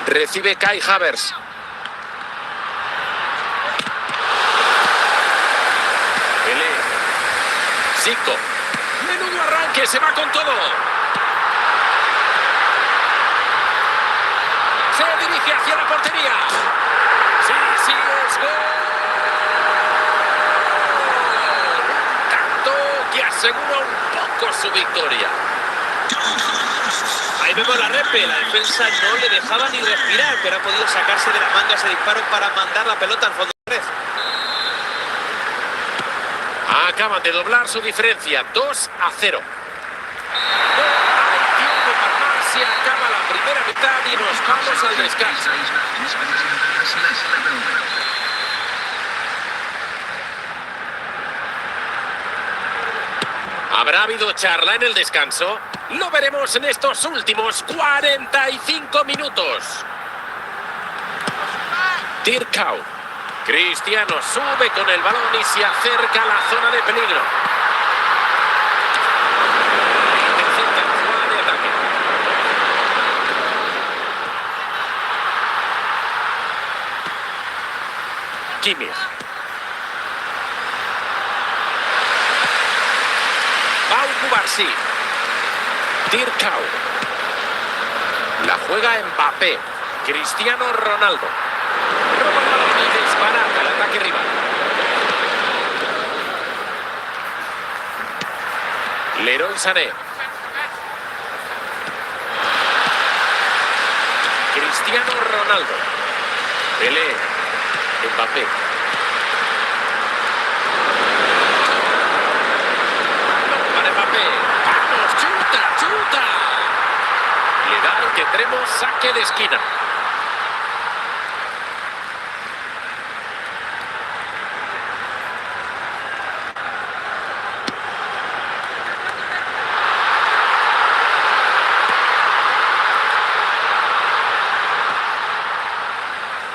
Recibe Kai Havertz. Zico. Menudo arranque, se va con todo. Se dirige hacia la portería. Sí, sí, es gol. Tanto que asegura un poco su victoria. Ahí vemos la repe, la defensa no le dejaba ni respirar, pero ha podido sacarse de la manga ese disparo para mandar la pelota al fondo de red. Acaban de doblar su diferencia, 2-0. No hay tiempo para más, se acaba la primera mitad y nos vamos al descanso. ¿Habrá habido charla en el descanso? Lo veremos en estos últimos 45 minutos. Tirkau. Cristiano sube con el balón y se acerca a la zona de peligro. Intercepta la jugada de ataque. Kimmich. Pau Cubarsí. Tirkau. La juega Mbappé. Cristiano Ronaldo. Disparata el ataque rival. Leroy Sané. Cristiano Ronaldo. Pelé. Mbappé. Para Mbappé. ¡Vamos! ¡Chuta! ¡Chuta! Le da y tendremos saque de esquina.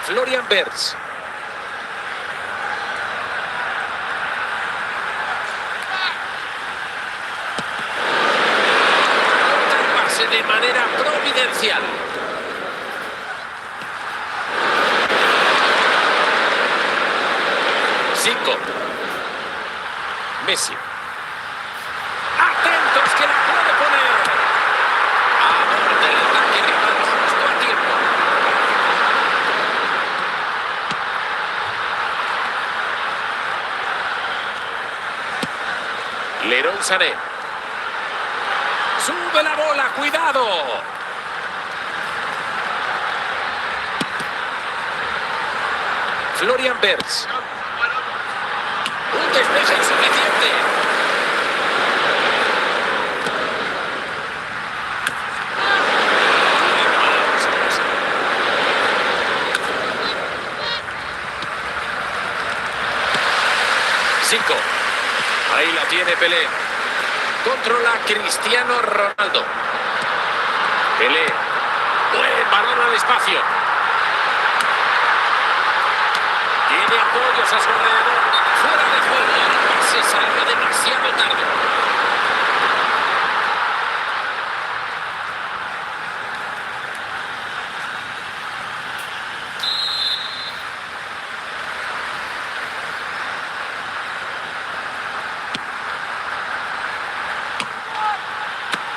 Florian Wirtz. Pase de manera providencial. Zico. Messi. Atentos que la puede poner. Aborda el ataque rival justo a tiempo. Leroy Sané. Sube la bola, cuidado. Florian Wirtz. Un despeje insuficiente. Zico. Ahí la tiene Pelé. Controla Cristiano Ronaldo. Pelé. Buen balón al espacio. Tiene apoyos a su alrededor. Fuera de juego. El pase salió demasiado tarde.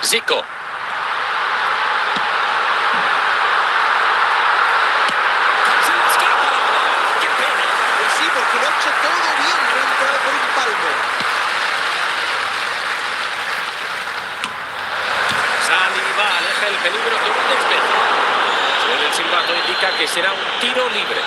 Zico. peligro con un despeje. Suena el silbato, indica que será un tiro libre.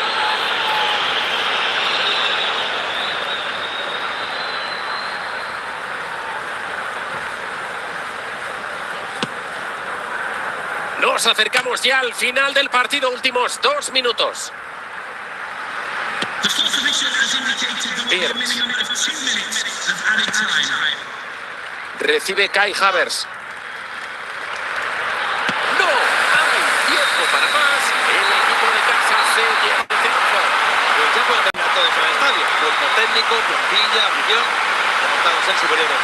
Nos acercamos ya al final del partido, últimos 2 minutos. Pierce. Recibe Kai Havertz. ¡No! ¡Hay tiempo para más! El equipo de casa se lleva el triunfo. Pues ya pueden terminar todos en el estadio. Cuerpo técnico, plantilla, afición, demostrado ser superiores.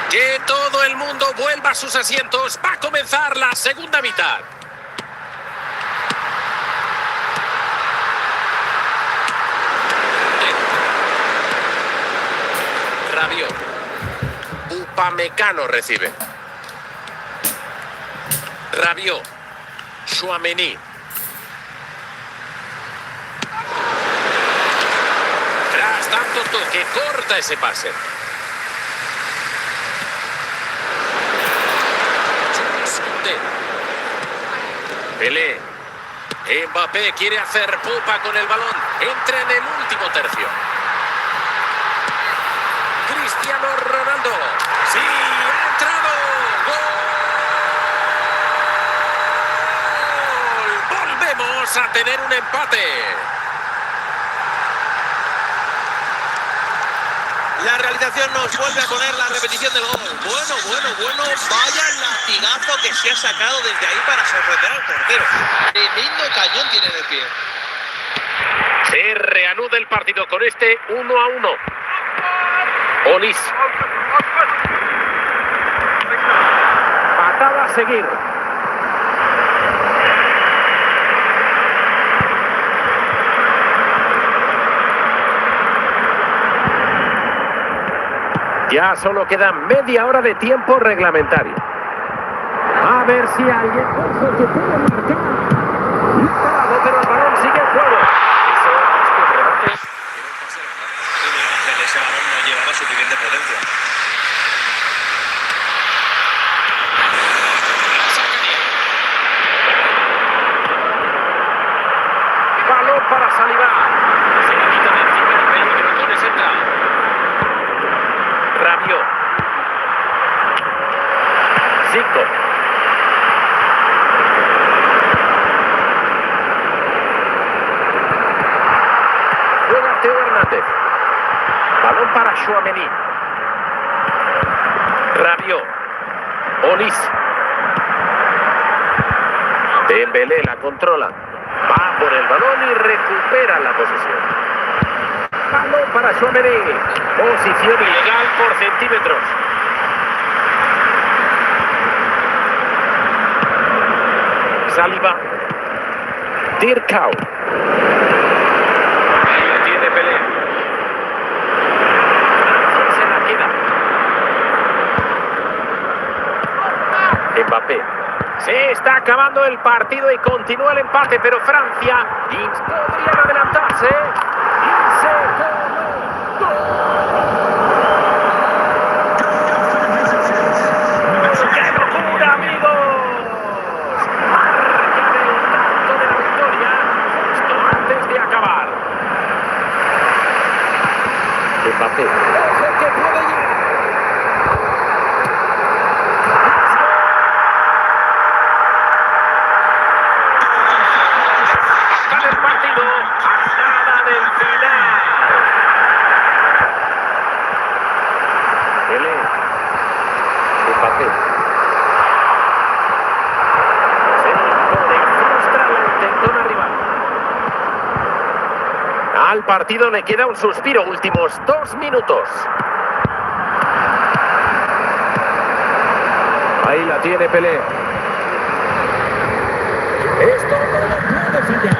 Que todo el mundo vuelva a sus asientos. Va a comenzar la segunda mitad. Rabiot. Upamecano recibe. Rabiot. Tchouaméni. Tras tanto toque, corta ese pase. Pelé. Mbappé quiere hacer pupa con el balón. Entra en el último tercio. Cristiano Ronaldo. ¡Sí! ¡Ha entrado! ¡Gol! Volvemos a tener un empate. La realización nos vuelve a poner la repetición del gol. Bueno. Vaya latigazo que se ha sacado desde ahí para sorprender al portero. Tremendo cañón tiene en el pie. Se reanuda el partido con este 1-1. Olis. Patada a seguir. Ya solo queda media hora de tiempo reglamentario. A ver si alguien que puede marcar. Pero el balón sigue en juego. Eso es que remate. balón para Saliba. Se le quita de encima el peligro con ese tal. Rabiot. Zico. Juega Teo Hernández. Balón para Tchouaméni. Rabiot. Onis. Dembélé la controla. Va por el balón y recupera la posesión. Balón para Tchouaméni. Posición ilegal por centímetros. Saliba. Dirkau. Ahí la tiene Pelé. Se la queda. Mbappé. Se está acabando el partido y continúa el empate, pero Francia podrían adelantarse. Y se coló. ¡Qué locura, amigos! Marcan el tanto de la victoria justo antes de acabar. Mbappé. ¡Ojo que puede llegar! Mbappé. Se impone, frustra la intentona rival. Al partido le queda un suspiro, últimos 2 minutos. Ahí la tiene Pelé. Esto no lo puede fallar.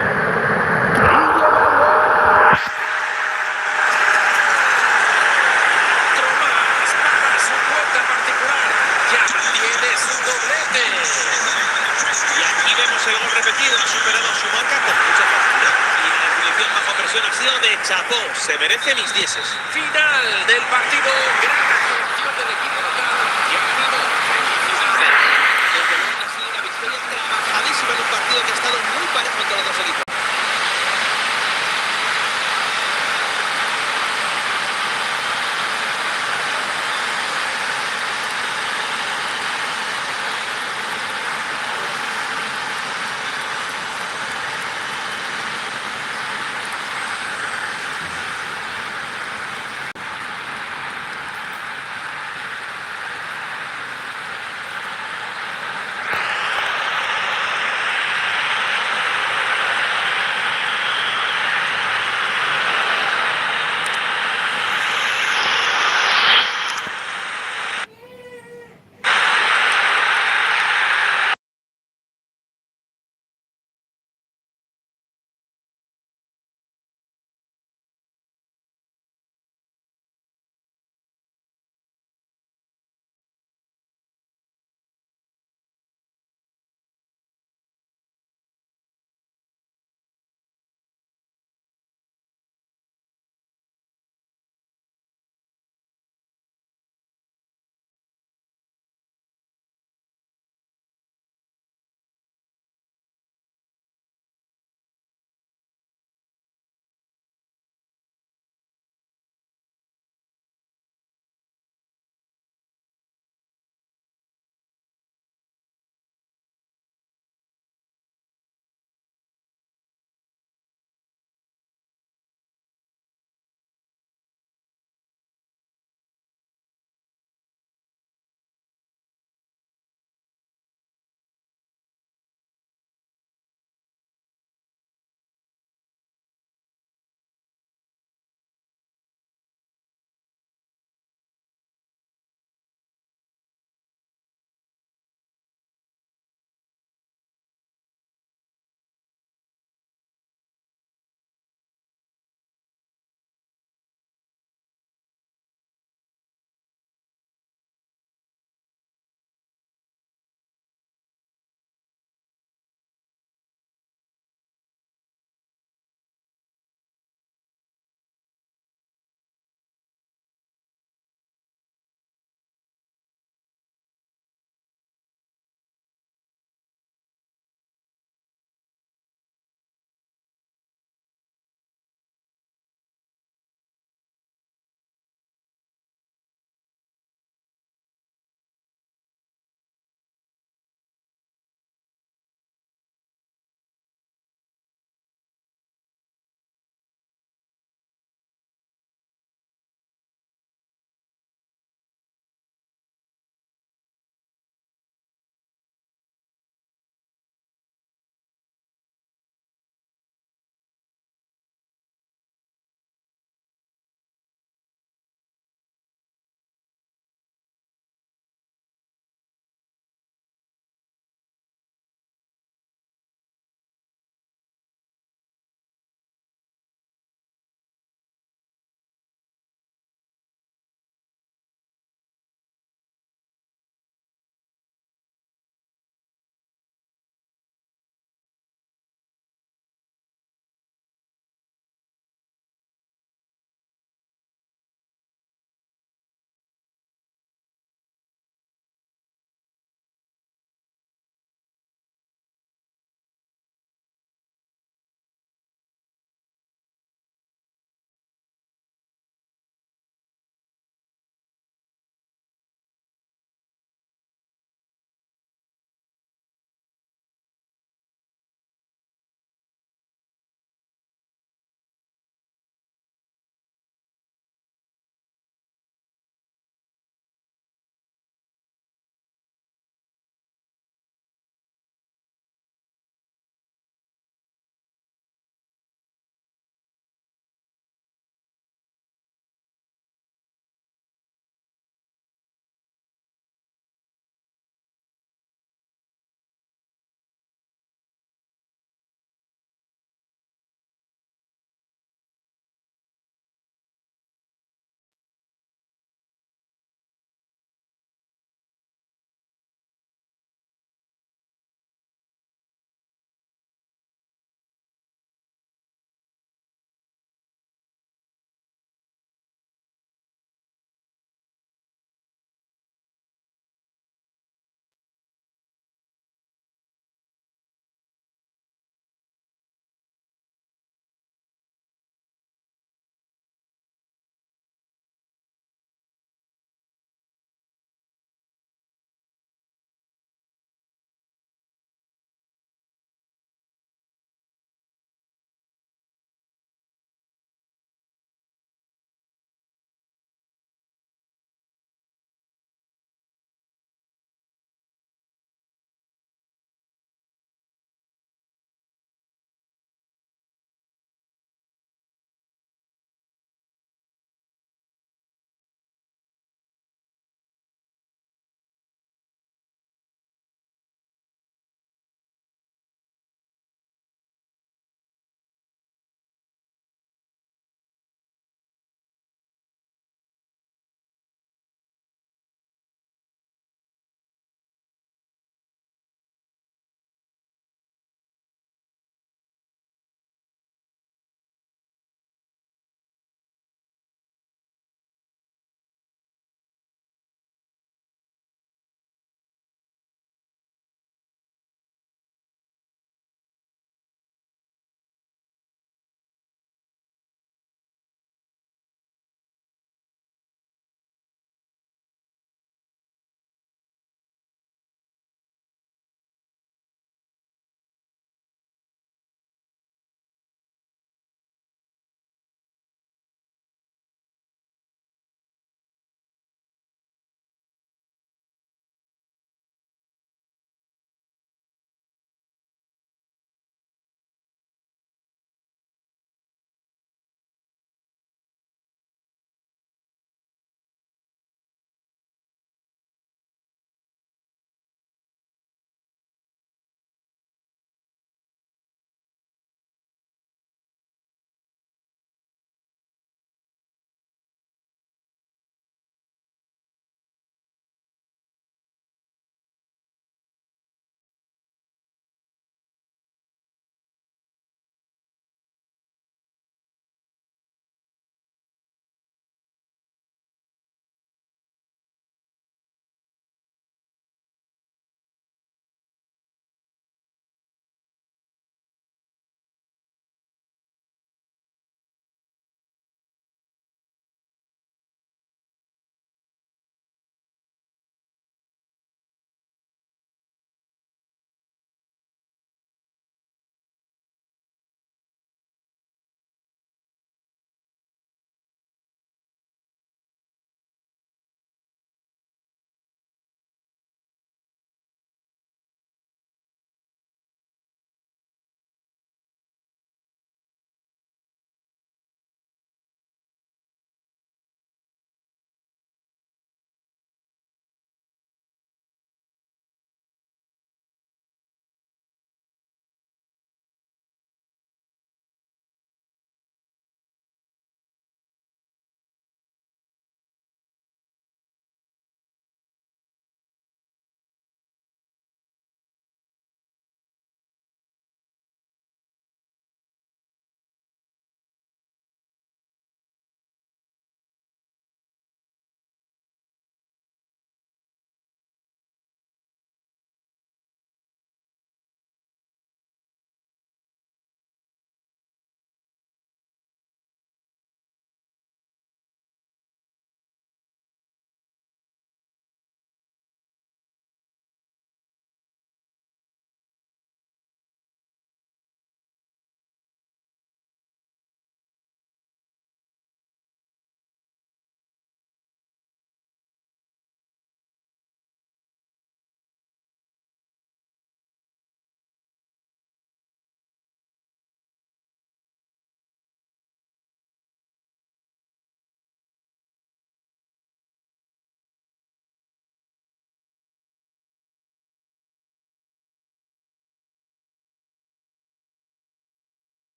El gol repetido, ha superado su marca con mucha facilidad. Y la definición bajo presión ha sido de chapó. Se merece mis dieces. Final del partido. Gran actuación del equipo local que ha ganado. Felicidades. Desde luego que ha sido una victoria trabajadísima en un partido que ha estado muy parejo entre los dos equipos.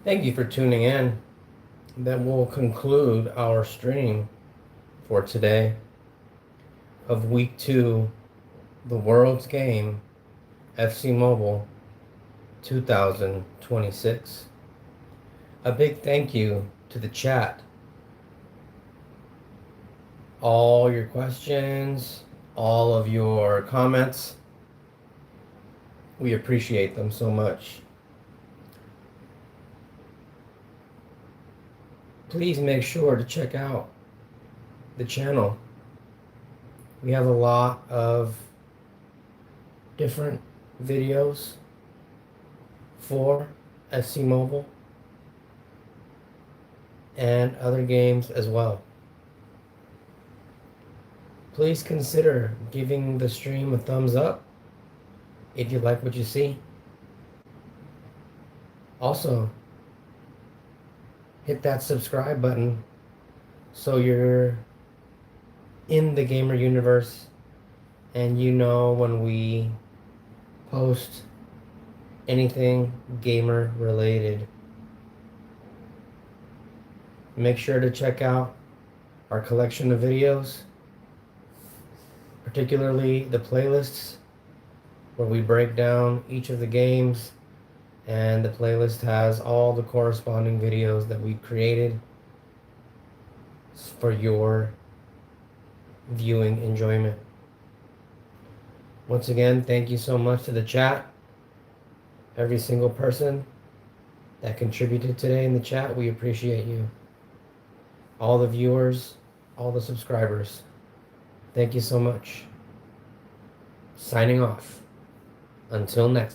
Thank you for tuning in. That will conclude our stream for today of week 2, the World's Game, FC Mobile 2026. A big thank you to the chat. All your questions, all of your comments, we appreciate them so much. Please make sure to check out the channel. We have a lot of different videos for FC Mobile and other games as well. Please consider giving the stream a thumbs up if you like what you see. Also, hit that subscribe button so you're in the gamer universe and you know when we post anything gamer related. Make sure to check out our collection of videos, particularly the playlists where we break down each of the games, and the playlist has all the corresponding videos that we created for your viewing enjoyment. Once again, thank you so much to the chat. Every single person that contributed today in the chat, we appreciate you. All the viewers, all the subscribers, thank you so much. Signing off. Until next